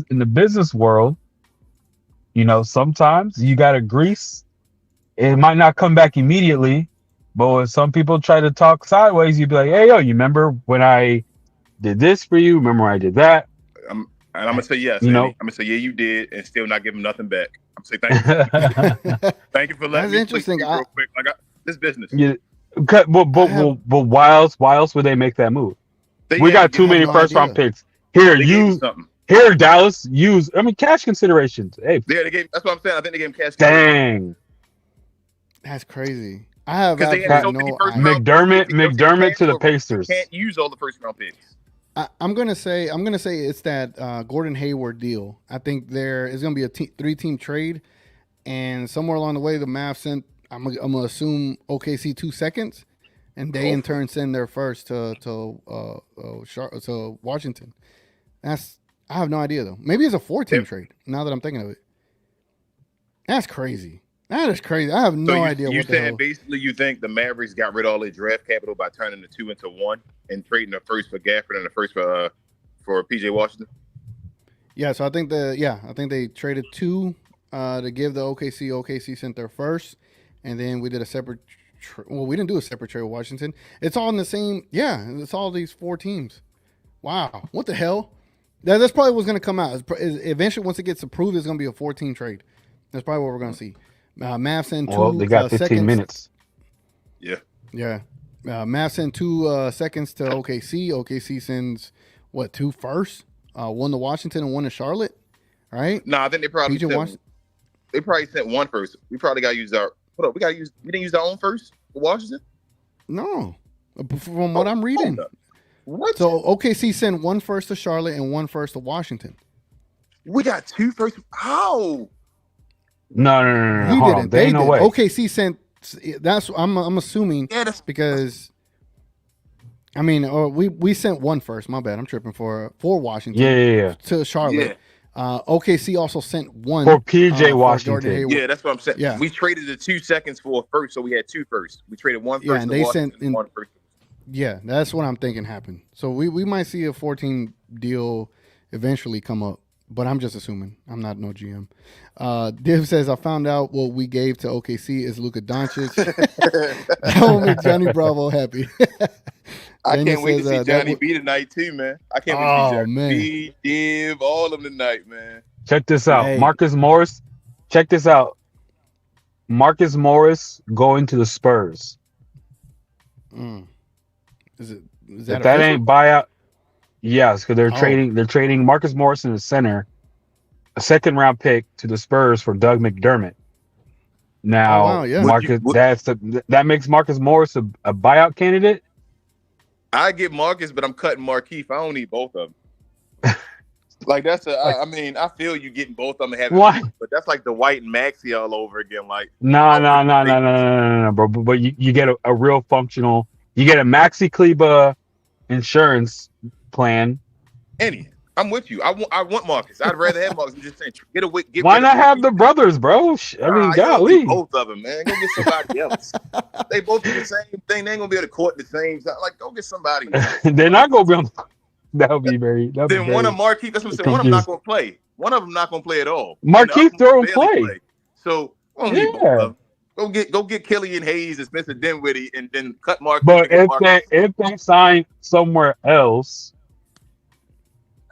in the business world. You know, sometimes you gotta grease. It might not come back immediately, but when some people try to talk sideways, you'd be like, "Hey, yo, you remember when I did this for you? Remember when I did that?" And I'm gonna say yes. I'm gonna say yeah, you did, and still not give them nothing back. I'm saying thank you. Thank you for letting me interesting. real quick. I got this business. Yeah, but why else would they make that move? We got too many first round picks. Here, Dallas. Cash considerations. Hey, yeah, they gave. That's what I'm saying. I think they gave him cash. Dang, that's crazy. I have McDermott to the Pacers. Can't use all the first round picks. I'm gonna say it's that Gordon Hayward deal. I think there is gonna be a 3-team trade, and somewhere along the way, the Mavs sent. I'm gonna assume OKC 2 seconds, and they in turn send their first to Washington. I have no idea though. Maybe it's a 4-team trade. Now that I'm thinking of it, that's crazy. That is crazy. I have no idea. You saying basically you think the Mavericks got rid of all their draft capital by turning the 2 into 1 and trading the first for Gafford and the first for PJ Washington? Yeah, so I think they traded 2 to give the OKC. OKC sent their first, and then we did a separate. We didn't do a separate trade with Washington. It's all in the same. Yeah, it's all these 4 teams. Wow, what the hell? That's probably what's going to come out. Eventually, once it gets approved, it's going to be a 14 trade. That's probably what we're going to see. Mavs send 2 they got 15 seconds. minutes. Yeah. Mavs send 2 seconds to OKC. OKC sends 2 firsts? 1 to Washington and 1 to Charlotte, right? No, I think they probably sent 1 first. We probably got to use our. Hold up, we didn't use our own first for Washington. No, from what I'm reading. What? So OKC sent 1 first to Charlotte and 1 first to Washington. We got 2 first. How? No. We didn't. They did. Way. OKC sent. That's I'm assuming. Yeah, that's because. I mean, we sent 1 first. My bad. I'm tripping for Washington. Yeah. To Charlotte. Yeah. OKC also sent 1 for PJ Washington. Yeah, that's what I'm saying. Yeah. We traded the 2 seconds for a first, so we had 2 firsts. We traded 1 first. Yeah, and they sent 1 first. Yeah, that's what I'm thinking happened. So we might see a 14 deal eventually come up, but I'm just assuming. I'm not no GM. Div says, I found out what we gave to OKC is Luka Doncic. That will make Johnny Bravo happy. I can't wait to see Johnny B tonight too, man. I can't wait to see Johnny man. B, Div, all of them tonight, man. Check this out. Hey. Marcus Morris check this out. Marcus Morris going to the Spurs. Is that If that official? ain't buyout, yes, because they're trading Marcus Morris in the center, a 2nd round pick to the Spurs for Doug McDermott. Now, wow, yeah. Marcus, that makes Marcus Morris a buyout candidate. I get Marcus, but I'm cutting Markieff. I don't need both of them. Like that's I mean, I feel you getting both of them having, Why? but that's like the White and Maxey all over again. Like No, bro. But you get a real functional. You get a Maxi Kleba insurance plan. I'm with you. I want Marcus. I'd rather have Marcus. I'm just saying, Why not have the brothers, bro? I mean, golly. Both of them, man. Go get somebody else. They both do the same thing. They ain't gonna be able to court the same time. Like, go get somebody else. They're not gonna be on. That would be very. Then one of Markieff. That's what I'm saying. One of them not gonna play. One of them not gonna play at all. Markieff throw and play. So I don't need both of them. Go get Killian Hayes and Spencer Dinwiddie, and then cut Markieff. But if they sign somewhere else.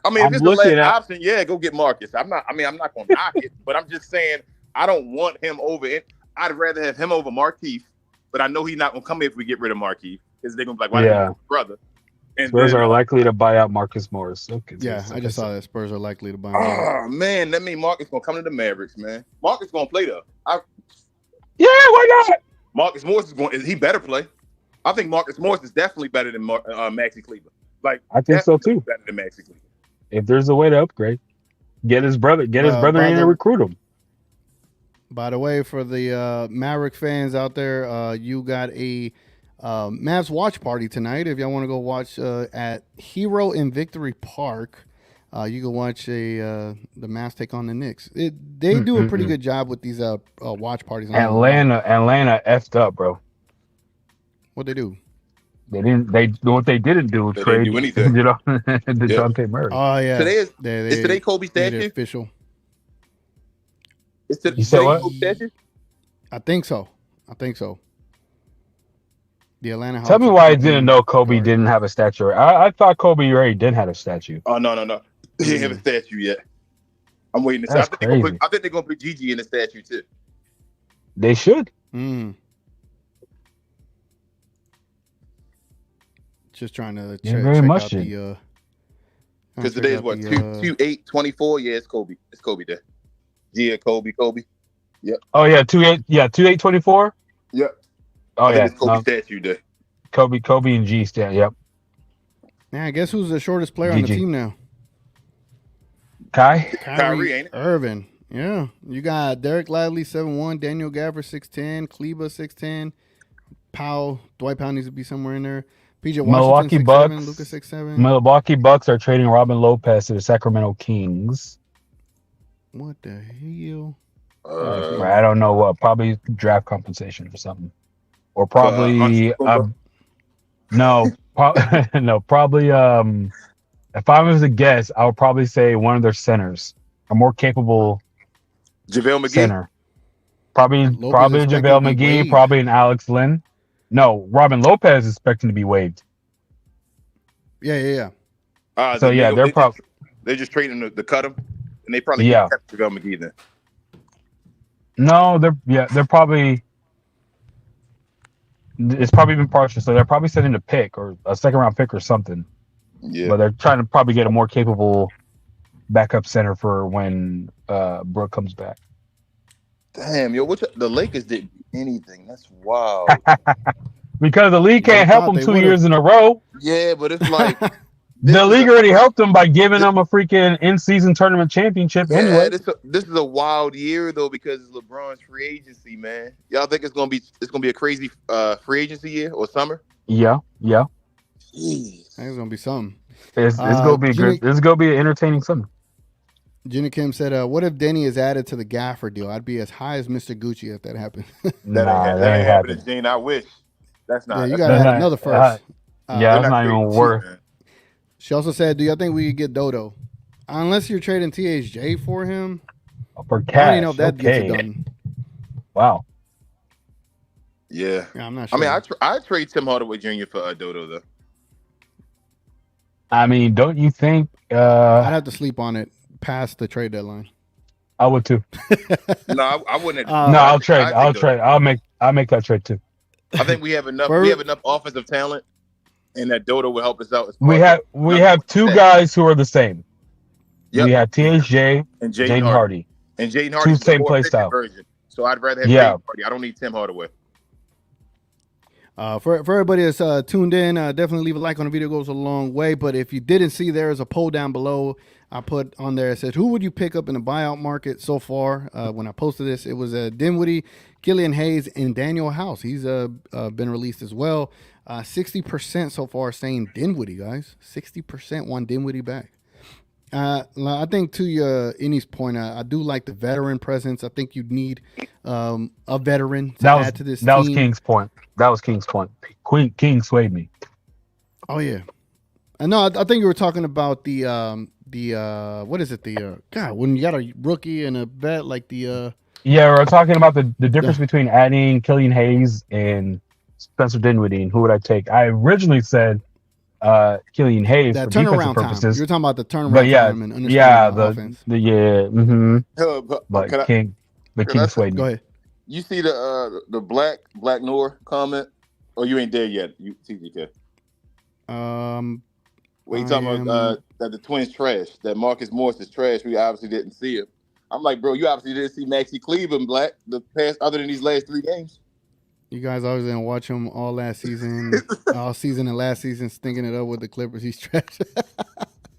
I mean, if it's the last option, yeah, go get Marcus. I'm not going to knock it, but I'm just saying I don't want him over it. I'd rather have him over Markieff, but I know he's not going to come here if we get rid of Markieff because they're going to be like, why didn't you brother? And Spurs are likely to buy out Marcus Morris. Okay, yeah, I just saw that Spurs are likely to buy him. Oh, man, that means Marcus going to come to the Mavericks, man. Marcus going to play, though. Yeah, why not? Marcus Morris he better play. I think Marcus Morris is definitely better than Maxi Kleber. Like, I think so, too. Better than Maxi Kleber. If there's a way to upgrade, get his brother in and recruit him. By the way, for the Maverick fans out there, you got a Mavs watch party tonight. If y'all want to go watch at Hero in Victory Park, you can watch the Mavs take on the Knicks. They do a pretty good job with these watch parties. Atlanta effed up, bro. What'd they do? What they didn't do was trade DeJounte Murray. Oh yeah. Is today Kobe statue? Official. Is today Kobe statue? I think so. The Atlanta Hawks. Tell me why I didn't know Kobe didn't have a statue. I thought Kobe already did have a statue. Oh no. He didn't have a statue yet. I'm waiting to see. I think they're gonna put Gigi in the statue too. They should. Just trying to check out the because today is what 2/8/24. Yeah, it's Kobe. It's Kobe Day. Yeah, Kobe. Yep. Oh yeah, 2/8/24. Yep. Oh yeah, it's Kobe statue day. Kobe and G stand. Yep. Now, guess who's the shortest player on the team now? Kyrie, ain't it? Irving. Yeah, you got Derek Lively 7'1", Daniel Gafford 6'10", Kleba 6'10", Powell, Dwight Powell needs to be somewhere in there. PJ Washington 6'7", Luka 6'7". Milwaukee Bucks are trading Robin Lopez to the Sacramento Kings. What the hell? I don't know what. Probably draft compensation or something, or probably probably. If I was to guess, I would probably say one of their centers, a more capable JaVale McGee center. Probably JaVale McGee. Probably an Alex Lynn. No, Robin Lopez is expecting to be waived. Yeah. They're just trading to cut him, and they probably kept JaVale McGee then. No, they're probably. It's probably been partial, so they're probably sending a pick or a second round pick or something. Yeah, but they're trying to probably get a more capable backup center for when Brooke comes back. Damn, the Lakers didn't do anything. That's wild. Because the league can't help them 2 years in a row. Yeah, but it's like the league already helped them by giving them a freaking in-season tournament championship. Anyway, this is a wild year though because it's LeBron's free agency, man. Y'all think it's gonna be a crazy free agency year or summer? Yeah. Jeez. It's gonna be something. It's gonna be good. It's gonna be an entertaining summer. Jenny Kim said, "What if Denny is added to the GAFFORD deal? I'd be as high as Mr. Gucci if that happened." that ain't happening, Gene. I wish. That's not. Yeah, you gotta have another first. That's not even worth. She also said, "Do y'all think we could get Dodo? Unless you're trading THJ for him for cash? I don't even know if that gets it done." Wow. Yeah, I'm not sure. I mean, I trade Tim Hardaway Jr. for Dodo though. I mean, don't you think? I'd have to sleep on it past the trade deadline. I would too. No, I wouldn't. No, I'll trade. I'll trade. I'll make that trade too. I think we have enough. We have enough offensive talent, and that Dodo will help us out. We have two guys who are the same. Yep. We have THJ and Jaden Hardy. And Jaden Hardy, two same play style version. So I'd rather have Jaden Hardy. I don't need Tim Hardaway. For everybody that's tuned in, definitely leave a like on the video. It goes a long way. But if you didn't see, there is a poll down below. I put on there. It says, who would you pick up in the buyout market so far? When I posted this, it was Dinwiddie, Killian Hayes, and Daniel House. He's been released as well. 60% so far saying Dinwiddie, guys. 60% want Dinwiddie back. I think to Innie's point, I do like the veteran presence. I think you'd need a veteran to add to this team. That was King's point. King swayed me. Oh yeah, I know. I think you were talking about the what is it? God, when you got a rookie and a vet like the. Yeah, we're talking about the difference between adding Killian Hayes and Spencer Dinwiddie, and who would I take? I originally said Killian Hayes that for defensive purposes. Time. You're talking about the turnaround time and understanding the offense. But King swayed me. Go ahead. You see the Black Noor comment? Oh, you ain't there yet. You TGK. What you talking about? That the Twins trash. That Marcus Morris is trash. We obviously didn't see him. I'm like, bro, you obviously didn't see Maxie Cleveland Black the past other than these last 3 games. You guys always didn't watch him all last season, all season and last season, stinking it up with the Clippers. He's trash.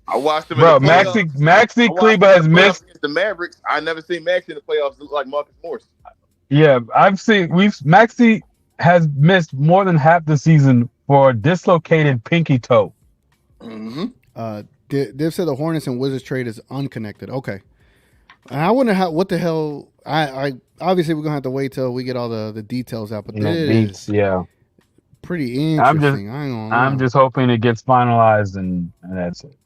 I watched him. Bro, Maxie Cleveland has missed the Mavericks. I never seen Maxie in the playoffs look like Marcus Morris. Yeah, Maxie has missed more than half the season for a dislocated pinky toe. Mm-hmm. They've said the Hornets and Wizards trade is unconnected. Okay. And I wonder what the hell. I obviously we're gonna have to wait till we get all the details out, but it is pretty interesting. I'm just hoping it gets finalized and that's it.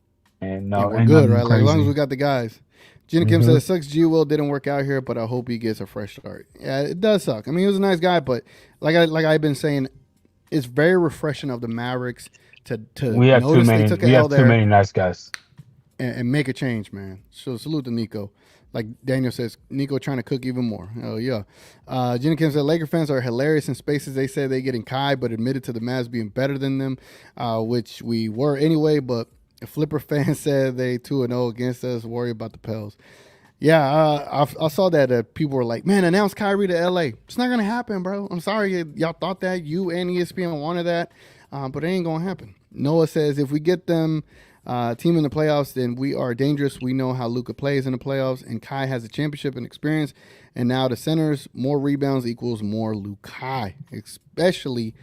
And no, we're good, right? Like, as long as we got the guys. Jenna Kim says, sucks G Will didn't work out here, but I hope he gets a fresh start. Yeah, it does suck. I mean, he was a nice guy, but like I've been saying, it's very refreshing of the Mavericks to we have notice they took a L there too many nice guys and make a change, man. So salute to Nico. Like Daniel says, Nico trying to cook even more. Oh, yeah. Jenna Kim said, Laker fans are hilarious in spaces. They say they getting Kai, but admitted to the Mavs being better than them, which we were anyway. But a Flipper fan said they 2-0 against us. Worry about the Pels. Yeah, I saw that people were like, man, announce Kyrie to L.A. It's not going to happen, bro. I'm sorry y'all thought that. You and ESPN wanted that, but it ain't going to happen. Noah says, if we get them team in the playoffs, then we are dangerous. We know how Luka plays in the playoffs, and Kai has a championship and experience. And now the centers, more rebounds equals more Lukai, especially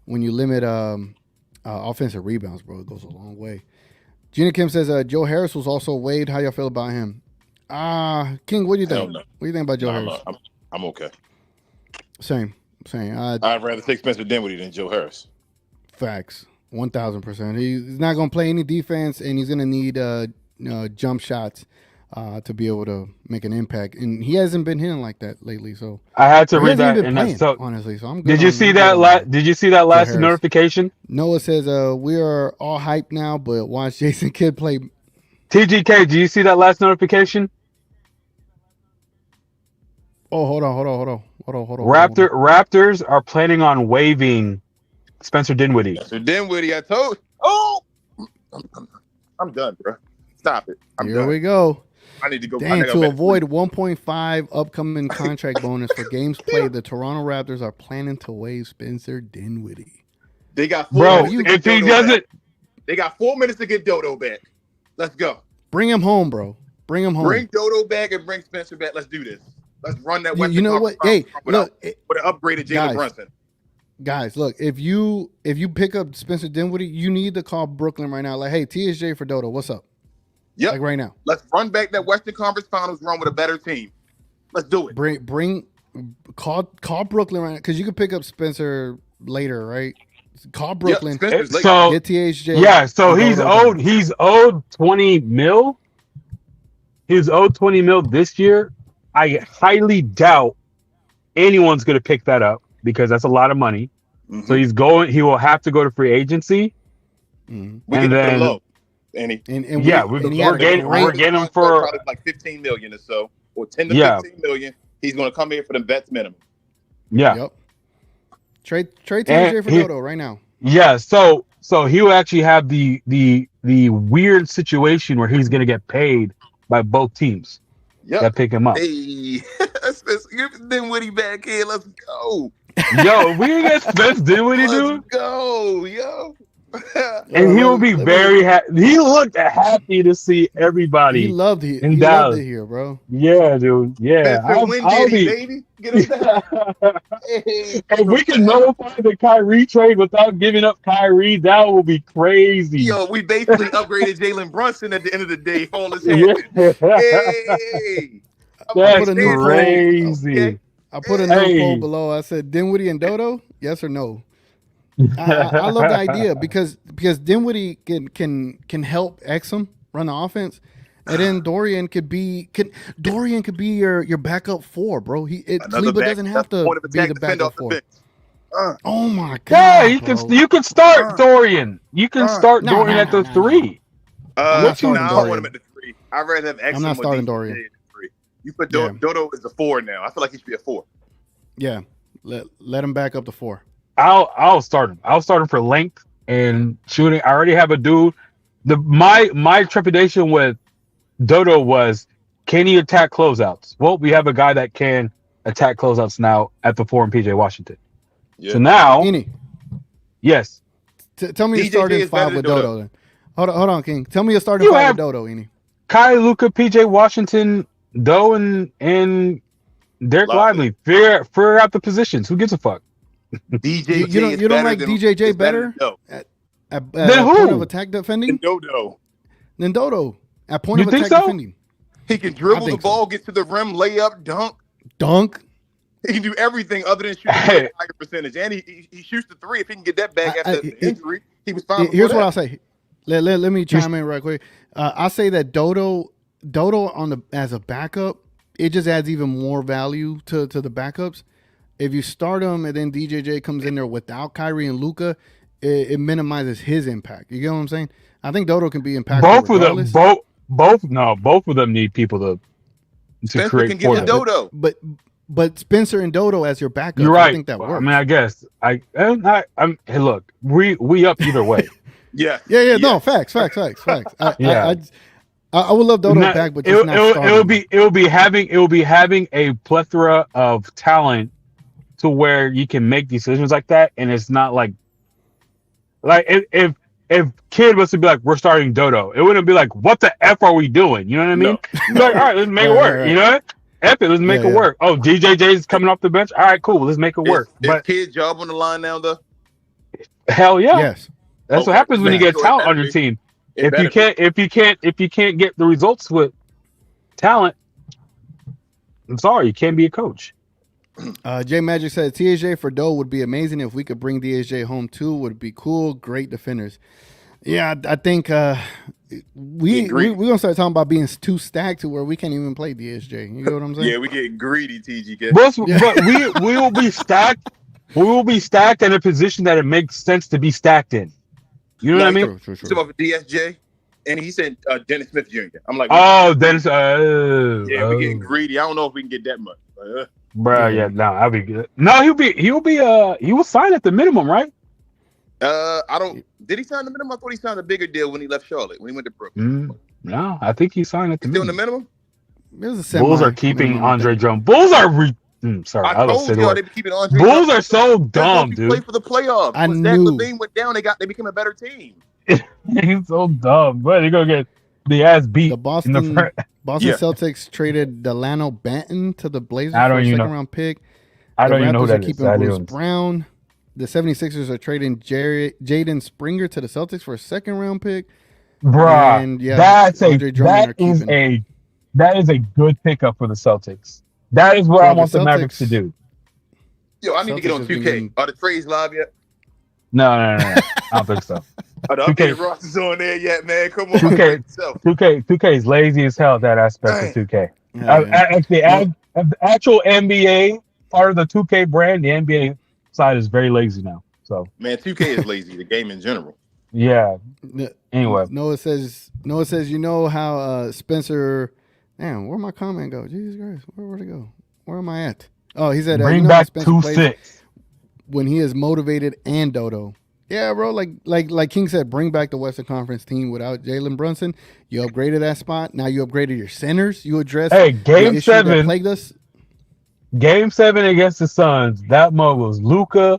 when you limit offensive rebounds, bro. It goes a long way. Gina Kim says Joe Harris was also waived. How y'all feel about him? King, what do you think? What do you think about Joe Harris? I'm okay. Same. I'd rather take Spencer Dinwiddie than Joe Harris. Facts. 1,000%. He's not going to play any defense, and he's going to need jump shots to be able to make an impact. And he hasn't been hitting like that lately. So I had to read that. Honestly, so I'm good. Did you see that last notification? Noah says we are all hyped now, but watch Jason Kidd play. TGK, do you see that last notification? Oh, hold on. Raptors are planning on waiving Spencer Dinwiddie. Spencer Dinwiddie, I told. Oh, I'm done, bro. Stop it. Here done. We go. I need to go. Dang, to avoid 1.5 upcoming contract bonus for games played, the Toronto Raptors are planning to waive Spencer Dinwiddie. They got 4 minutes if he doesn't, they got 4 minutes to get Dodo back. Let's go. Bring him home, bro. Bring him home. Bring Dodo back and bring Spencer back. Let's do this. Let's run that. You know what? Hey, look, with an upgraded Jalen Brunson. Guys, look, if you pick up Spencer Dinwiddie, you need to call Brooklyn right now. Like, hey, TSJ for Dodo, what's up? Yep. Like right now. Let's run back that Western Conference Finals run with a better team. Let's do it. Call Brooklyn right now, because you can pick up Spencer later, right? Call Brooklyn. Yep, so get THJ. Yeah, so he's owed 20 mil. He's owed 20 mil this year. I highly doubt anyone's going to pick that up because that's a lot of money. Mm-hmm. So he will have to go to free agency. Mm-hmm. We can low. We're getting him for like $15 million or so. or 10 to Yeah. 15 million. He's going to come here for the vets minimum. Yeah. Yep. Trade TJ And for he- Dodo right now. Yeah, so he'll actually have the weird situation where he's gonna get paid by both teams Yep. that pick him up. Hey, then Woody back here. Let's go. Yo, we ain't get Spence Dinwiddie, Let's dude. go, yo. And he will be very happy. He looked happy to see everybody. He loved it. in He Dallas. loved it here, bro. Yeah, dude. Yeah, Spencer Win Diddy, baby. Get him down. Hey, if we can nullify the Kyrie trade without giving up Kyrie, that will be crazy. yo, we basically upgraded Jalen Brunson at the end of the day. All his Yeah. Hey, That's put a new poll. crazy. Okay. I put a new Hey. poll below. I said Dinwiddie and Dodo, yes or no? I love the idea because Dinwiddie can help Exum run the offense, and then Dorian could be your backup 4, bro. Kleber doesn't have to be the backup 4. Oh my god! Yeah, you can start Dorian. You can start Dorian at the 3. I'm not starting I want Dorian. him at the 3. I'd rather have Exum. I'm not or starting DJ Dorian. at the 3. You put Dodo as a 4 now. I feel like he should be a 4. Yeah, let him back up to 4. I'll start him. I'll start him for length and shooting. I already have a dude. My trepidation with Dodo was, can he attack closeouts? Well, we have a guy that can attack closeouts now at the 4 in PJ Washington. Yeah. So now, Eni, yes, tell me you're DJJ starting is better 5 with than Dodo. Dodo. Then. Hold on, King. Tell me you're starting You 5 have- with Dodo, Eni. Kai, Luka, PJ Washington, Doe, and Derek Lively. Figure out the positions. Who gives a fuck? DJJ You don't like DJJ better? At Then who? point of attack defending? Dodo. Then Dodo. At point You of think attack so? defending. He can dribble the think so. ball, get to the rim, lay up, dunk. Dunk. He can do everything other than shoot the Hey. higher percentage. And he shoots the 3. If he can get that back I- after the injury, he was fine. Here's before what that. I'll say. Let me chime in right quick. I'll say that Dodo as a backup, it just adds even more value to the backups. If you start him and then DJJ comes in there without Kyrie and Luka, it minimizes his impact. You get what I'm saying? I think Dodo can be impactful Both of them, regardless. both of them need people to Spencer create can for get the them. Dodo. But Spencer and Dodo as your backup, You're right. I think that works. I mean, I guess I'm. Hey, look, we up either way. Yeah. Yeah. No, facts. I would love Dodo Not- back, but just not starting him. it will be having a plethora of talent to where you can make decisions like that, and it's not like if Kid was to be like, we're starting Dodo, it wouldn't be like, what the F are we doing? You know what I mean? You're like, all right, let's make it work. Right. You know, F it, let's make it work. Oh, DJJ's coming off the bench. All right, cool, let's make it work. Is Kid job on the line now, though? Hell yeah, Yes. that's what happens when you get talent on your team. If you can't get the results with talent, I'm sorry, you can't be a coach. J Magic said THJ for Doe would be amazing if we could bring DHJ home too. Would be cool. Great defenders. Yeah, I think we're gonna start talking about being too stacked to where we can't even play DHJ. You know what I'm saying? Yeah, we get greedy, TGK. But we will be stacked. We will be stacked in a position that it makes sense to be stacked in. You know what I mean? True. Talking about DSJ, and he said Dennis Smith Jr. I'm like, Oh, Dennis. yeah, we're getting greedy. I don't know if we can get that much. Bro, yeah, no, that'll be good. No, he will sign at the minimum, right? Did he sign the minimum? I thought he signed a bigger deal when he left Charlotte, when he went to Brooklyn. No, I think he signed at the He's still in the minimum. minimum? It was a Bulls are keeping Andre Drummond. Bulls are sorry, I told y'all they be keeping Andre. Bulls Drummond. are so That's dumb, why we play dude. for the playoffs. I When Zach knew. LaVine went down, they became a better team. He's so dumb, but they're gonna get the ass beat. The Boston Celtics traded Delano Banton to the Blazers I for don't a even second know. round pick. I don't the even know who Raptors are that is. keeping I Bruce don't- Brown. The 76ers are trading Jaden Springer to the Celtics for a second round pick. Bruh, And, yeah, that is a good pickup for the Celtics. That is what Bro, I want the the Mavericks to Celtics- do. Yo, I need to get on Celtics has 2K. been- Are the trades live yet? No. I don't think so. Are the 2K updated rosters on there yet, man? Come on. 2K is lazy as hell. That aspect of 2K. The actual NBA part of the 2K brand, the NBA side is very lazy now. So Man, 2K is lazy. The game in general. yeah. Anyway, Noah says you know how Spencer Damn, where'd my comment go? Jesus Christ, where'd it go? Where am I at? Oh, he said, Bring you know how back Spencer plays 2-6. when he is motivated and Dodo. Yeah, bro. Like King said, bring back the Western Conference team without Jalen Brunson. You upgraded that spot. Now you upgraded your centers. You addressed Hey, the game issue that 7. plagued us. Game 7 against the Suns. That mug was Luka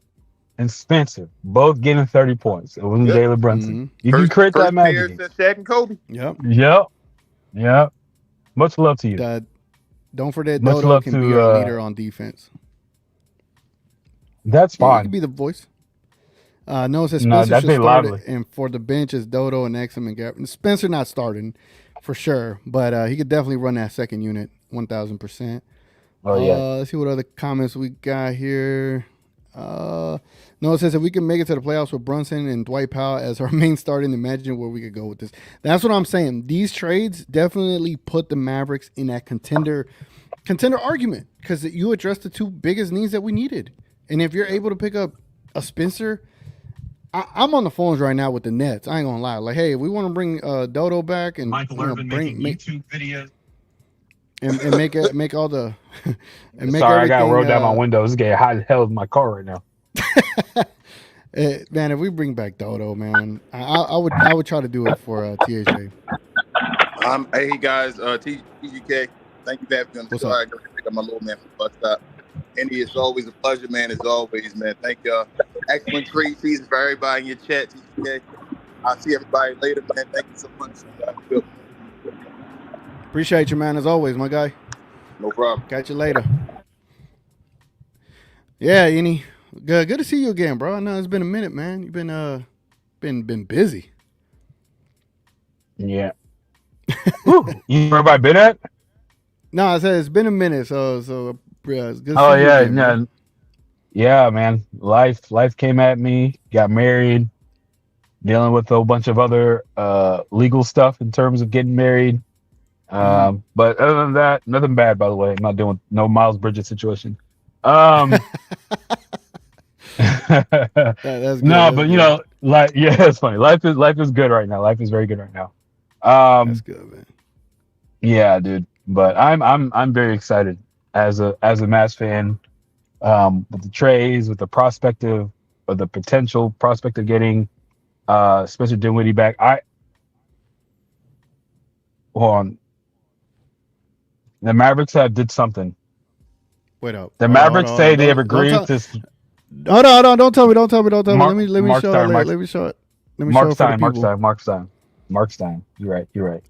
and Spencer both getting 30 points. It wasn't Yep. Jalen Brunson. Mhm. You can create that First pair magic. since Shaq and Kobe. Yep. Yep. Much love to you. Don't forget, Much Dodo love can to, be our leader on defense. That's Yeah, he fine. can be the voice. Noah says No, Spencer that's should a start, lively. and for the bench is Dodo and Exum and Gafford. Spencer not starting for sure, but he could definitely run that second unit 1,000%. Oh, yeah. Let's see what other comments we got here. Noah says if we can make it to the playoffs with Brunson and Dwight Powell as our main starting, imagine where we could go with this. That's what I'm saying. These trades definitely put the Mavericks in that contender argument because you addressed the two biggest needs that we needed. And if you're able to pick up a Spencer, I'm on the phones right now with the Nets. I ain't gonna lie. Like, hey, we want to bring Dodo back and Michael Irvin making YouTube videos. and make all the and make Sorry, I everything. got to roll down my windows. It's getting hot as hell in my car right now. Man, if we bring back Dodo, man, I would try to do it for THJ. Hey guys, TGK, thank you for having me on the What's show. up? I gotta pick up my little man from the bus stop. Andy, it's always a pleasure, man. As always, man. Thank y'all. Excellent trade season for everybody in your chat, TGK. I'll see everybody later, man. Thank you so much. Good. Appreciate you, man, as always, my guy. No problem. Catch you later. Yeah, Eni. Good to see you again, bro. I know it's been a minute, man. You've been busy. Yeah. You know where everybody been at? No, I said it's been a minute, so it's good to Oh see you yeah, again, man. yeah, man. Life came at me. Got married. Dealing with a whole bunch of other legal stuff in terms of getting married. But other than that, nothing bad. By the way, I'm not doing no Miles Bridges situation. That's good. No, but you know, like, yeah, it's funny. Life is good right now. Life is very good right now. That's good, man. Yeah, dude. But I'm very excited as a Mavs fan, with the trades, with the potential prospect of getting Spencer Dinwiddie back. Hold on. The Mavericks did something. Wait up. The Mavericks say they have agreed to. Hold on. Don't tell me. Let me Mark show Stein, it. Let me show it. Mark for the people. Mark Stein. You're right.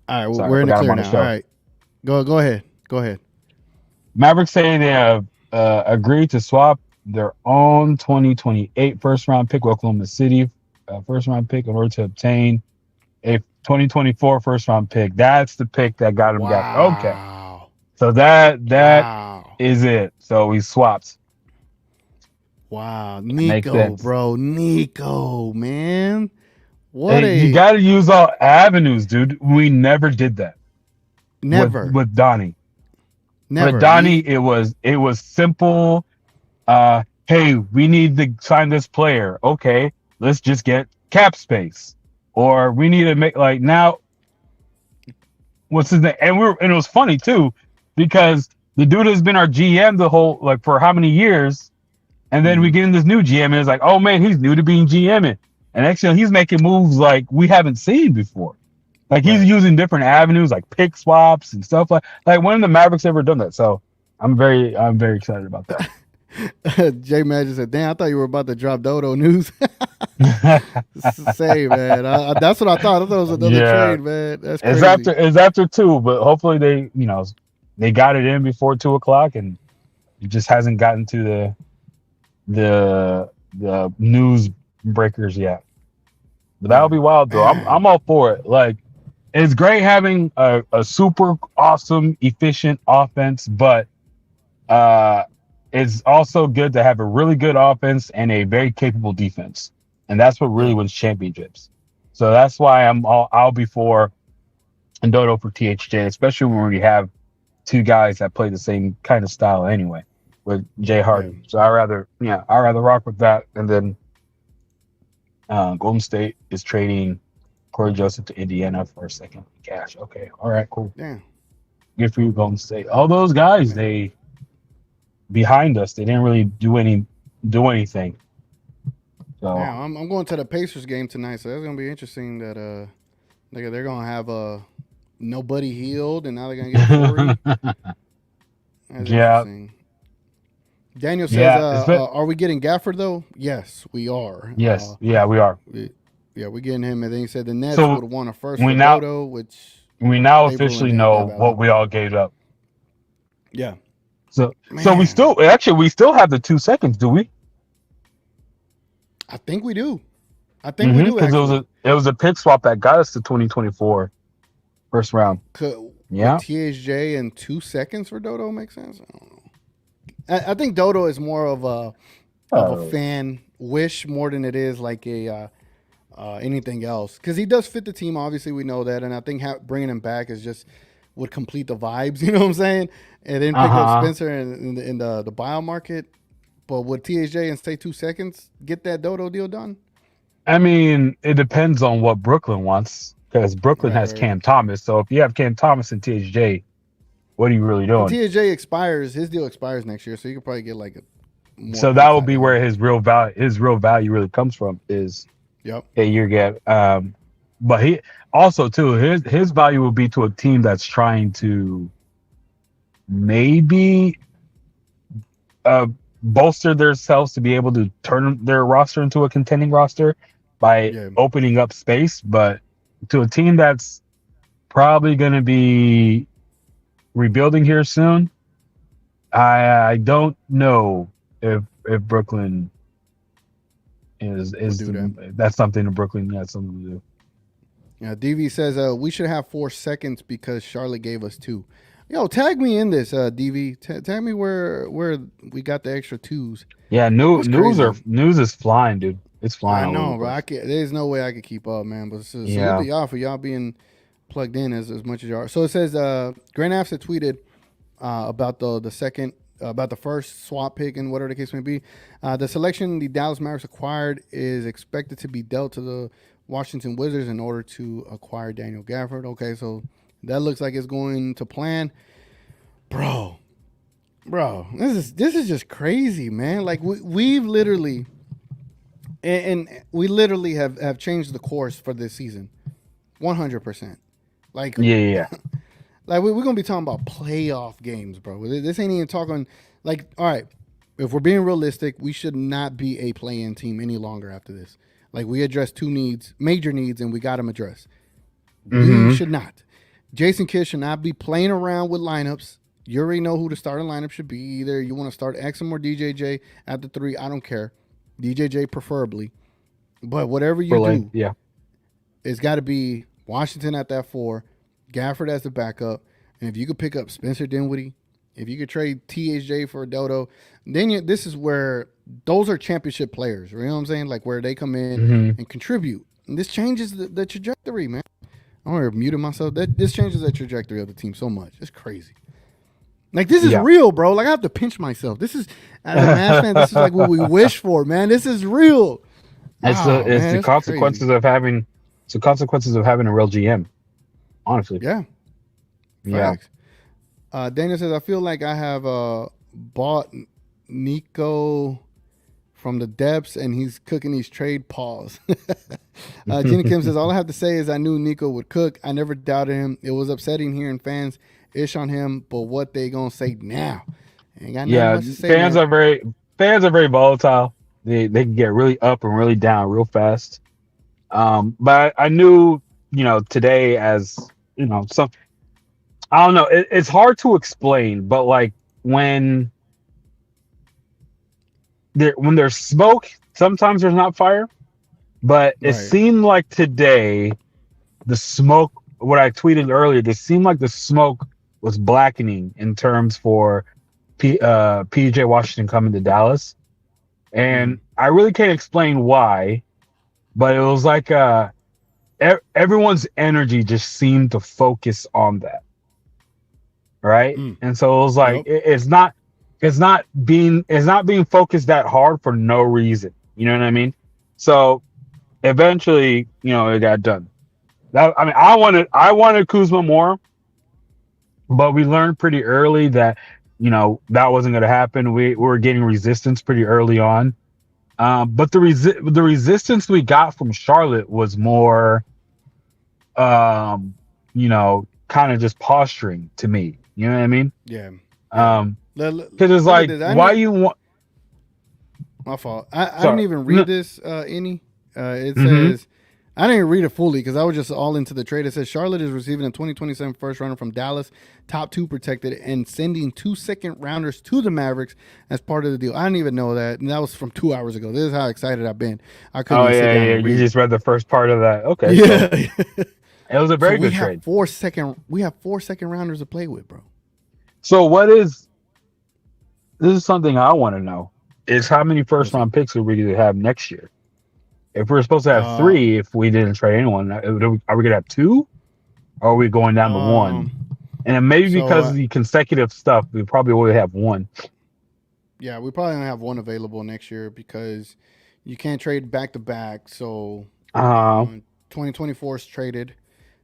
All right, Sorry, we're in the forgot him clear on now. the show. All right, go ahead. Mavericks say they have agreed to swap their own 2028 first-round pick with Oklahoma City first-round pick in order to obtain a 2024 first-round pick. That's the pick that got him back. Okay. So that is it. So we swapped. Wow, Nico, bro, Nico, man, you got to use all avenues, dude. We never did that. Never with Donnie. Never. With Donnie, it was simple. Hey, we need to sign this player. Okay, let's just get cap space, or we need to make now. What's his name? And it was funny too, because the dude has been our GM the whole for how many years, and then we get in this new GM and it's like, oh man, he's new to being GMing, and actually he's making moves like we haven't seen before. Like he's using different avenues like pick swaps and stuff like when have the Mavericks ever done that? So I'm very excited about that. Jay Magic said, "Damn, I thought you were about to drop Dodo news." Say, man, that's what I thought. I thought it was another trade, man. That's crazy. It's after 2, but hopefully they got it in before 2:00, and it just hasn't gotten to the news breakers yet. But that'll be wild though. I'm all for it. Like, it's great having a super awesome, efficient offense, but it's also good to have a really good offense and a very capable defense. And that's what really wins championships. So that's why I'll be for Dodo for THJ, especially when we have two guys that play the same kind of style anyway with Jay Harden. So I'd rather rock with that. And then Golden State is trading Corey Joseph to Indiana for a second cash. Okay. All right, cool. Yeah. Good for you, Golden State. All those guys, they behind us, they didn't really do anything. So Yeah, I'm going to the Pacers game tonight, so that's gonna be interesting. That they're gonna have nobody healed, and now they're gonna get Corey. That's yeah, interesting. Daniel says, yeah. "Are we getting Gafford though?" Yes, we are. Yes, yeah, we are. We're getting him. And then he said the Nets So would have won a first we for now Dodo, which we now they officially ruined know that what we all gave up. Yeah. So Man. we still have the 2 seconds, do we? I think we do. I think we do. Because it was a pick swap that got us to 2024 first round. Yeah. THJ in 2 seconds for Dodo makes sense. I don't know. I think Dodo is more of a fan wish more than it is like a anything else, because he does fit the team. Obviously, we know that, and I think bringing him back is just would complete the vibes. You know what I'm saying? And then pick up Spencer in the buyout market. But would THJ and stay 2 seconds get that Dodo deal done? I mean, it depends on what Brooklyn wants, because Brooklyn has Cam Thomas. So if you have Cam Thomas and THJ, what are you really doing? THJ expires. His deal expires next year, so you could probably get like a. So that will be where his real value really comes from. Is hey, you get. But he also too his value will be to a team that's trying to maybe bolster themselves to be able to turn their roster into a contending roster by opening up space. But to a team that's probably going to be rebuilding here soon, I don't know if Brooklyn is that's something that Brooklyn has something to do. Yeah, DV says we should have 4 seconds because Charlotte gave us 2. Yo, tag me in this, DV. Tag me where we got the extra 2s. Yeah, news is flying, dude. It's flying. I know, bro. There's no way I could keep up, man. But salute to y'all for y'all being plugged in as much as you are. So it says Grant Afsa tweeted about the second, about the first swap pick and whatever the case may be. The selection the Dallas Mavericks acquired is expected to be dealt to the Washington Wizards in order to acquire Daniel Gafford. Okay, so that looks like it's going to plan. Bro, this is just crazy, man. Like we've literally and we literally have changed the course for this season. 100%. Like yeah. Like we're gonna be talking about playoff games, bro. This ain't even talking like, all right, if we're being realistic, we should not be a play-in team any longer after this. Like we addressed 2 major needs, and we got them addressed. We should not. Jason Kidd should not be playing around with lineups. You already know who the starting lineup should be. Either you want to start Exum or DJJ at the 3. I don't care. DJJ preferably. But whatever you do, it's got to be Washington at that 4, Gafford as the backup, and if you could pick up Spencer Dinwiddie, if you could trade THJ for Dodo, then this is where those are championship players. You know what I'm saying? Like where they come in and contribute. And this changes the trajectory, man. I'm already muted myself. This changes the trajectory of the team so much. It's crazy. Like this is real, bro. Like I have to pinch myself. This is, as a Mavs fan, this is like what we wish for, man. This is real. It's the consequences of having. It's the consequences of having a real GM. Honestly. Yeah. Facts. Daniel says, I feel like I have bought Nico from the depths and he's cooking these trade paws. Jenny Kim says, all I have to say is I knew Nico would cook. I never doubted him. It was upsetting hearing fans ish on him, but what they gonna say now? Ain't got nothing much to say, fans are very volatile. They can get really up and really down real fast. But I knew, today as some, I don't know. It's hard to explain, but like when there's smoke, sometimes there's not fire. But it seemed like today, the smoke. What I tweeted earlier, it seemed like the smoke was blackening in terms for PJ Washington coming to Dallas, and I really can't explain why, but it was like everyone's energy just seemed to focus on that. Right. And so it was like, it's not being focused that hard for no reason. You know what I mean? So eventually, it got done. I wanted Kuzma more, but we learned pretty early that that wasn't going to happen. We were getting resistance pretty early on. But the resistance we got from Charlotte was more, kind of just posturing to me. You know what I mean? Yeah. Because it's like, why you want? My fault. I didn't even read this. It Mm-hmm. says I didn't even read it fully because I was just all into the trade. It says Charlotte is receiving a 2027 first rounder from Dallas, top 2 protected, and sending 2 second rounders to the Mavericks as part of the deal. I didn't even know that, and that was from 2 hours ago. This is how excited I've been. I couldn't even sit down and read. You just read the first part of that. Okay. Yeah. So it was a very good trade. We have 4 second rounders to play with, bro. So this is something I want to know, is how many first round picks are we going to have next year? If we're supposed to have 3, if we didn't trade anyone, are we going to have 2? Or are we going down to 1? And then maybe because of the consecutive stuff, we probably only have 1. Yeah, we probably only have 1 available next year because you can't trade back to back. So 2024 is traded.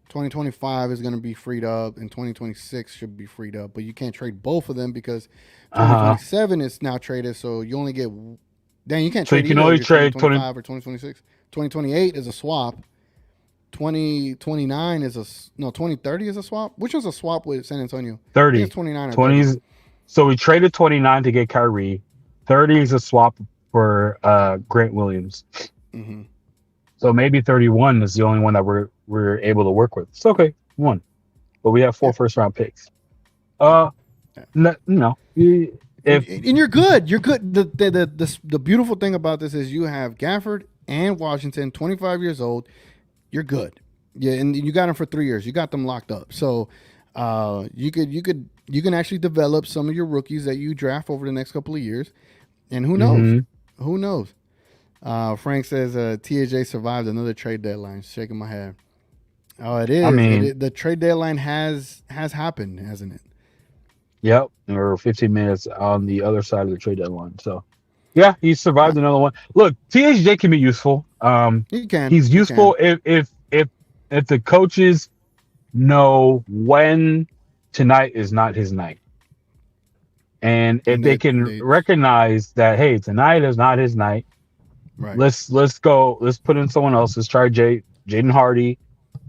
2025 is going to be freed up, and 2026 should be freed up. But you can't trade both of them because 2027 is now traded. So you only get. Then you can't trade. So you can only trade 2025 or 2026. 2028 is a swap. 2029 is 2030 is a swap. Which was a swap with San Antonio? 30. It's 29 or 20s. So we traded 29 to get Kyrie. 30 is a swap for Grant Williams. Mm-hmm. So maybe 31 is the only one that we're able to work with. It's okay, 1, but we have 4 first round picks. And you're good. You're good. The beautiful thing about this is you have Gafford and Washington, 25 years old. You're good. Yeah, and you got them for 3 years. You got them locked up. So you can actually develop some of your rookies that you draft over the next couple of years. And who knows? Mm-hmm. Who knows? Frank says TJ survived another trade deadline. Shaking my head. Oh, it is. I mean, the trade deadline has happened, hasn't it? Yep. We're 15 minutes on the other side of the trade deadline. So, yeah, he survived another one. Look, THJ can be useful. He can. He's useful if the coaches know when tonight is not his night. And if they can recognize that, hey, tonight is not his night. Right. Let's put in someone else. Let's try Jaden Hardy.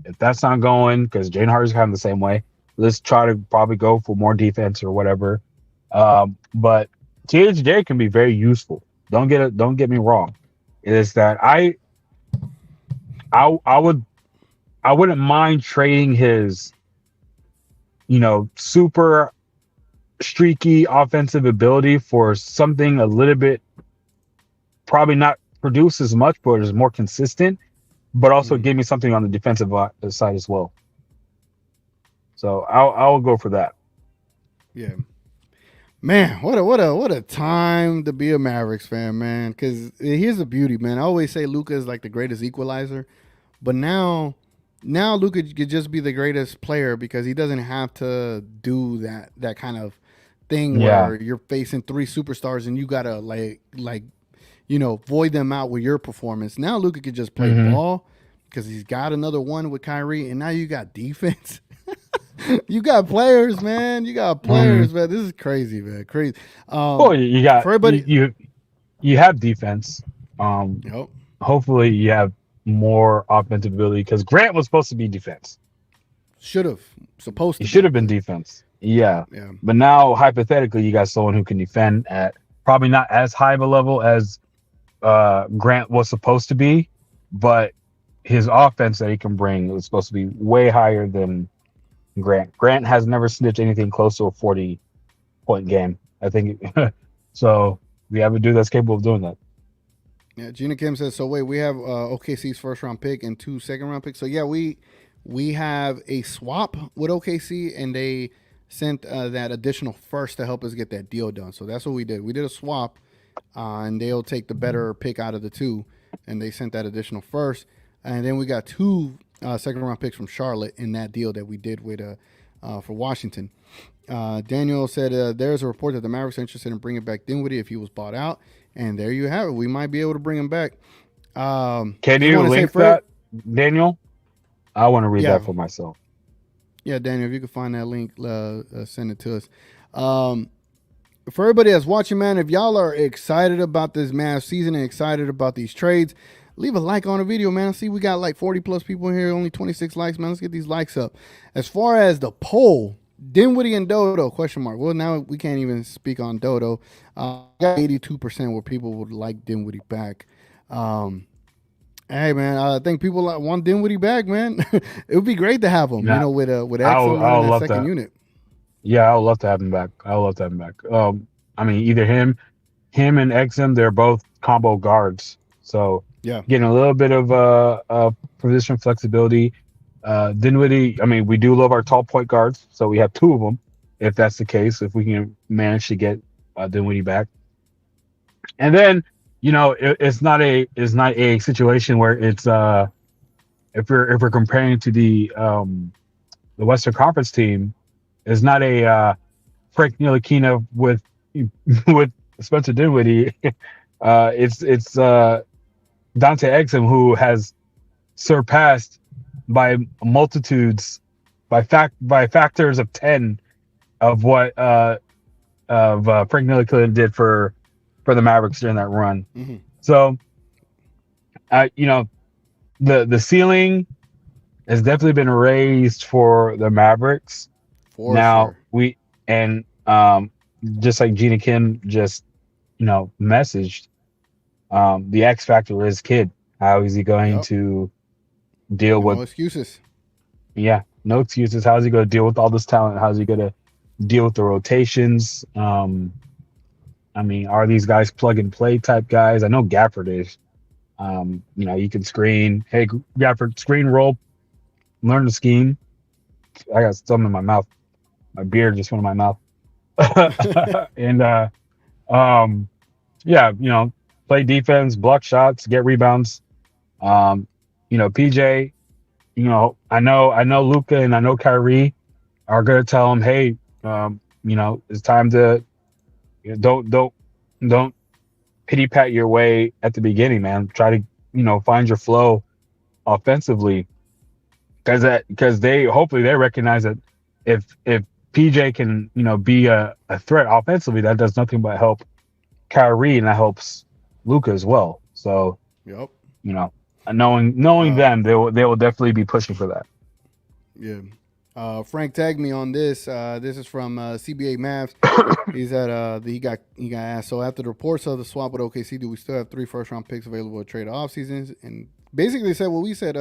If that's not going, because Jaden Hardy's kind of the same way, let's try to probably go for more defense or whatever. But THJ can be very useful. Don't get me wrong. It is that I wouldn't mind trading his, super streaky offensive ability for something a little bit, probably not produce as much, but is more consistent, but also give me something on the defensive side as well. So I'll go for that. Yeah, man, what a time to be a Mavericks fan, man. Because here's the beauty, man. I always say Luka is like the greatest equalizer, but now Luka could just be the greatest player because he doesn't have to do that kind of thing where you're facing 3 superstars and you gotta void them out with your performance. Now Luka could just play ball because he's got another one with Kyrie, and now you got defense. You got players, man. Man. This is crazy, man. Crazy. You got for everybody. You have defense. Yep. Hopefully, you have more offensive ability because Grant was supposed to be defense. He should have been defense. Yeah. Yeah. But now, hypothetically, you got someone who can defend at probably not as high of a level as Grant was supposed to be, but his offense that he can bring is supposed to be way higher than Grant. Grant has never snitched anything close to a 40-point game, I think. So we have a dude that's capable of doing that. Yeah, Gina Kim says, so wait, we have OKC's first round pick and 2 second round picks. So yeah, we have a swap with OKC, and they sent that additional first to help us get that deal done. So that's what we did. We did a swap, and they'll take the better pick out of the 2, and they sent that additional first. And then we got 2 second round picks from Charlotte in that deal that we did with for Washington. Daniel said there's a report that the Mavericks are interested in bringing back Dinwiddie if he was bought out, and there you have it. We might be able to bring him back. Can you link that, Daniel? I want to read that for myself. Yeah, Daniel, if you can find that link, send it to us. For everybody that's watching, man, if y'all are excited about this Mavs season and excited about these trades, leave a like on the video, man. I see we got like 40 plus people in here, only 26 likes, man. Let's get these likes up. As far as the poll, Dinwiddie and Dodo, question mark. Well, now we can't even speak on Dodo. Got 82% where people would like Dinwiddie back. Hey, man, I think people want Dinwiddie back, man. It would be great to have him, with Exum running that second unit. Yeah, I would love to have him back. I mean, either him and Exum, they're both combo guards. So yeah, getting a little bit of position flexibility. Dinwiddie, I mean, we do love our tall point guards, so we have two of them. If that's the case, if we can manage to get Dinwiddie back, and then it's not a situation where it's if we're comparing to the Western Conference team, it's not a Frank Ntilikina with Spencer Dinwiddie. It's Dante Exum, who has surpassed by multitudes, by factors of 10 of what Frank Ntilikina did for the Mavericks during that run. Mm-hmm. So, the ceiling has definitely been raised for the Mavericks. We just like Gina Kim just messaged, the X factor is Kid. How is he going to deal with? No excuses. Yeah, no excuses. How is he going to deal with all this talent? How is he going to deal with the rotations? I mean, are these guys plug and play type guys? I know Gafford is. You can screen. Hey, Gafford, screen roll. Learn the scheme. I got something in my mouth. My beard just went in my mouth. And play defense, block shots, get rebounds. PJ, I know Luka and I know Kyrie are gonna tell him, hey, it's time to don't pity pat your way at the beginning, man. Try to find your flow offensively, because they recognize that if PJ can be a threat offensively, that does nothing but help Kyrie, and that helps Luka as well. So knowing them, they will definitely be pushing for that. Yeah. Frank tagged me on this. This is from CBA Mavs. He's at he got asked. So after the reports of the swap with OKC, do we still have 3 first-round picks available to trade off seasons? And basically said what we said.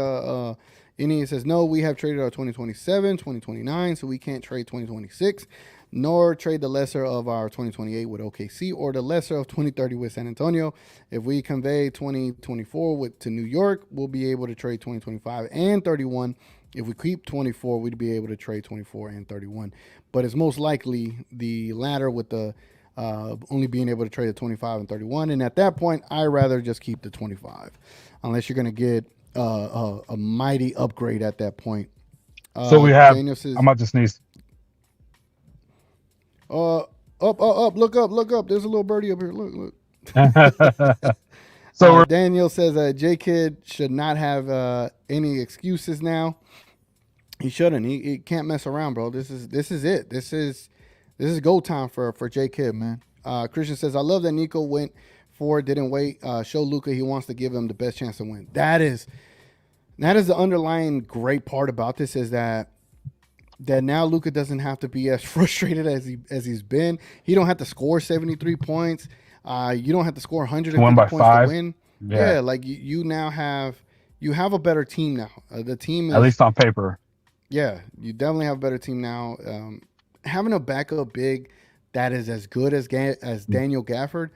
Indian says no. We have traded our 2027, 2029, so we can't trade 2026, nor trade the lesser of our 2028 with OKC or the lesser of 2030 with San Antonio. If we convey 2024 to New York, we'll be able to trade 2025 and 31. If we keep 24, we'd be able to trade 24 and 31. But it's most likely the latter, with the only being able to trade the 25 and 31. And at that point, I'd rather just keep the 25, unless you're going to get a mighty upgrade at that point. So we have. I'm about to sneeze. Up, look up. There's a little birdie up here. Look. So Daniel says J Kid should not have any excuses now. He shouldn't. He can't mess around, bro. This is it. This is go time for J Kid, man. Christian says, I love that Nico went for it, didn't wait. Show Luka he wants to give him the best chance to win. That is the underlying great part about this, is that now Luka doesn't have to be as frustrated as he's been. He don't have to score 73 points. You don't have to score 150 points 5 to win. Yeah, like you now have a better team now. The team is, at least on paper. Yeah, you definitely have a better team now. Having a backup big that is as good as Daniel Gafford.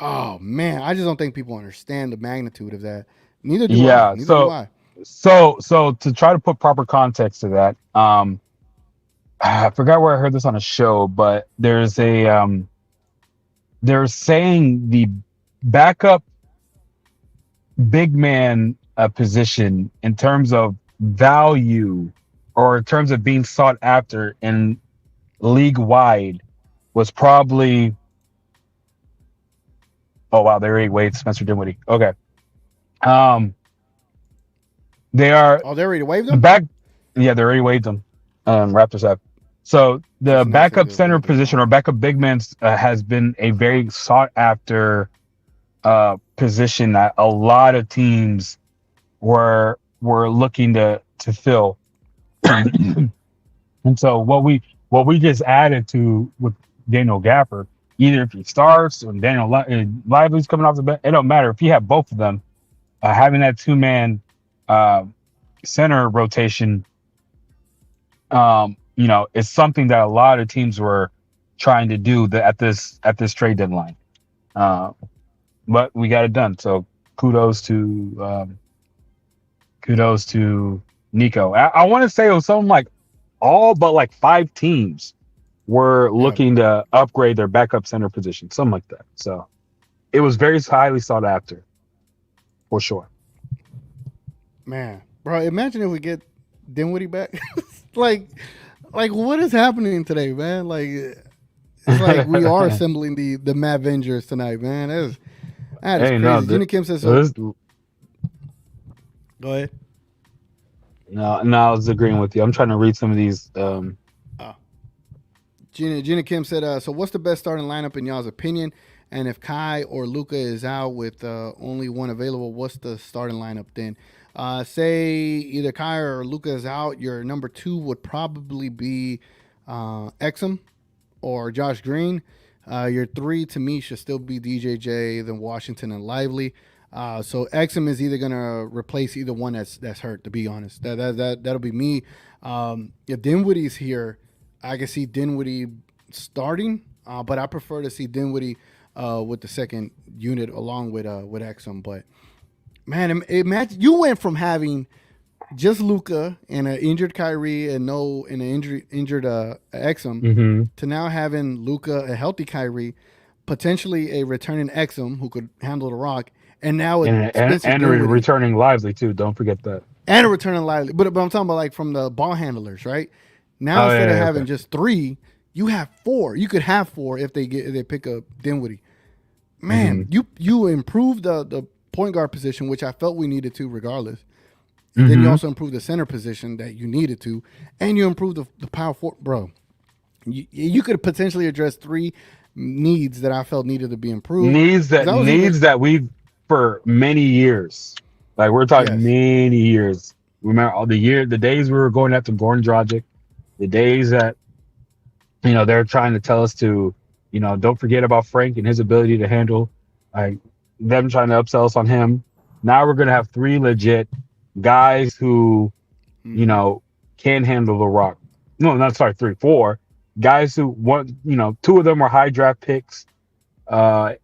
Oh man, I just don't think people understand the magnitude of that. Neither do I. Neither do I. So to try to put proper context to that, I forgot where I heard this on a show, but there's they're saying the backup big man position in terms of value, or in terms of being sought after in league wide, was probably, oh wow, they already waived Spencer Dinwiddie. Okay. They are. Oh, they already waived them? They already waived them. Raptors have. So the That's nice of backup the center Raptors. position or backup big man has been a very sought after position that a lot of teams were looking to fill. And so what we just added to with Daniel Gafford, either if he starts or Daniel Lively's coming off the bench, it don't matter if you have both of them. Having that 2-man center rotation, it's something that a lot of teams were trying to do at this trade deadline. But we got it done. So kudos to Nico. I want to say it was something like all but like 5 teams were looking to upgrade their backup center position, something like that. So it was very highly sought after, for sure. Man, bro, imagine if we get Dinwiddie back. like what is happening today, man? Like, it's like we are assembling the Mavengers tonight, man. That is crazy. No, Gina Kim says so. Go ahead. No, I was agreeing with you. I'm trying to read some of these. Gina Kim said, so what's the best starting lineup in y'all's opinion? And if Kai or Luka is out with only one available, what's the starting lineup then? Say either Kai or Luka is out, your number 2 would probably be Exum or Josh Green. Your 3 to me should still be DJJ, then Washington and Lively. So Exum is either gonna replace either one that's hurt. To be honest, that'll be me. If Dinwiddie's here, I can see Dinwiddie starting, but I prefer to see Dinwiddie with the second unit along with Exum. But man, imagine you went from having just Luka and an injured Kyrie and an injured Exum to now having Luka, a healthy Kyrie, potentially a returning Exum who could handle the rock. And now and returning Lively too. Don't forget that. And a returning Lively, but I'm talking about like from the ball handlers, right? Now instead of having just 3, you have 4. You could have 4 if they pick up Dinwiddie. Man, you improved the point guard position, which I felt we needed to regardless. And then you also improved the center position that you needed to, and you improved the power forward, bro. You could potentially address 3 needs that I felt needed to be improved. Needs that we've for many years. Like we're talking many years. Remember all the days we were going after Goran Dragic, the days that they're trying to tell us to, don't forget about Frank and his ability to handle, like them trying to upsell us on him. Now we're gonna have 3 legit guys who, can handle the rock. No, not sorry, 3, 4 guys who want, 2 of them are high draft picks, or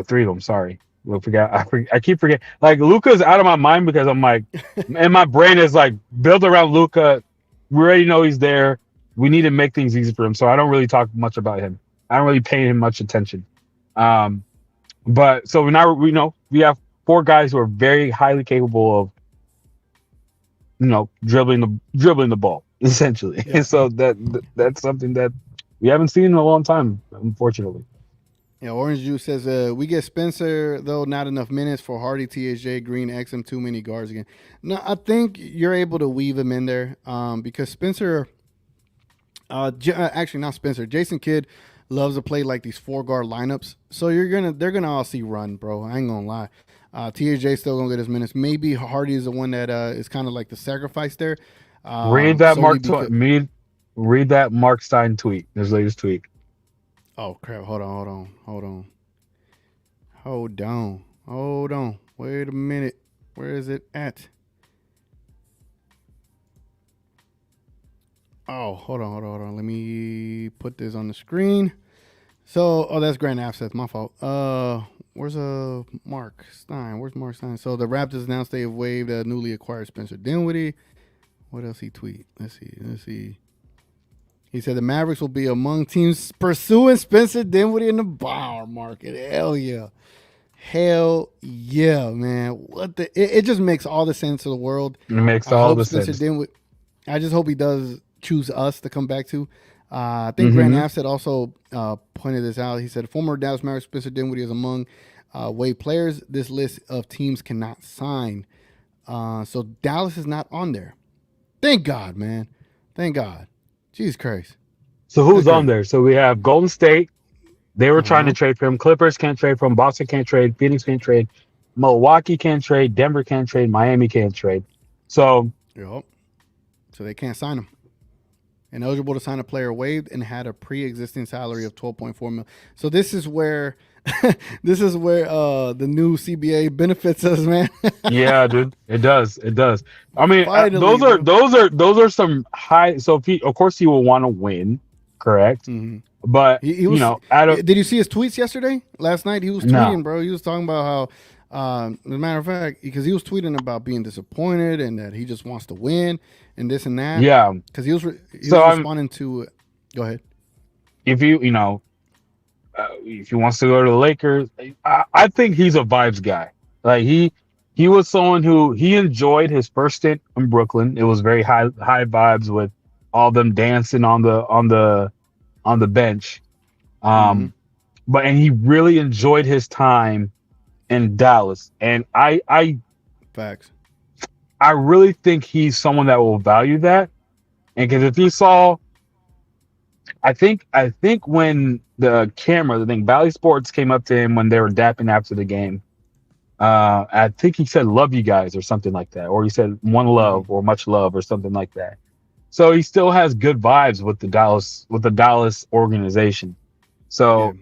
3 of them. Sorry. I keep forgetting. Like Luka's out of my mind because I'm like, and my brain is like built around Luka. We already know he's there. We need to make things easy for him. So I don't really talk much about him. I don't really pay him much attention. But so now we have 4 guys who are very highly capable of, dribbling the ball essentially. Yeah. So that's something that we haven't seen in a long time, unfortunately. Yeah, Orange Juice says, we get Spencer, though, not enough minutes for Hardy, THJ, Green, Exum, too many guards again. No, I think you're able to weave him in there because Spencer, actually not Spencer, Jason Kidd loves to play like these 4-guard lineups. So they're gonna all see run, bro. I ain't gonna lie. THJ still gonna get his minutes. Maybe Hardy is the one that is kind of like the sacrifice there. Read that Mark Stein tweet, his latest tweet. Oh crap! Hold on. Wait a minute. Where is it at? Oh, hold on. Let me put this on the screen. So, that's Grand Assets. My fault. Where's Mark Stein? Where's Mark Stein? So the Raptors announced they have waived newly acquired Spencer Dinwiddie. What else he tweet? Let's see. He said the Mavericks will be among teams pursuing Spencer Dinwiddie in the buyout market. Hell yeah, man! It just makes all the sense of the world. It makes all the sense. I just hope he does choose us to come back to. I think Grant Affset also pointed this out. He said former Dallas Mavericks Spencer Dinwiddie is among waived players. This list of teams cannot sign, so Dallas is not on there. Thank God, man. Thank God. Jesus Christ. So who's Good on grief. there? So we have Golden State. They were trying to Uh-huh. trade for him. Clippers can't trade for him. Boston can't trade. Phoenix can't trade. Milwaukee can't trade. Denver can't trade. Miami can't trade. So Yep. So they can't sign him. Ineligible to sign a player waived and had a pre-existing salary of $12.4 million. So this is where the new CBA benefits us, man. yeah, dude, it does. It does. I mean, Finally, those are some high. So of course he will want to win, correct? Mhm. But He was. out of Did you see his tweets yesterday? Last night he was No. tweeting, bro. He was talking about how, as a matter of fact, because he was tweeting about being disappointed and that he just wants to win and this and that. yeah, Because he was So I'm- responding to. Go ahead. if he wants to go to the Lakers, I think he's a vibes guy. Like he was someone who he enjoyed his first stint in Brooklyn. It was very high vibes with all them dancing on the bench. But he really enjoyed his time in Dallas. And I Facts. really think he's someone that will value that. And because if you saw, I think when the thing, Valley Sports came up to him when they were dapping after the game. I think he said "love you guys" or something like that, or he said "one love" or "much love" or something like that. So he still has good vibes with the Dallas organization. So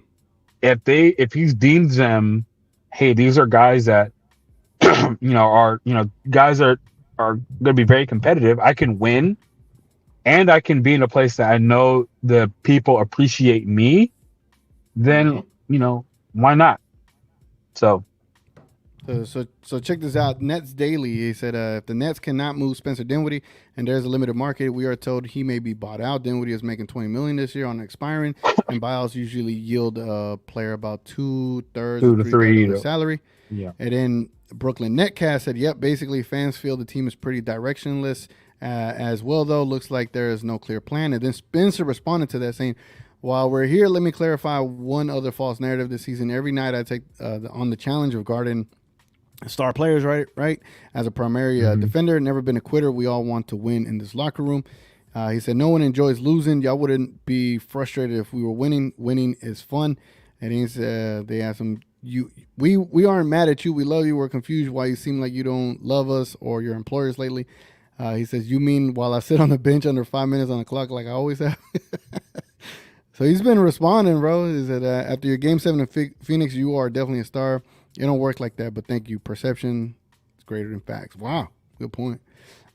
if he deems them, hey, these are guys that guys are going to be very competitive. I can win, and I can be in a place that I know the people appreciate me. Then why not? So check this out. Nets Daily. He said if the Nets cannot move Spencer Dinwiddie and there's a limited market, we are told he may be bought out. Dinwiddie is making $20 million this year on expiring, and buyouts usually yield a player about 2/3 to 3/4 of the salary. Yeah. And then Brooklyn Netcast said, "Yep, basically fans feel the team is pretty directionless as well. Though looks like there is no clear plan." And then Spencer responded to that saying, "While we're here, let me clarify one other false narrative this season. Every night I take on the challenge of guarding star players, right? As a primary defender, never been a quitter. We all want to win in this locker room." He said, "No one enjoys losing. Y'all wouldn't be frustrated if we were winning. Winning is fun." And he said, they asked him, we aren't mad at you. We love you. We're confused why you seem like you don't love us or your employers lately. He says, "You mean while I sit on the bench under 5 minutes on the clock like I always have?" So he's been responding, bro. He said, after your Game 7 in Phoenix, you are definitely a star. It don't work like that, but thank you. Perception is greater than facts. Wow, good point.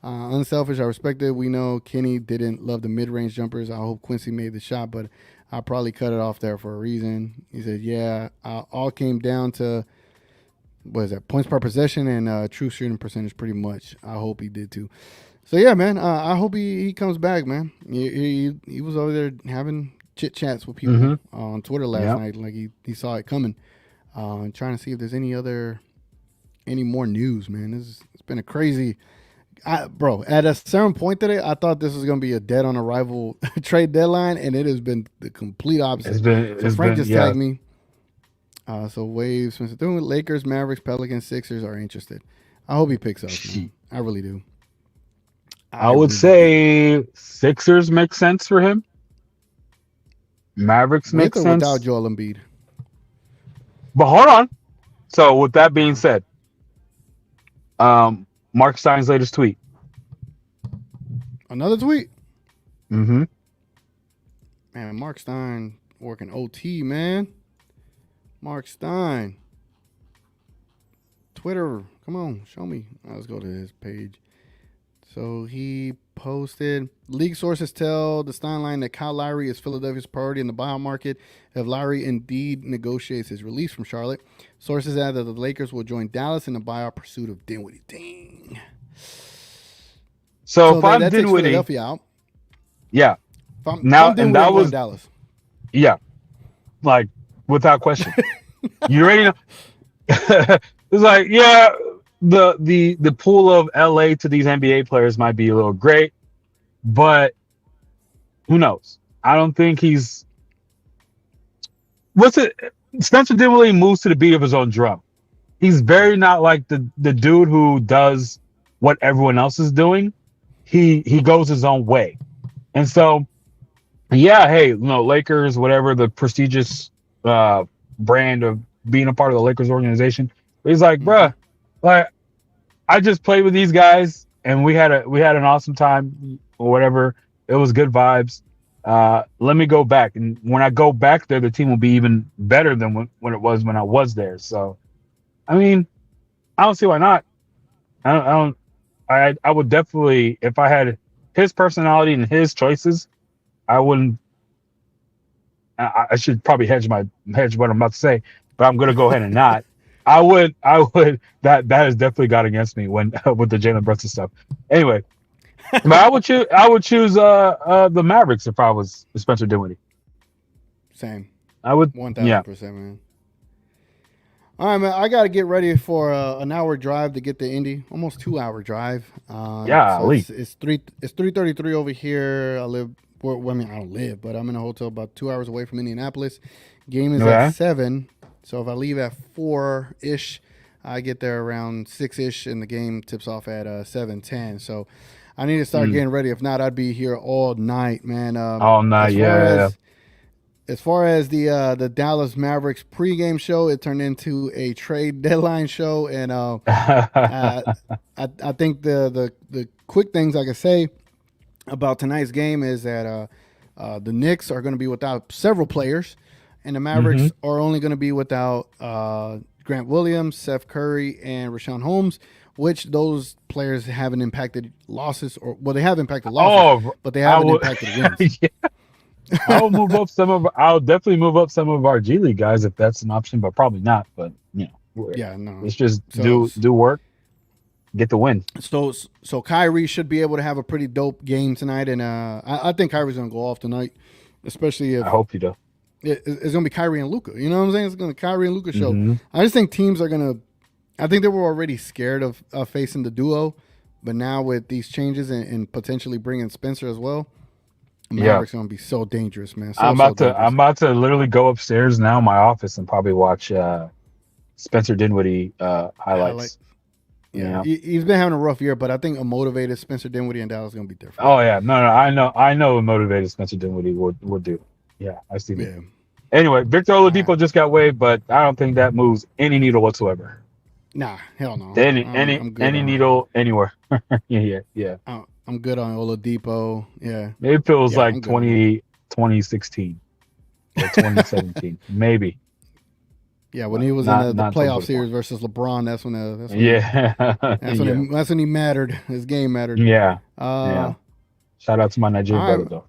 Unselfish, I respect it. We know Kenny didn't love the mid-range jumpers. I hope Quincy made the shot, but I probably cut it off there for a reason. He said, yeah, all came down to, what is that, points per possession and true shooting percentage pretty much. I hope he did too. So, yeah, man, I hope he comes back, man. He was over there having chit-chats with people on Twitter last night. Like he saw it coming. Trying to see if there's any more news, man. It's been a crazy... bro, at a certain point today, I thought this was going to be a dead on arrival trade deadline, and it has been the complete opposite. Frank just tagged me. So Waves, Spencer Dinwiddie, Lakers, Mavericks, Pelicans, Sixers are interested. I hope he picks up, man. I really do. I would say Sixers make sense for him. Mavericks make sense. Without Joel Embiid. But hold on. So with that being said, Mark Stein's latest tweet. Another tweet? Mm-hmm. Man, Mark Stein working OT, man. Mark Stein. Twitter. Come on, show me. Let's go to his page. So he posted, league sources tell the Stein line that Kyle Lowry is Philadelphia's priority in the buyout market if Lowry indeed negotiates his release from Charlotte. Sources add that the Lakers will join Dallas in the buyout pursuit of Dinwiddie. Dang. So if I'm that takes Dinwiddie, Philadelphia out. Yeah. Now and that was Dallas. Yeah. Like without question. You already know. It's like, yeah, the pool of LA to these NBA players might be a little great, but who knows? I don't think he's Spencer Dinwiddie moves to the beat of his own drum. He's very not like the dude who does what everyone else is doing. He goes his own way. And so Yeah, hey, Lakers, whatever the prestigious brand of being a part of the Lakers organization. He's like, bruh, like I just played with these guys and we had an awesome time or whatever. It was good vibes. Let me go back, and when I go back there, the team will be even better than when it was when I was there. So, I mean, I don't see why not. I would definitely, if I had his personality and his choices, I wouldn't. I should probably hedge what I'm about to say, but I'm gonna go ahead and not. I would that has definitely got against me when with the Jalen Brunson stuff. Anyway, but I would choose the Mavericks if I was Spencer Dinwiddie. Same. I would 1000%, man. All right, man. I got to get ready for an hour drive to get to Indy. Almost 2 hour drive. So it's 3:33 over here. I live. Well, I mean, I don't live, but I'm in a hotel about 2 hours away from Indianapolis. Game is at 7. So if I leave at 4-ish, I get there around 6-ish, and the game tips off at 7:10. So I need to start getting ready. If not, I'd be here all night, man. All night, As far as the Dallas Mavericks pregame show, it turned into a trade deadline show, and I think the quick things I can say about tonight's game is that the Knicks are going to be without several players, and the Mavericks are only going to be without Grant Williams, Seth Curry, and Rashawn Holmes, which those players haven't impacted losses, they have impacted losses, but they haven't impacted wins. I'll definitely move up some of our G League guys if that's an option, but probably not. But let's just do work, get the win. So Kyrie should be able to have a pretty dope game tonight, and I think Kyrie's gonna go off tonight, especially if I hope he does. It's gonna be Kyrie and Luka. You know what I'm saying? It's gonna be Kyrie and Luka show. I just think teams are gonna. I think they were already scared of facing the duo, but now with these changes and potentially bringing Spencer as well. Mavericks gonna be so dangerous, man. I'm about to literally go upstairs now in my office and probably watch Spencer Dinwiddie highlights. Yeah, he's been having a rough year, but I think a motivated Spencer Dinwiddie in Dallas is gonna be different. Oh yeah, no, I know a motivated Spencer Dinwiddie would do. Yeah, I see that. Yeah. Anyway, Victor Oladipo just got waived, but I don't think that moves any needle whatsoever. Nah, hell no. Any needle anywhere. yeah. I'm good on Oladipo. Yeah. It feels like 2016 or 2017, maybe. Yeah, when he was in the playoff series versus LeBron, that's when he mattered. His game mattered. Yeah. Shout out to my Nigerian brother, though.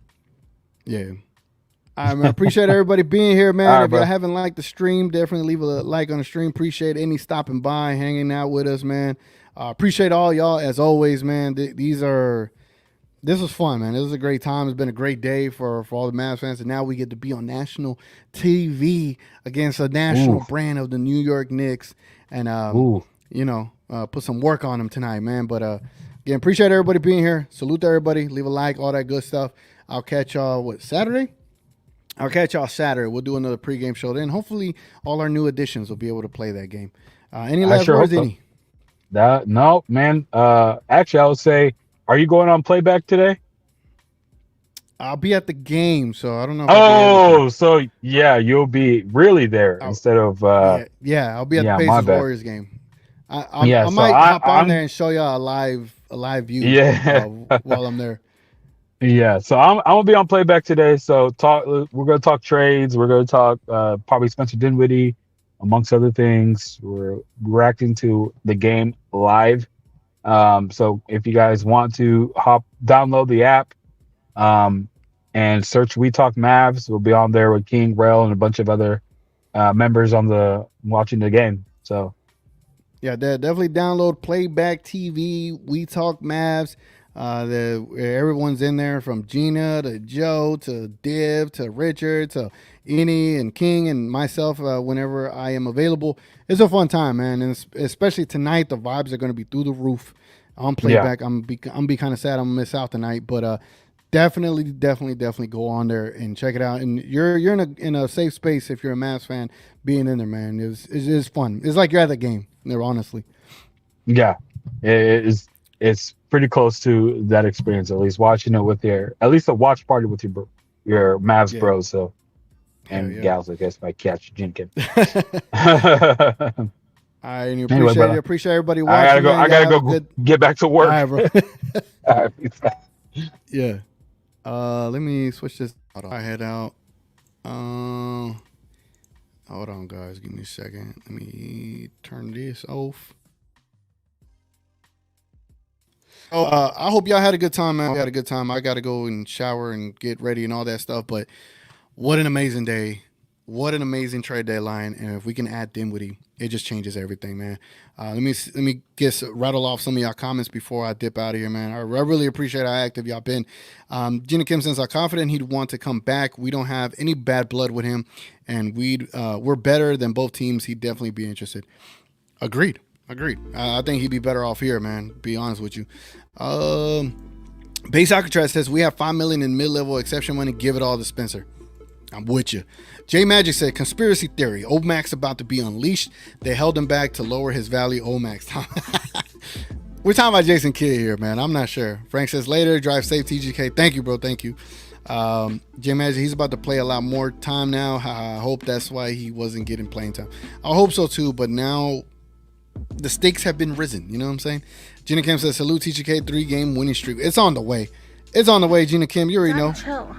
Yeah. All right, man. Appreciate everybody being here, man. Right, if you haven't liked the stream, definitely leave a like on the stream. Appreciate any stopping by, hanging out with us, man. Appreciate all y'all as always, man. This was fun, man. This was a great time. It's been a great day for all the Mavs fans, and now we get to be on national TV against a national brand of the New York Knicks, and put some work on them tonight, man. But again, appreciate everybody being here. Salute to everybody. Leave a like, all that good stuff. I'll catch y'all Saturday. I'll catch y'all Saturday. We'll do another pregame show then. Hopefully, all our new additions will be able to play that game. Any last words, Any? No, man. Actually, I would say, are you going on playback today? I'll be at the game, so I don't know. So you'll be really there instead of. I'll be at the Pacers Warriors game. I might hop on there and show y'all a live view. Yeah. While I'm there. Yeah, so I'm gonna be on playback today. So we're gonna talk trades. We're gonna talk probably Spencer Dinwiddie, amongst other things. We're reacting to the game live. So if you guys want to download the app, and search We Talk Mavs, we'll be on there with King, Rel, and a bunch of other members watching the game. So yeah, definitely download Playback TV. We Talk Mavs. Everyone's in there, from Gina to Joe to Div to Richard to Eni and King and myself whenever I am available. It's a fun time, man, and especially tonight, the vibes are going to be through the roof on playback. Yeah. I'm be kind of sad I'm gonna miss out tonight, but definitely go on there and check it out. And you're in a safe space if you're a Mavs fan, being in there, man. It's fun. It's like you're at the game there, honestly. Yeah, it's pretty close to that experience, at least watching it at least a watch party with your You're Mavs Yeah. bros, so Hell and yeah. gals, I guess, by catch Jin Kim. All right, and you Anyway, brother. appreciate everybody I watching. gotta man. go. Y'all have a Get back to work. All right, bro. All right, peace out. Yeah. Let me switch this. Hold on. I head out. Hold on, guys. Give me a second. Let me turn this off. Oh, I hope y'all had a good time, man. We had a good time. I got to go and shower and get ready and all that stuff. But what an amazing day. What an amazing trade deadline. And if we can add Dinwiddie, it just changes everything, man. Let me rattle off some of y'all comments before I dip out of here, man. I really appreciate how active y'all been. Gina Kim says, I'm confident he'd want to come back. We don't have any bad blood with him, and we're better than both teams. He'd definitely be interested. Agreed. I think he'd be better off here, man. Be honest with you. Base Alcatraz says, we have $5 million in mid-level exception money. Give it all to Spencer. I'm with you. J Magic said, conspiracy theory. Omax about to be unleashed. They held him back to lower his value. Omax. We're talking about Jason Kidd here, man. I'm not sure. Frank says, later, drive safe, TGK. Thank you, bro. Thank you. J Magic, he's about to play a lot more time now. I hope that's why he wasn't getting playing time. I hope so too, but now the stakes have been risen. You know what I'm saying? Gina Kim says, salute TGK, 3-game winning streak. It's on the way. Gina Kim. You already know. Chill.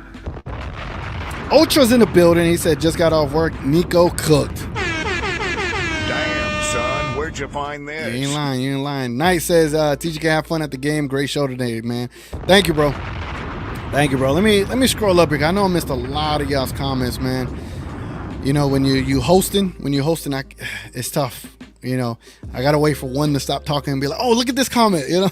Ultra's in the building. He said, just got off work. Nico cooked. Damn, son, where'd you find this? You ain't lying. Knight says, TGK, have fun at the game. Great show today, man. Thank you, bro. Let me scroll up here. I know I missed a lot of y'all's comments, man. You know, when you hosting, it's tough. You know, I gotta wait for one to stop talking and be like, oh, look at this comment, you know.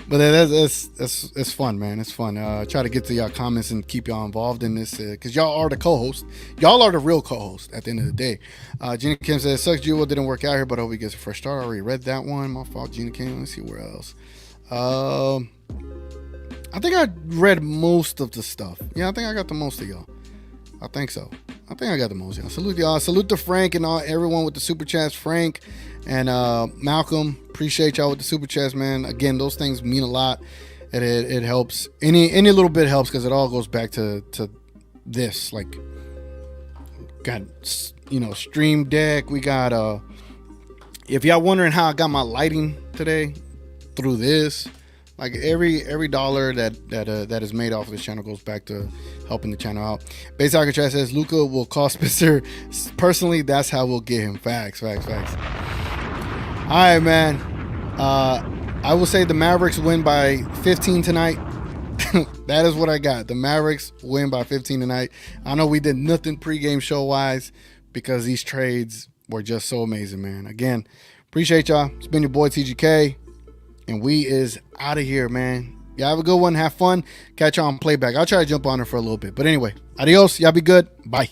But it's fun, man. It's fun. Try to get to y'all comments and keep y'all involved in this because y'all are the co-host. Y'all are the real co-host at the end of the day. Gina Kim says, sucks Jewel didn't work out here, but I hope he gets a fresh start. I already read that one. My fault, Gina Kim. Let's see where else. I think I read most of the stuff. Yeah, I think I got the most of y'all. I think so. I think I got the most, y'all. Salute y'all. Salute to Frank and everyone with the super chats. Frank and Malcolm, appreciate y'all with the super chats, man. Again, those things mean a lot. It helps. Any little bit helps because it all goes back to this. Like, got Stream Deck. We got if y'all wondering how I got my lighting today, through this. Like every dollar that is made off of this channel goes back to helping the channel out. Base Alcatraz says Luka will cost Spencer. Personally, that's how we'll get him. Facts. All right, man. I will say the Mavericks win by 15 tonight. That is what I got. The Mavericks win by 15 tonight. I know we did nothing pregame show wise because these trades were just so amazing, man. Again, appreciate y'all. It's been your boy TGK. And we is out of here, man. Y'all have a good one. Have fun. Catch y'all on playback. I'll try to jump on her for a little bit. But anyway, adios. Y'all be good. Bye.